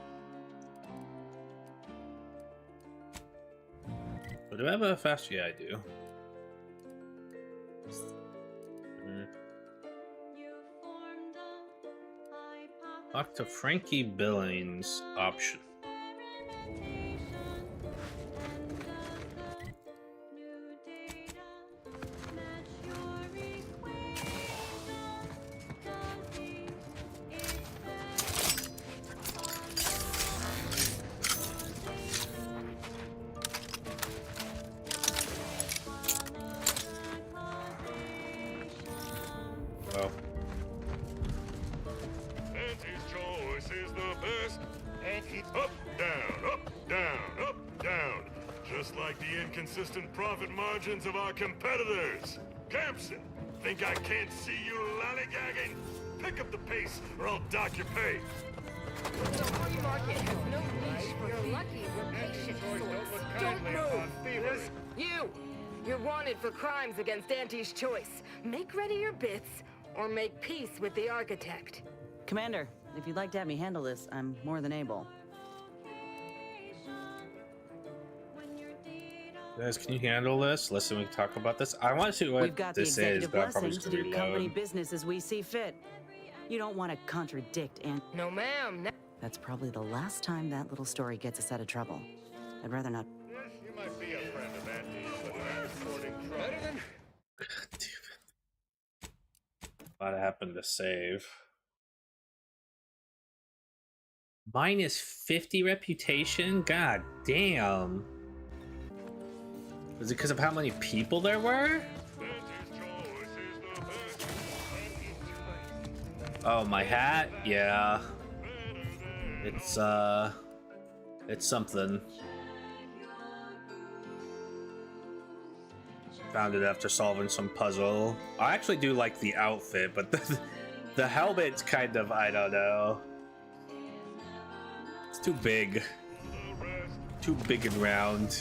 But do I have a fast? Yeah, I do. Talk to Frankie Billings option. Well. Auntie's choice is the best. Auntie, up, down, down. Just like the inconsistent profit margins of our competitors. Campson, think I can't see you lollygagging? Pick up the pace or I'll dock your pay. The hard market has no leash for your lucky we're patient sorts. Don't move! You're wanted for crimes against Auntie's choice. Make ready your bits, or make peace with the architect. Commander, if you'd like to have me handle this, I'm more than able. Guys, can you handle this? Listen, we can talk about this. I want to see what We've got the this is, executive but I'm probably blessing just to gonna do company reload. business as we see fit. You don't want to contradict and... No, ma'am. That's probably the last time that little story gets us out of trouble. I'd rather not... Yes, you might be a friend of Auntie's, but I'm supporting trouble. What happened to save? Minus 50 reputation? God damn. Was it because of how many people there were? Oh, my hat? Yeah. It's something. Found it after solving some puzzle. I actually do like the outfit, but the helmet's kind of, I don't know. It's too big. Too big and round.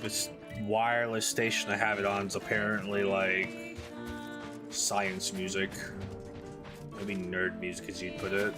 This wireless station I have it on is apparently like science music. Maybe nerd music as you'd put it.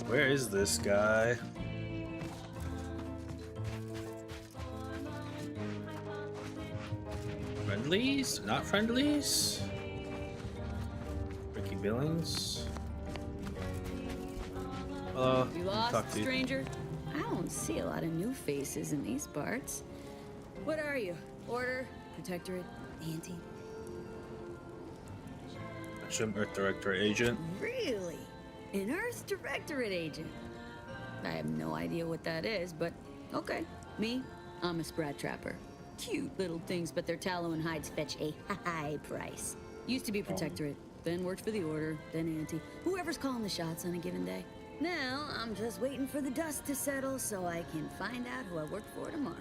Where is this guy? Friendlies? Not friendlies? Ricky Billings? Hello. You lost, stranger? I don't see a lot of new faces in these parts. What are you? Order? Protectorate? Anti? Earth Directorate agent. Really? An Earth Directorate agent? I have no idea what that is, but okay. Me? I'm a Sprat Trapper. Cute little things, but their tallow and hides fetch a high price. Used to be Protectorate, then worked for the Order, then Anti. Whoever's calling the shots on a given day. Now, I'm just waiting for the dust to settle so I can find out who I work for tomorrow.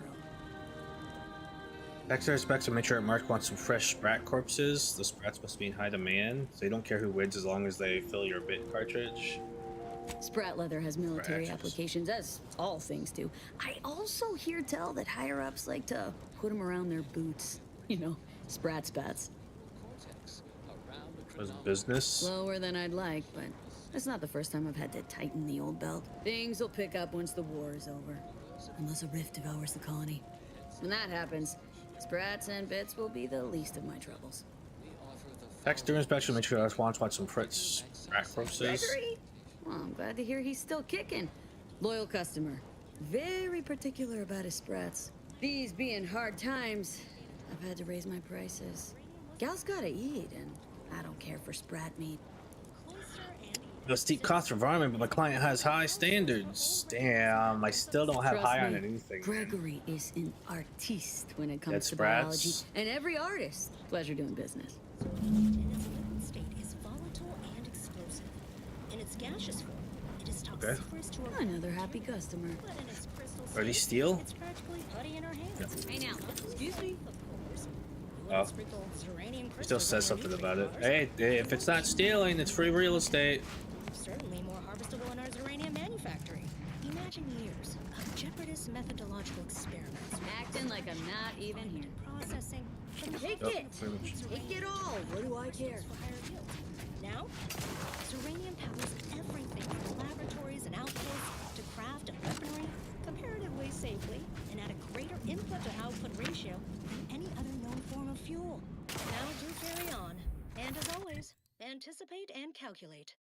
Dexter expects to make sure Mark wants some fresh Sprat corpses. The Sprats must be in high demand, so you don't care who wins as long as they fill your bit cartridge. Sprat leather has military applications, as all things do. I also hear tell that higher-ups like to put them around their boots. You know, Sprat spats. Was business? Slower than I'd like, but it's not the first time I've had to tighten the old belt. Things will pick up once the war is over. Unless a rift devours the colony. When that happens, Sprats and bits will be the least of my troubles. Dexter inspection, make sure I want some Fritz Sprat corpses. Gregory? Well, I'm glad to hear he's still kicking. Loyal customer. Very particular about his Sprats. These being hard times, I've had to raise my prices. Gal's gotta eat, and I don't care for Sprat meat. The steep cost of environment, but my client has high standards. Damn, I still don't have Trust high on me, anything. Gregory is an artiste when it comes That's to Sprats. biology. And every artist. Pleasure doing business. In its liquid state is volatile and explosive. In its gaseous form, it is toxiferous to our Another happy customer. but in its crystal Are these state, steel? it's practically putty in our hands. Hey now, excuse me? Of course. You Oh. wouldn't sprinkle uranium It still crystals says on your something nutrient about it. bars. Hey, if it's not stealing, it's free real estate. Certainly more harvestable in our uranium manufacturing. Imagine years of jeopardous methodological experiments. Acting like I'm not even here. Processing. Take Yep, it! pretty much. Take it all! What do I care? For higher yield. Now, uranium powers everything from laboratories and outposts to craft and weaponry comparatively safely and at a greater input to output ratio than any other known form of fuel. Now do carry on. And as always, anticipate and calculate.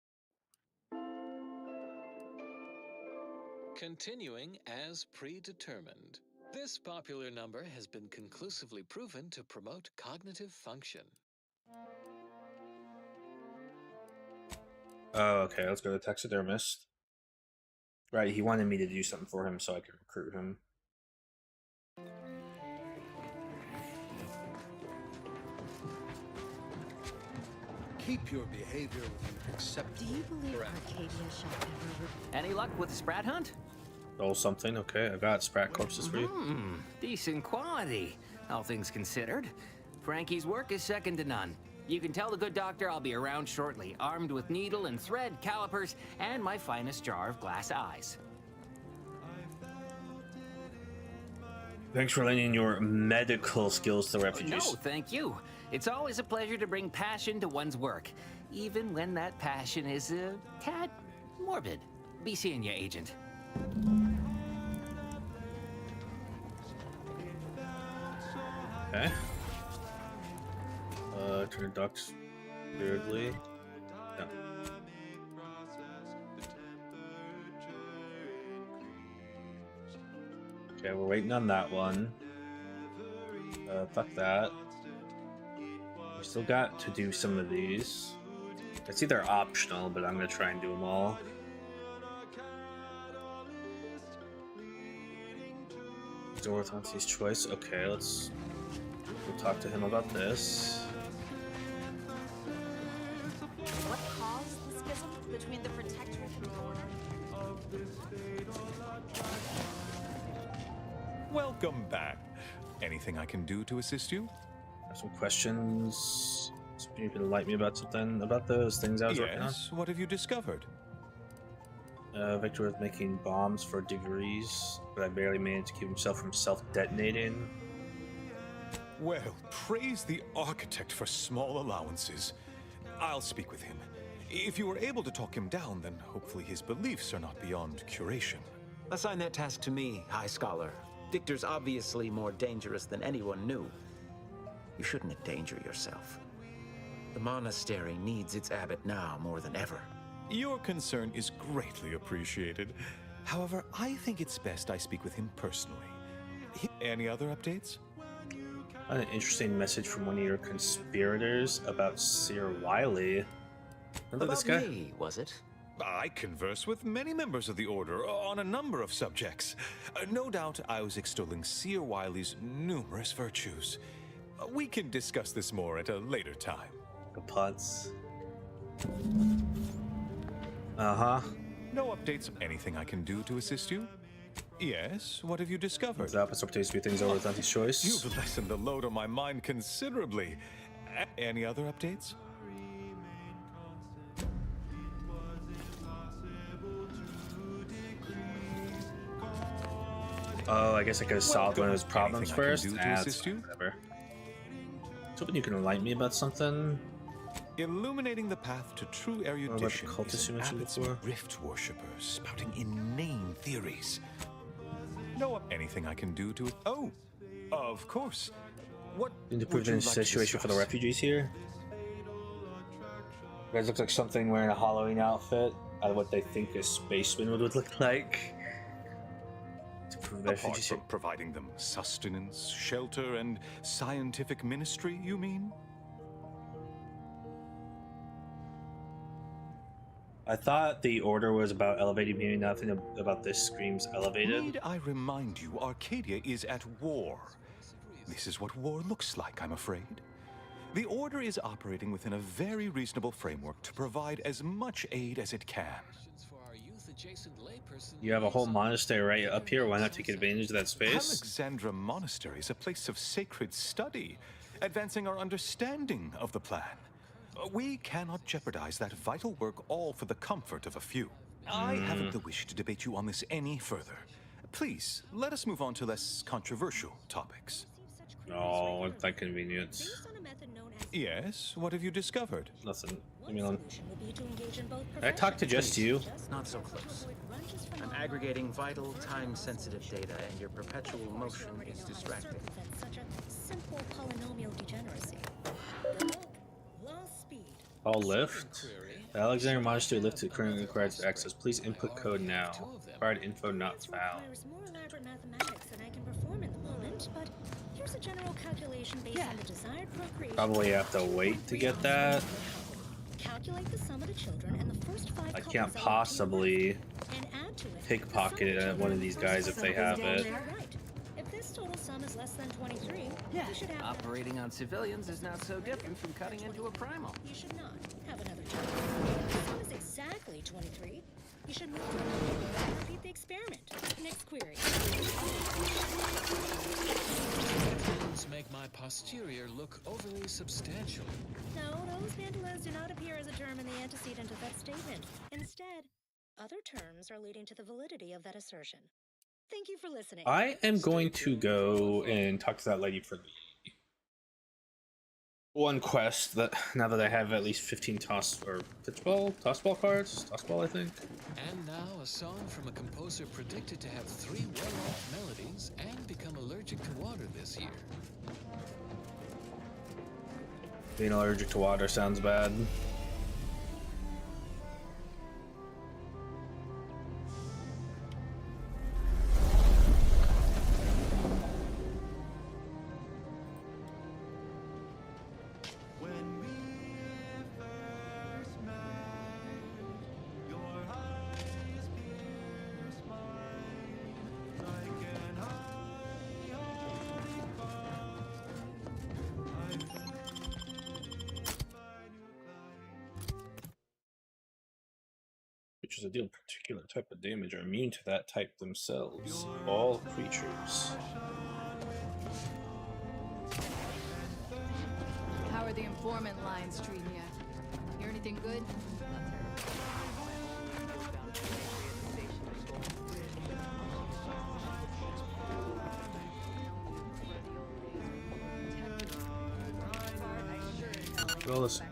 Continuing as predetermined. This popular number has been conclusively proven to promote cognitive function. Oh, okay, let's go to taxidermist. Right, he wanted me to do something for him so I could recruit him. Keep your behavior acceptable. Do you believe Arcadia shall ever... Any luck with the Sprat hunt? Roll something, okay. I got Sprat corpses for you. Decent quality, all things considered. Frankie's work is second to none. You can tell the good doctor I'll be around shortly, armed with needle and thread, calipers, and my finest jar of glass eyes. Thanks for lending your medical skills to refugees. No, thank you. It's always a pleasure to bring passion to one's work, even when that passion is a tad morbid. Be seeing you, Agent. Okay. Turn ducks weirdly. No. Okay, we're waiting on that one. Fuck that. We still got to do some of these. It's either optional, but I'm gonna try and do them all. Dorothy's choice. Okay, let's we'll talk to him about this. What caused the schism between the Protectorate and the Order? Welcome back. Anything I can do to assist you? Have some questions. You can enlighten me about something about those things I was working on. Yes. What have you discovered? Victor was making bombs for degrees, but I barely managed to keep himself from self-detonating. Well, praise the architect for small allowances. I'll speak with him. If you were able to talk him down, then hopefully his beliefs are not beyond curation. Assign that task to me, High Scholar. Victor's obviously more dangerous than anyone knew. You shouldn't endanger yourself. The monastery needs its abbot now more than ever. Your concern is greatly appreciated. However, I think it's best I speak with him personally. Any other updates? An interesting message from one of your conspirators about Seer Wiley. Remember this guy? Me, was it? I converse with many members of the Order on a number of subjects. No doubt I was extolling Seer Wiley's numerous virtues. We can discuss this more at a later time. Kapots. Uh-huh. No updates. Anything I can do to assist you? Yes, what have you discovered? The opposite opportunities to do things over with Auntie's choice. You've lessened the load on my mind considerably. Any other updates? Oh, I guess I could have solved one of his problems Anything I can first. do to assist you? Whatever. I was hoping you can enlighten me about something. Illuminating the path to true erudition cultists is you an mentioned abbot's before? rift worshipper spouting inane theories. No, anything I can do to it? Oh, of course. What Need to would prevent you the like to situation for the discuss? refugees here. You guys look like something wearing a Halloween outfit out of what they think a spaceman would look like. To prevent Apart refugees from here. providing them sustenance, shelter, and scientific ministry, you mean? I thought the order was about elevating me. Nothing about this screams elevated. Need I remind you, Arcadia is at war. This is what war looks like, I'm afraid. The Order is operating within a very reasonable framework to provide as much aid as it can. You have a whole monastery right up here. Why not take advantage of that space? Alexandra Monastery is a place of sacred study, advancing our understanding of the plan. We cannot jeopardize that vital work all for the comfort of a few. I haven't the wish to debate you on this any further. Please, let us move on to less controversial topics. Oh, it's that convenient. Yes, what have you discovered? Nothing. Leave me alone. Can I talk to just you? Not so close. I'm aggregating vital, time-sensitive data, and your perpetual motion is distracting. Such a simple polynomial degeneracy. Lost speed. I'll lift. The Alexander Monastery lifted currently requires access. Please input code now. Required info not found. Requires more elaborate mathematics than I can perform in the moment, but here's a general calculation based on the desired procreation. Probably have to wait to get that. Calculate the sum of the children and the first 5 I can't possibly and add to it pickpocket it at one of these guys if they have it. right. If this total sum is less than 23, you should have Operating on civilians is not so different from cutting into a primal. You should not have another child. If the sum is exactly 23, you should move to another and repeat the experiment. Next query. Things make my posterior look overly substantial. No, those mandalas do not appear as a term in the antecedent of that statement. Instead, other terms are leading to the validity of that assertion. Thank you for listening. I am going to go and talk to that lady for the one quest that now that I have at least 15 tossball cards, tossball I think. And now a song from a composer predicted to have 3 well-off melodies and become allergic to water this year. Being allergic to water sounds bad. Creatures that deal a particular type of damage are immune to that type themselves. All creatures. How are the informant lines treating you? Hear anything good? Well, listen.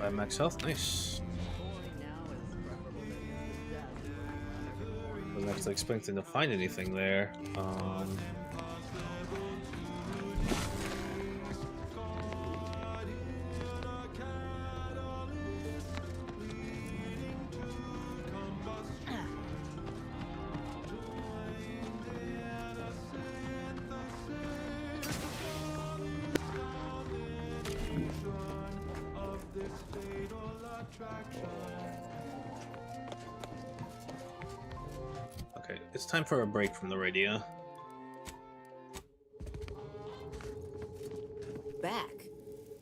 By max health, nice. Wasn't actually expecting to find anything there. Okay, it's time for a break from the radio. Back.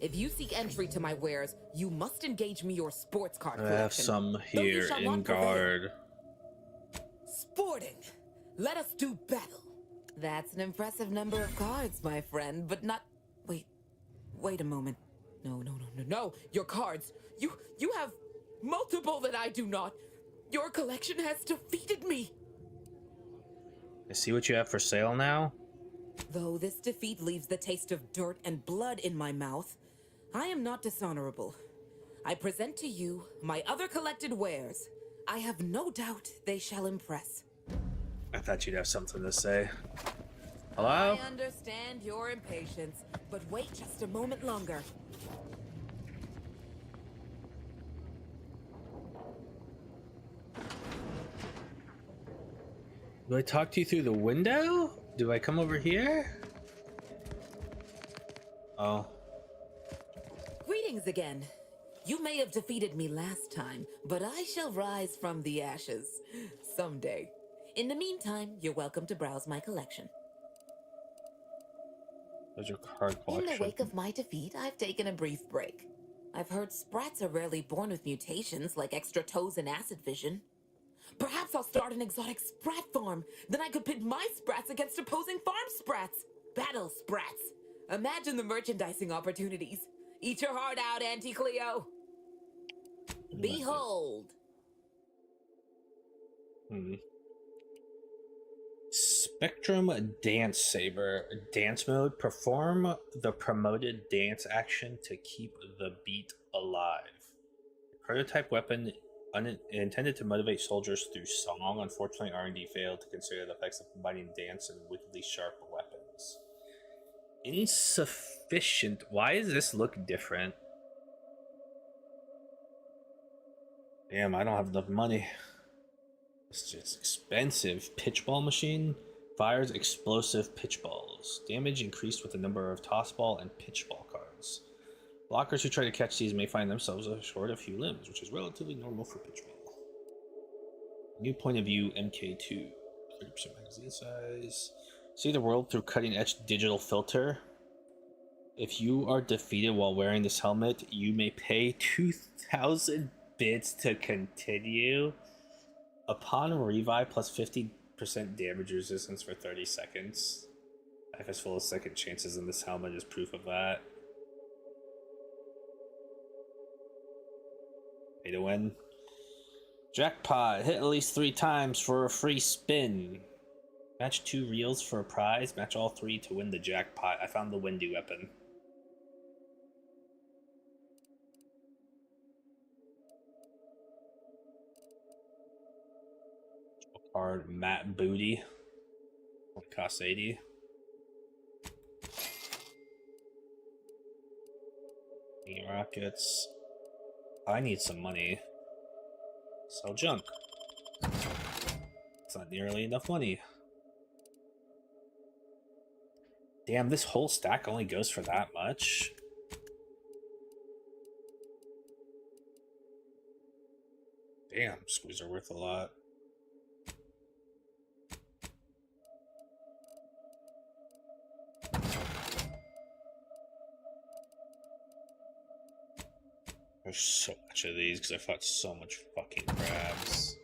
If you seek entry to my wares, you must engage me your sports card I collection. have some Though you here shall in not prevail. guard. Sporting. Let us do battle. That's an impressive number of cards, my friend, but not... Wait a moment. No. Your cards. You have multiple that I do not. Your collection has defeated me. I see what you have for sale now. Though this defeat leaves the taste of dirt and blood in my mouth, I am not dishonorable. I present to you my other collected wares. I have no doubt they shall impress. I thought you'd have something to say. Hello? I understand your impatience, but wait just a moment longer. Do I talk to you through the window? Do I come over here? Oh. Greetings again. You may have defeated me last time, but I shall rise from the ashes someday. In the meantime, you're welcome to browse my collection. There's your card collection. In the wake of my defeat, I've taken a brief break. I've heard sprats are rarely born with mutations like extra toes and acid vision. Perhaps I'll start an exotic sprat farm. Then I could pit my sprats against opposing farm sprats. Battle sprats. Imagine the merchandising opportunities. Eat your heart out, Auntie Cleo. Behold. Spectrum Dance Saber. Dance mode. Perform the promoted dance action to keep the beat alive. Prototype weapon intended to motivate soldiers through song. Unfortunately, R&D failed to consider the effects of combining dance and wickedly sharp weapons. Insufficient. Why does this look different? Damn, I don't have enough money. It's just expensive. Pitchball machine fires explosive pitchballs. Damage increased with the number of tossball and pitchball cards. Blockers who try to catch these may find themselves short a few limbs, which is relatively normal for pitchball. New point of view MK2. 30% magazine size. See the world through cutting-edge digital filter. If you are defeated while wearing this helmet, you may pay 2,000 bits to continue. Upon revive, plus 50% damage resistance for 30 seconds. Life is full of second chances, and this helmet is proof of that. Pay to win. Jackpot. Hit at least 3 times for a free spin. Match 2 reels for a prize. Match all 3 to win the jackpot. I found the windy weapon. Card Matt Booty. Costs 80. Rockets. I need some money. Sell junk. It's not nearly enough money. Damn, this whole stack only goes for that much? Damn, squeeze are worth a lot. There's so much of these because I fought so much fucking crabs.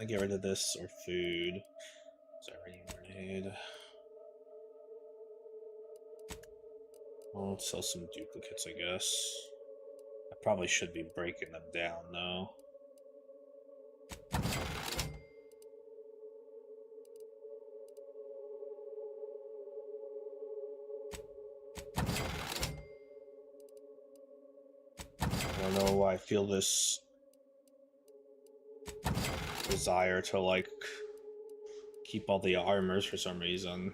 I get rid of this or food. Sorry, grenade. I'll sell some duplicates, I guess. I probably should be breaking them down, though. I don't know why I feel this desire to, like, keep all the armors for some reason.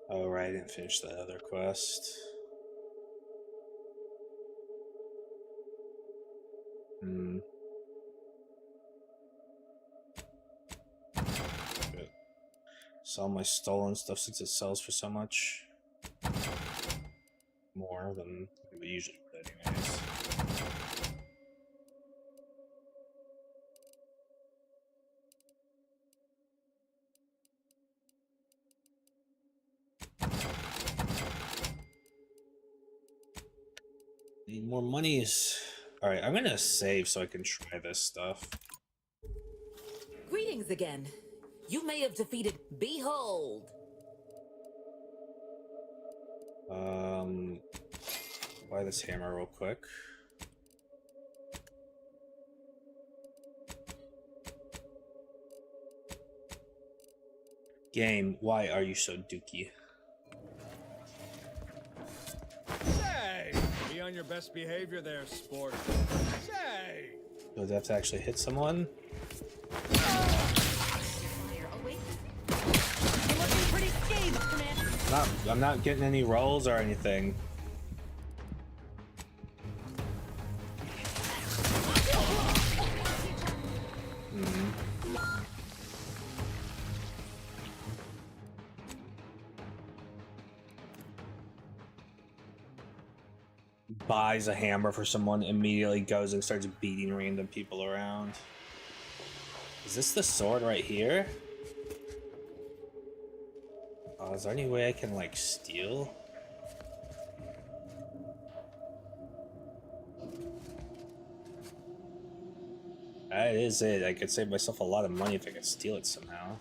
Oh, right, I didn't finish that other quest. Good. Sell my stolen stuff since it sells for so much more than we usually would anyways. Need more monies. Alright, I'm gonna save so I can try this stuff. Greetings again. You may have defeated Behold. Buy this hammer real quick. Game, why are you so dookie? Say! Be on your best behavior there, sport. Say! Do I have to actually hit someone? I'm not getting any rolls or anything. Buys a hammer for someone, immediately goes and starts beating random people around. Is this the sword right here? Is there any way I can, like, steal? That is it. I could save myself a lot of money if I could steal it somehow.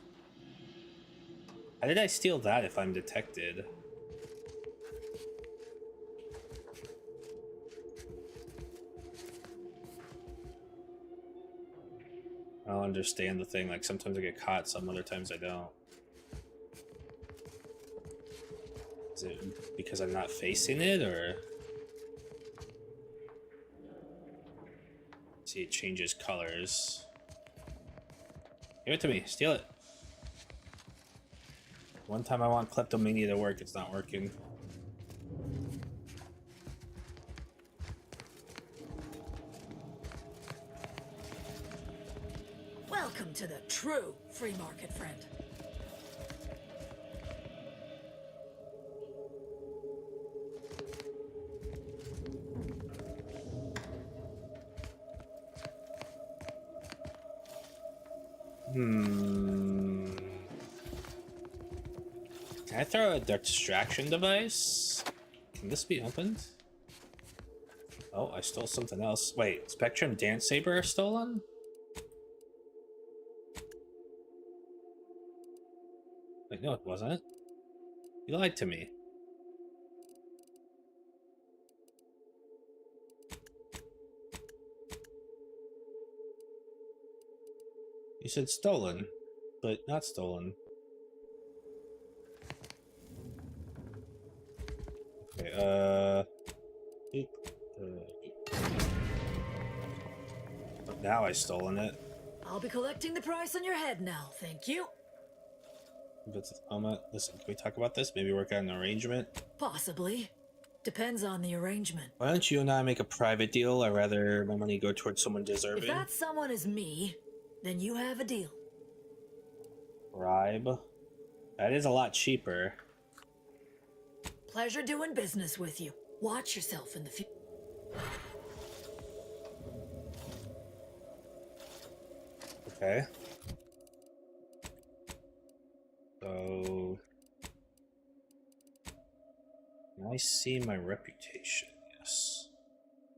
How did I steal that if I'm detected? I don't understand the thing. Like, sometimes I get caught, some other times I don't. Is it because I'm not facing it, or? See, it changes colors. Give it to me. Steal it. One time I want Kleptomania to work, it's not working. Welcome to the true free market, friend. Can I throw a distraction device? Can this be opened? Oh, I stole something else. Wait, Spectrum Dance Saber stolen? Wait, no, it wasn't. You lied to me. You said stolen, but not stolen. Okay, but now I've stolen it. I'll be collecting the price on your head now, thank you. But listen, can we talk about this? Maybe work out an arrangement? Possibly. Depends on the arrangement. Why don't you and I make a private deal? I'd rather my money go towards someone If deserving. that someone is me, then you have a deal. Bribe? That is a lot cheaper. Pleasure doing business with you. Watch yourself in the future. Okay. So I see my reputation. Yes.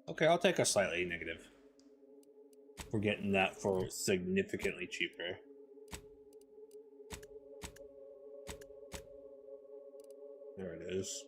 Okay, I'll take a slightly negative. We're getting that for significantly cheaper. There it is.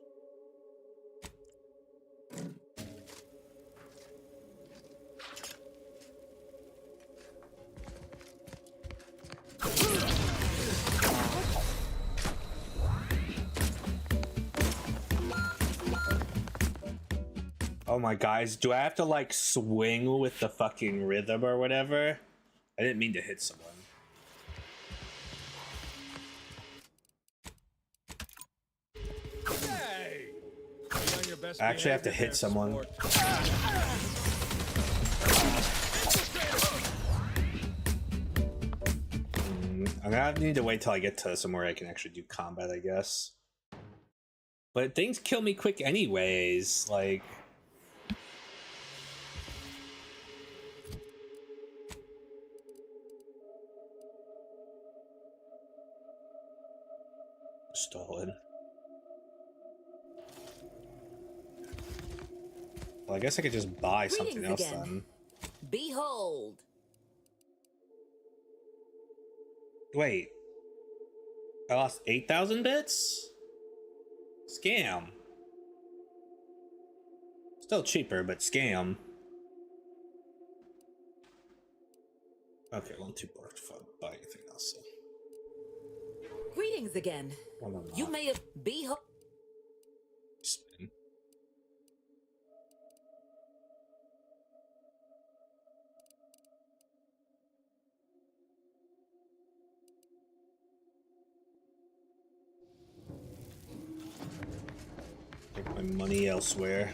Oh my guys, do I have to like swing with the fucking rhythm or whatever? I didn't mean to hit someone. Hey! On your best I actually have to behavior hit someone. I'm gonna need to wait till I get to somewhere I can actually do combat, I guess. But things kill me quick anyways, like... Stolen. Well, I guess I could just buy something else then. Behold. Wait. I lost 8,000 bits? Scam. Still cheaper, but scam. Okay, well, I'm too broke to buy anything else. So. Greetings again. You may have behold. Spin. Take my money elsewhere.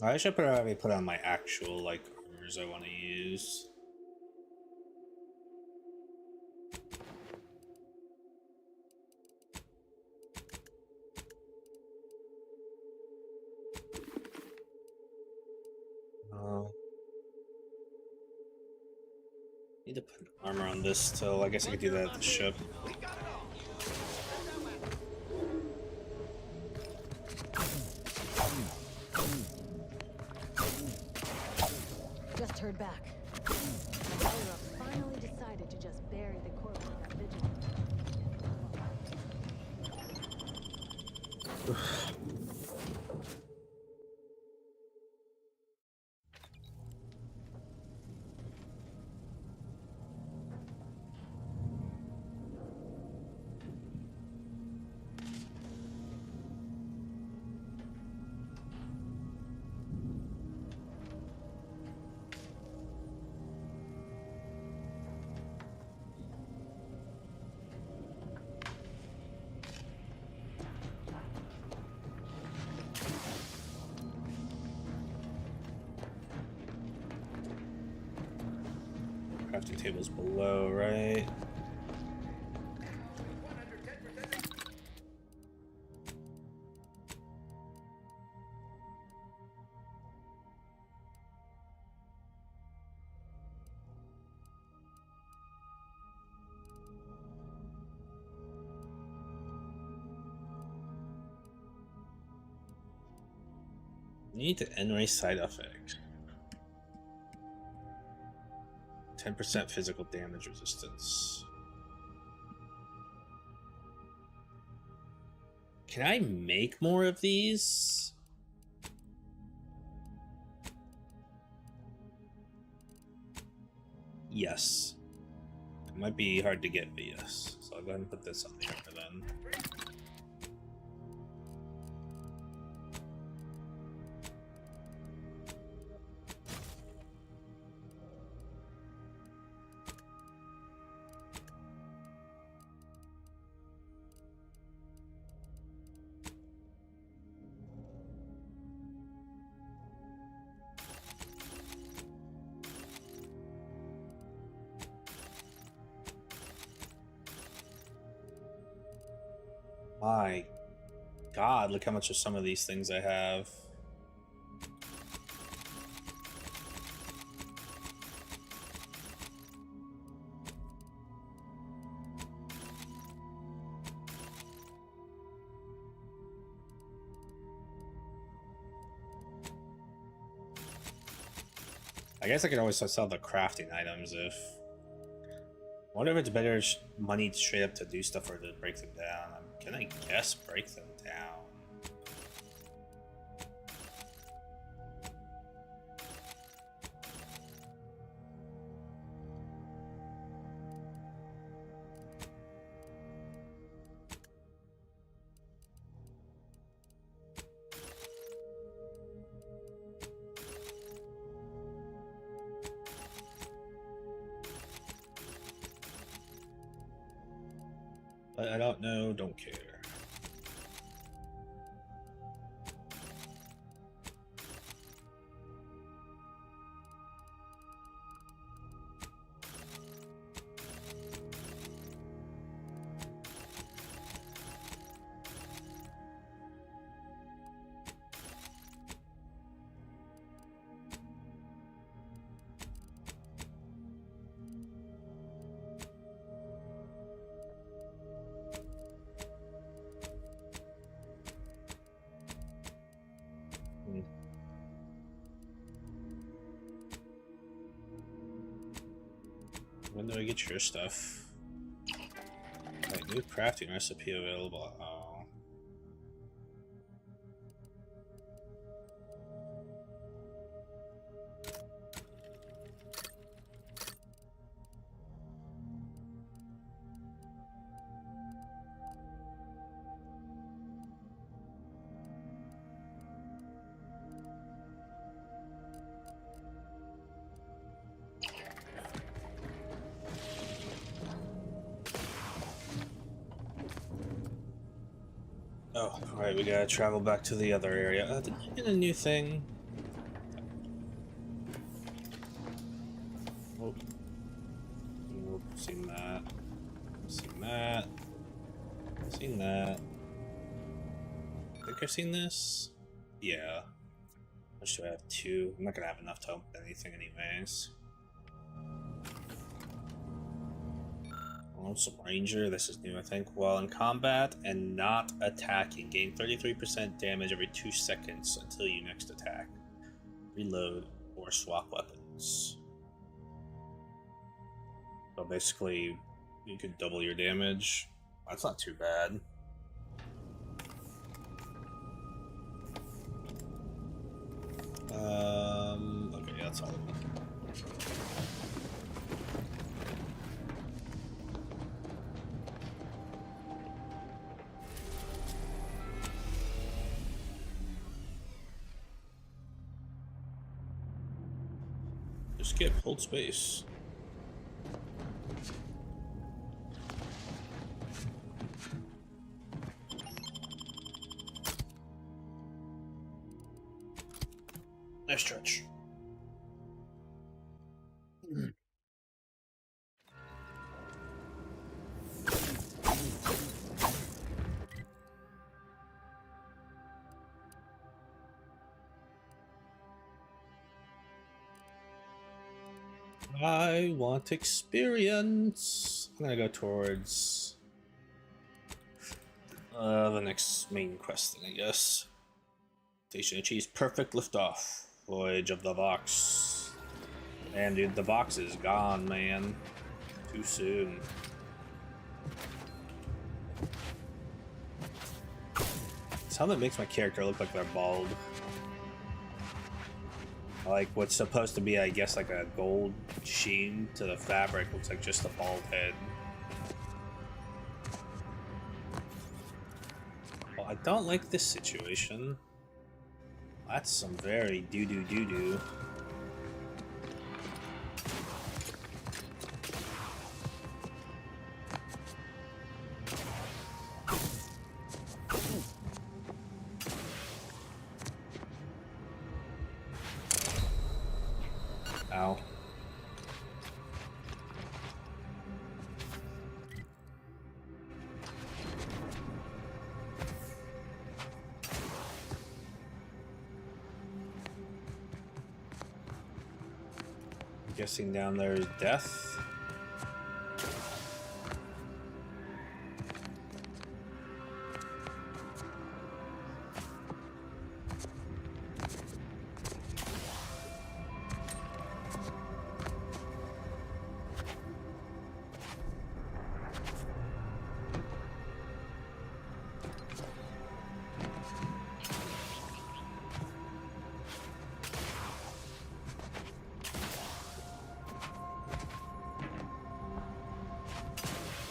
I should probably put on my actual, like, armors I want to use. Need to put armor on this still. I guess I could do that at the ship. Just heard back. The higher-up finally decided to just bury the corpse of that vigilante. Crafting tables below, right? Need to end race side effect. 10% physical damage resistance. Can I make more of these? Yes. It might be hard to get, but yes. So I'll go ahead and put this on the armor then. My God, look how much of some of these things I have. I guess I could always sell the crafting items if... I wonder if it's better money straight up to do stuff or to break them down. I'm gonna guess break them down. But I don't know, don't care. When do I get your stuff? Wait, new crafting recipe available. Oh. Oh, alright, we gotta travel back to the other area. Did I get a new thing? Oh. Nope, seen that. Seen that. Seen that. I think I've seen this? Yeah. How much do I have? 2? I'm not gonna have enough to open anything anyways. Some ranger, this is new I think. While in combat and not attacking, gain 33% damage every 2 seconds until you next attack. Reload or swap weapons. So basically, you could double your damage. That's not too bad. Okay, yeah, that's all of them. Skip, hold space. Nice stretch. I want experience. I'm gonna go towards the next main quest thing, I guess. Station achieves perfect liftoff. Voyage of the Vox. Man, dude, the Vox is gone, man. Too soon. It's how that makes my character look like they're bald. Like what's supposed to be, I guess, like a gold sheen to the fabric looks like just a bald head. Well, I don't like this situation. That's some very doo-doo-doo-doo. Ow. Guessing down there is death.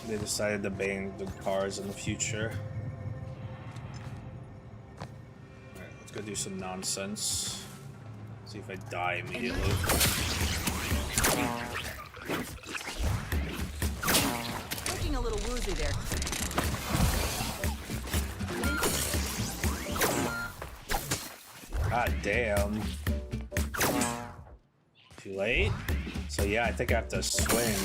They decided to ban the cars in the future. Alright, let's go do some nonsense. See if I die immediately. Looking a little woozy there. God damn. Too late? So yeah, I think I have to swing.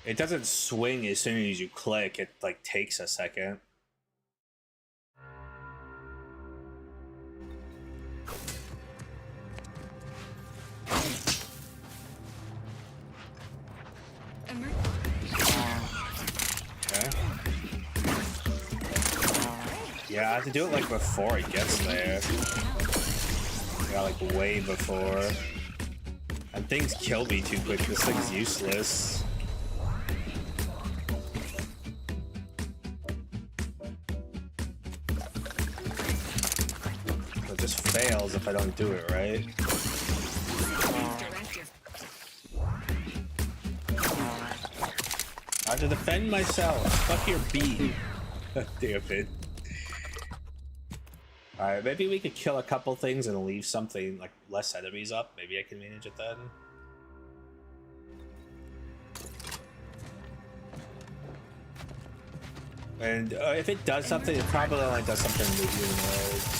It doesn't swing as soon as you click, it like takes a second. Okay. Yeah, I have to do it like before it gets there. Yeah, like way before. And things kill me too quick, this thing's useless. It just fails if I don't do it right. I have to defend myself. Fuck your bee. Damn it. Alright, maybe we could kill a couple things and leave something like less enemies up. Maybe I can manage it then. And if it does something, it probably only does something with humanoids.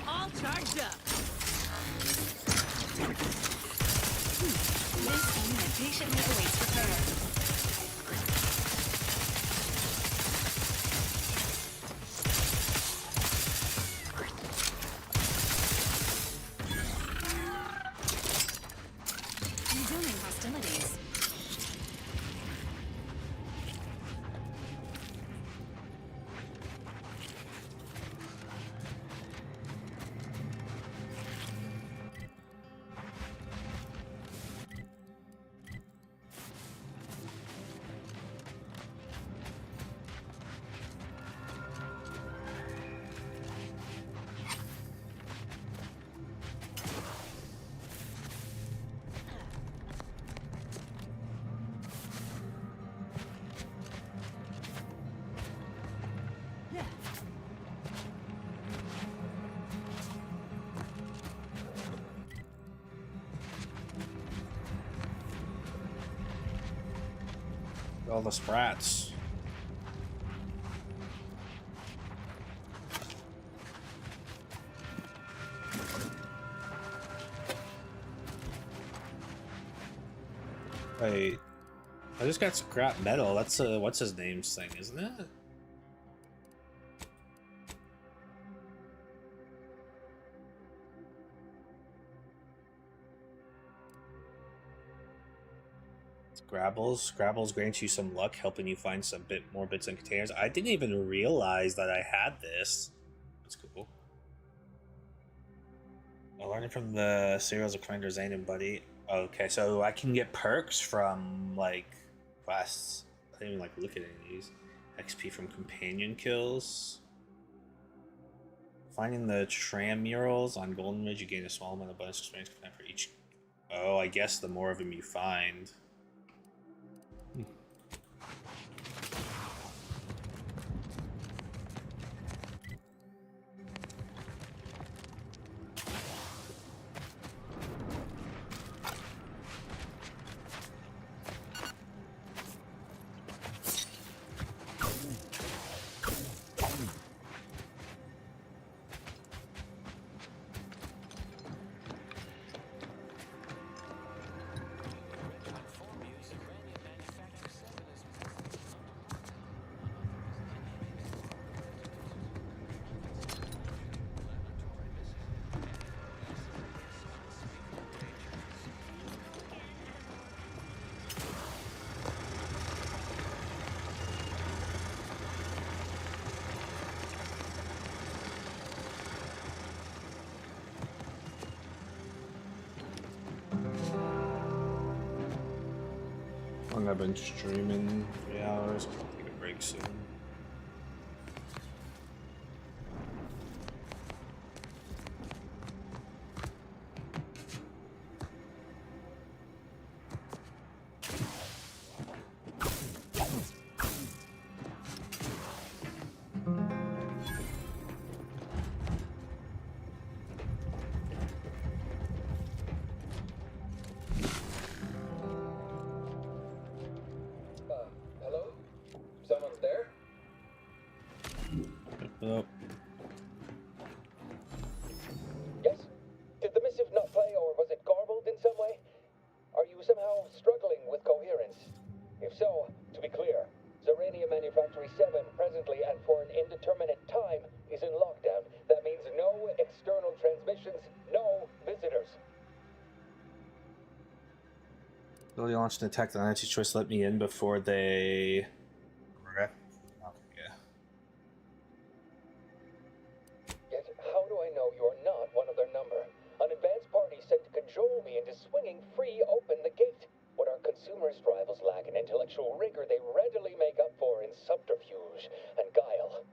All charged up. This unit patiently awaits repair. Resuming hostilities. All the sprats. Wait, I just got scrap metal. That's what's his name's thing, isn't it? Scrabbles grants you some luck, helping you find some more bits and containers. I didn't even realize that I had this. That's cool. I learned it from the serials of Commander Zane and Buddy. Okay, so I can get perks from like quests. I didn't even like look at any of these. XP from companion kills. Finding the tram murals on Golden Ridge, you gain a small amount of bonus experience for each. Oh, I guess the more of them you find. I've been streaming 3 hours. I'll take a break soon. Hello? Someone's there? Oh. Yes? Did the missive not play, or was it garbled in some way? Are you somehow struggling with coherence? If so, to be clear, Zerania Manufactory 7 presently and for an indeterminate time is in lockdown. That means no external transmissions, no visitors. Ability launched an attack on anti-choice. Let me in before they. Yeah. Yet, how do I know you're not one of their number? An advanced party sent to cajole me into swinging free open the gate. What our consumerist rivals lack in intellectual rigor, they readily make up for in subterfuge and guile.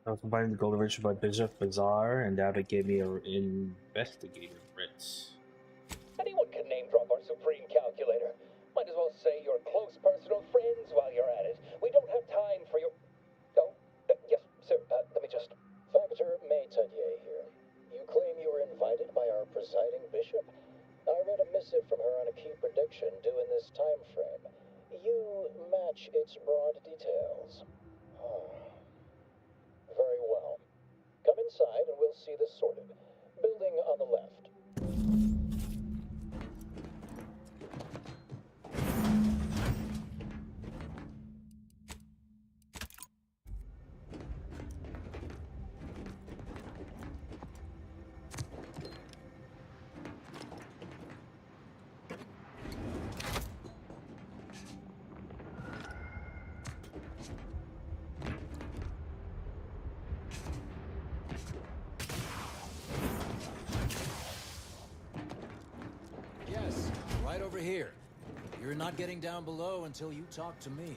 I was combining the gold original by Bishop Bazaar, and Abbott gave me an investigator writ. Anyone can name drop our supreme calculator. Might as well say you're close personal friends while you're at it. We don't have time for your... Oh, yes, sir, let me just... Factor Maytadier here. You claim you were invited by our presiding bishop? I read a missive from her on a key prediction due in this time frame. You match its broad details. Very well. Come inside and we'll see this sorted. Building on the left. Yes, right over here. You're not getting down below until you talk to me.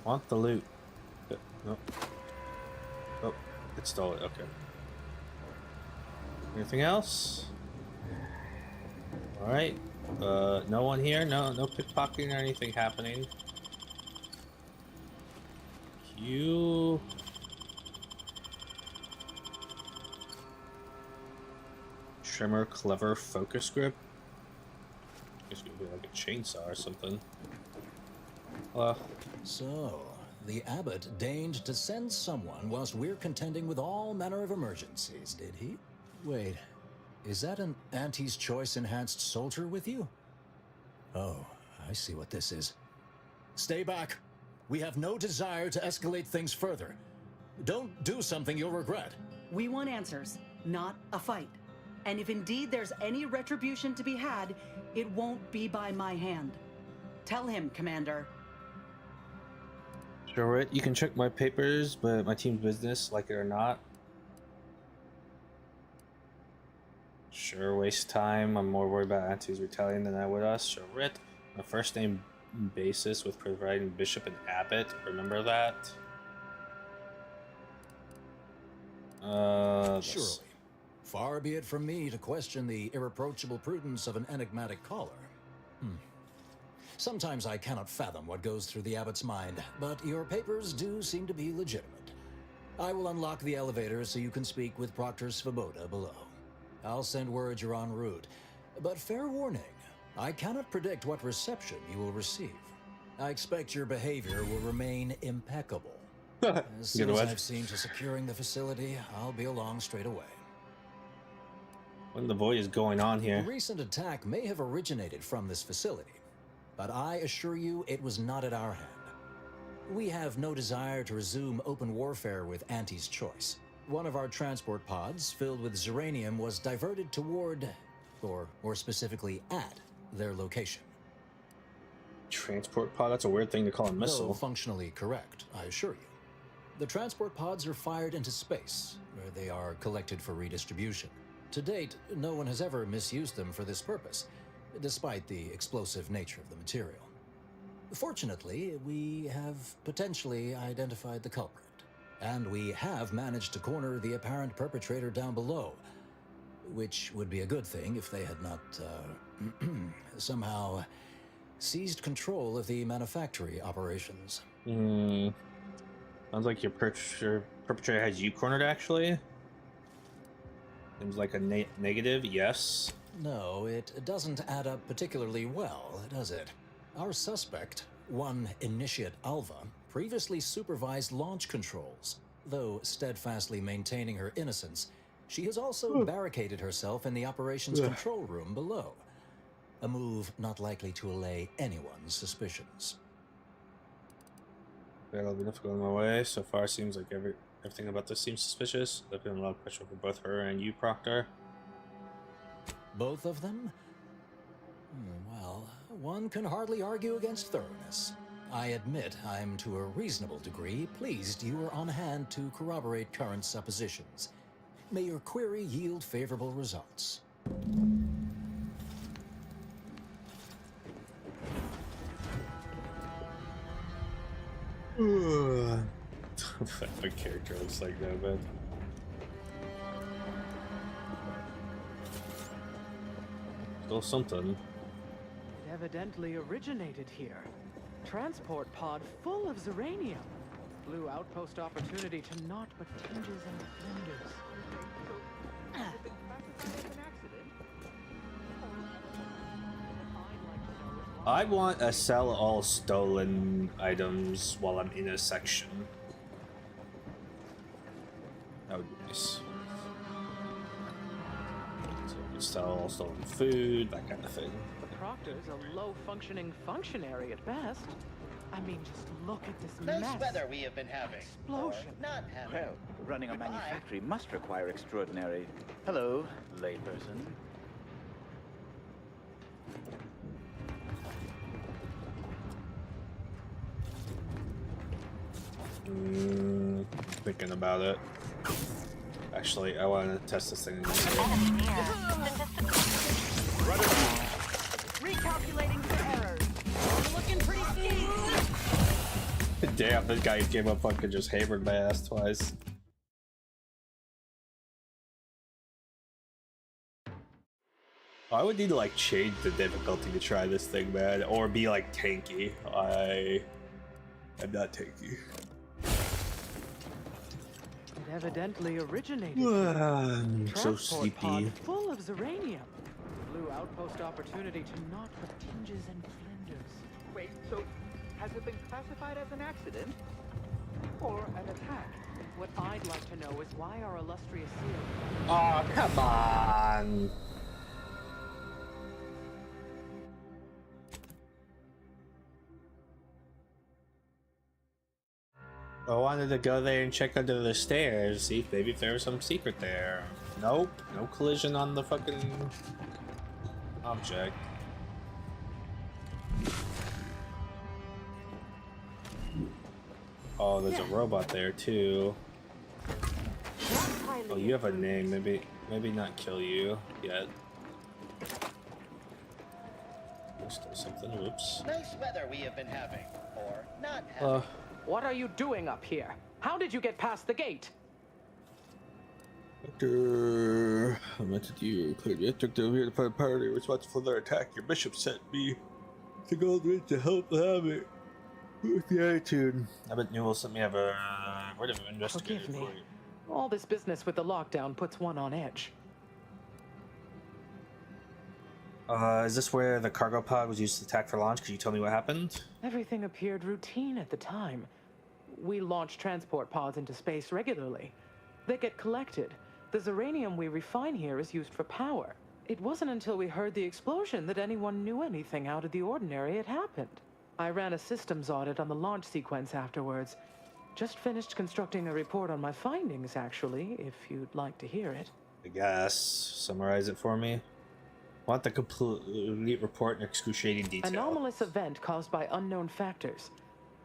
Want the loot. No. Oh, it stole it. Okay. Anything else? Alright. No one here? No pickpocketing or anything happening. You... Trimmer, clever, focus grip? Guess it could be like a chainsaw or something. Hello. So, the abbot deigned to send someone whilst we're contending with all manner of emergencies, did he? Wait, is that an Auntie's Choice enhanced soldier with you? Oh, I see what this is. Stay back. We have no desire to escalate things further. Don't do something you'll regret. We want answers, not a fight. And if indeed there's any retribution to be had, it won't be by my hand. Tell him, Commander. Sure, you can check my papers, but my team's business, like it or not. Sure, waste time. I'm more worried about Auntie's retaliating than I would us. Sure, my first name basis with providing Bishop and Abbot. Remember that? Surely. Far be it from me to question the irreproachable prudence of an enigmatic caller. Sometimes I cannot fathom what goes through the abbot's mind, but your papers do seem to be legitimate. I will unlock the elevator so you can speak with Proctor Svoboda below. I'll send word you're en route, but fair warning, I cannot predict what reception you will receive. I expect your behavior will remain impeccable. As soon as I've seen to securing the facility, I'll be along straight away. What in the void is going on here? The recent attack may have originated from this facility, but I assure you it was not at our hand. We have no desire to resume open warfare with Auntie's Choice. One of our transport pods filled with Zeranium was diverted toward, or more specifically at, their location. Transport pod? That's a weird thing to call a missile. Though functionally correct, I assure you. The transport pods are fired into space, where they are collected for redistribution. To date, no one has ever misused them for this purpose, despite the explosive nature of the material. Fortunately, we have potentially identified the culprit, and we have managed to corner the apparent perpetrator down below, which would be a good thing if they had not, somehow seized control of the manufactory operations. Sounds like your perpetrator has you cornered, actually. Seems like a negative, yes. No, it doesn't add up particularly well, does it? Our suspect, one Initiate Alva, previously supervised launch controls. Though steadfastly maintaining her innocence, she has also barricaded herself in the operations control room below. A move not likely to allay anyone's suspicions. That'll be difficult on my way. So far, seems like everything about this seems suspicious. There's been a lot of pressure for both her and you, Proctor. Both of them? Well, one can hardly argue against thoroughness. I admit I'm to a reasonable degree pleased you are on hand to corroborate current suppositions. May your query yield favorable results. My character looks like that, man. Still something. It evidently originated here. Transport pod full of Zeranium. Blue outpost opportunity to naught but tinges and flinders. I want to sell all stolen items while I'm in a section. That would be nice. So we can sell all stolen food, that kind of thing. Proctor's a low-functioning functionary at best. I mean, just look at this Nice mess. weather we have been having. Explosion. Or not having. Well, running a manufactory must require extraordinary... Hello, layperson. Thinking about it. Actually, I want to test this thing again. Recalculating for errors. You're looking pretty skeevy. Damn, this guy came up fucking just hammered my ass twice. I would need to like change the difficulty to try this thing, man, or be like tanky. I'm not tanky. It evidently originated I'm here. so Transport sleepy. pod full of Zeranium. Blue outpost opportunity to naught but tinges and flinders. Wait, so has it been classified as an accident? Or an attack? What I'd like to know is why our illustrious seal... Oh, come on! I wanted to go there and check under the stairs, see if maybe if there was some secret there. Nope, no collision on the fucking object. Oh, there's a robot there too. Oh, you have a name. Maybe not kill you yet. There's still something. Whoops. Nice weather we have been having. Or not having. What are you doing up here? How did you get past the gate? Doctor, I meant to you. Clearly, I took them here to find a party responsible for their attack. Your bishop sent me to Goldridge to help them it with the attitude. I bet Newell sent me have a word of investigator. Forgive me. All this business with the lockdown puts one on edge. Is this where the cargo pod was used to attack for launch? Could you tell me what happened? Everything appeared routine at the time. We launch transport pods into space regularly. They get collected. The Zeranium we refine here is used for power. It wasn't until we heard the explosion that anyone knew anything out of the ordinary had happened. I ran a systems audit on the launch sequence afterwards. Just finished constructing a report on my findings, actually, if you'd like to hear it. I guess. Summarize it for me. Want the complete report in excruciating detail. Anomalous event caused by unknown factors.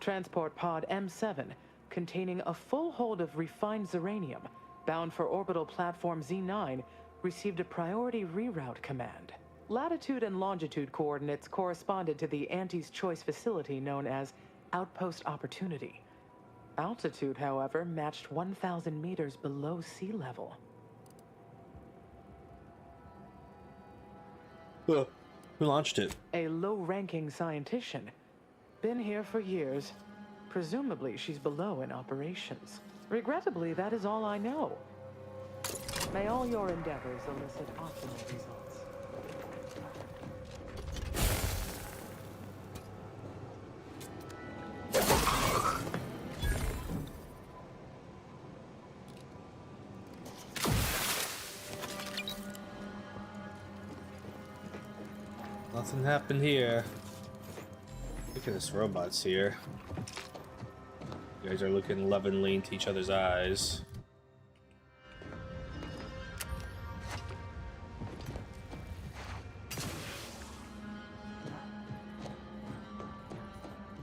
Transport pod M7, containing a full hold of refined zeranium, bound for orbital platform Z9, received a priority reroute command. Latitude and longitude coordinates corresponded to the Auntie's Choice facility known as Outpost Opportunity. Altitude, however, matched 1,000 meters below sea level. Who launched it? A low-ranking scientician. Been here for years. Presumably, she's below in operations. Regrettably, that is all I know. May all your endeavors elicit optimal results. Nothing happened here. Look at this robot's here. You guys are looking lovingly into each other's eyes.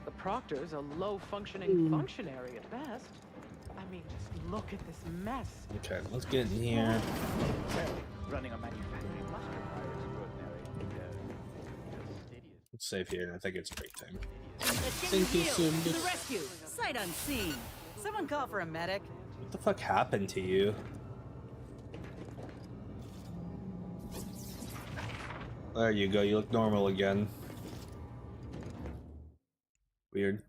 The Proctor's a low-functioning functionary at best. I mean, just look at this mess. Okay, let's get in here. Running a manufacturing must require extraordinary, Let's save here, and I think it's break time. Thank you soon. To the rescue! Sight unseen. Someone call for a medic. What the fuck happened to you? There you go, you look normal again. Weird.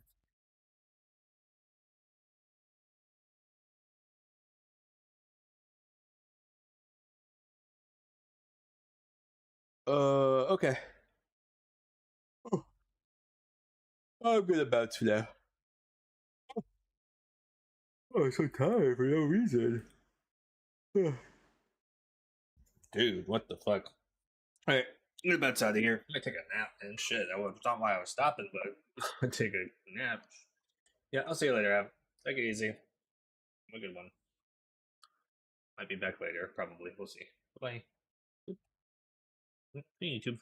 Okay. Oh, I'm gonna bounce now. Oh, I'm so tired for no reason. Dude, what the fuck? Alright, I'm gonna bounce out of here. I'm gonna take a nap and shit. That was not why I was stopping, but I'm gonna take a nap. Yeah, I'll see you later, Av. Take it easy. Have a good one. Might be back later, probably. We'll see. Bye-bye. See you, YouTube.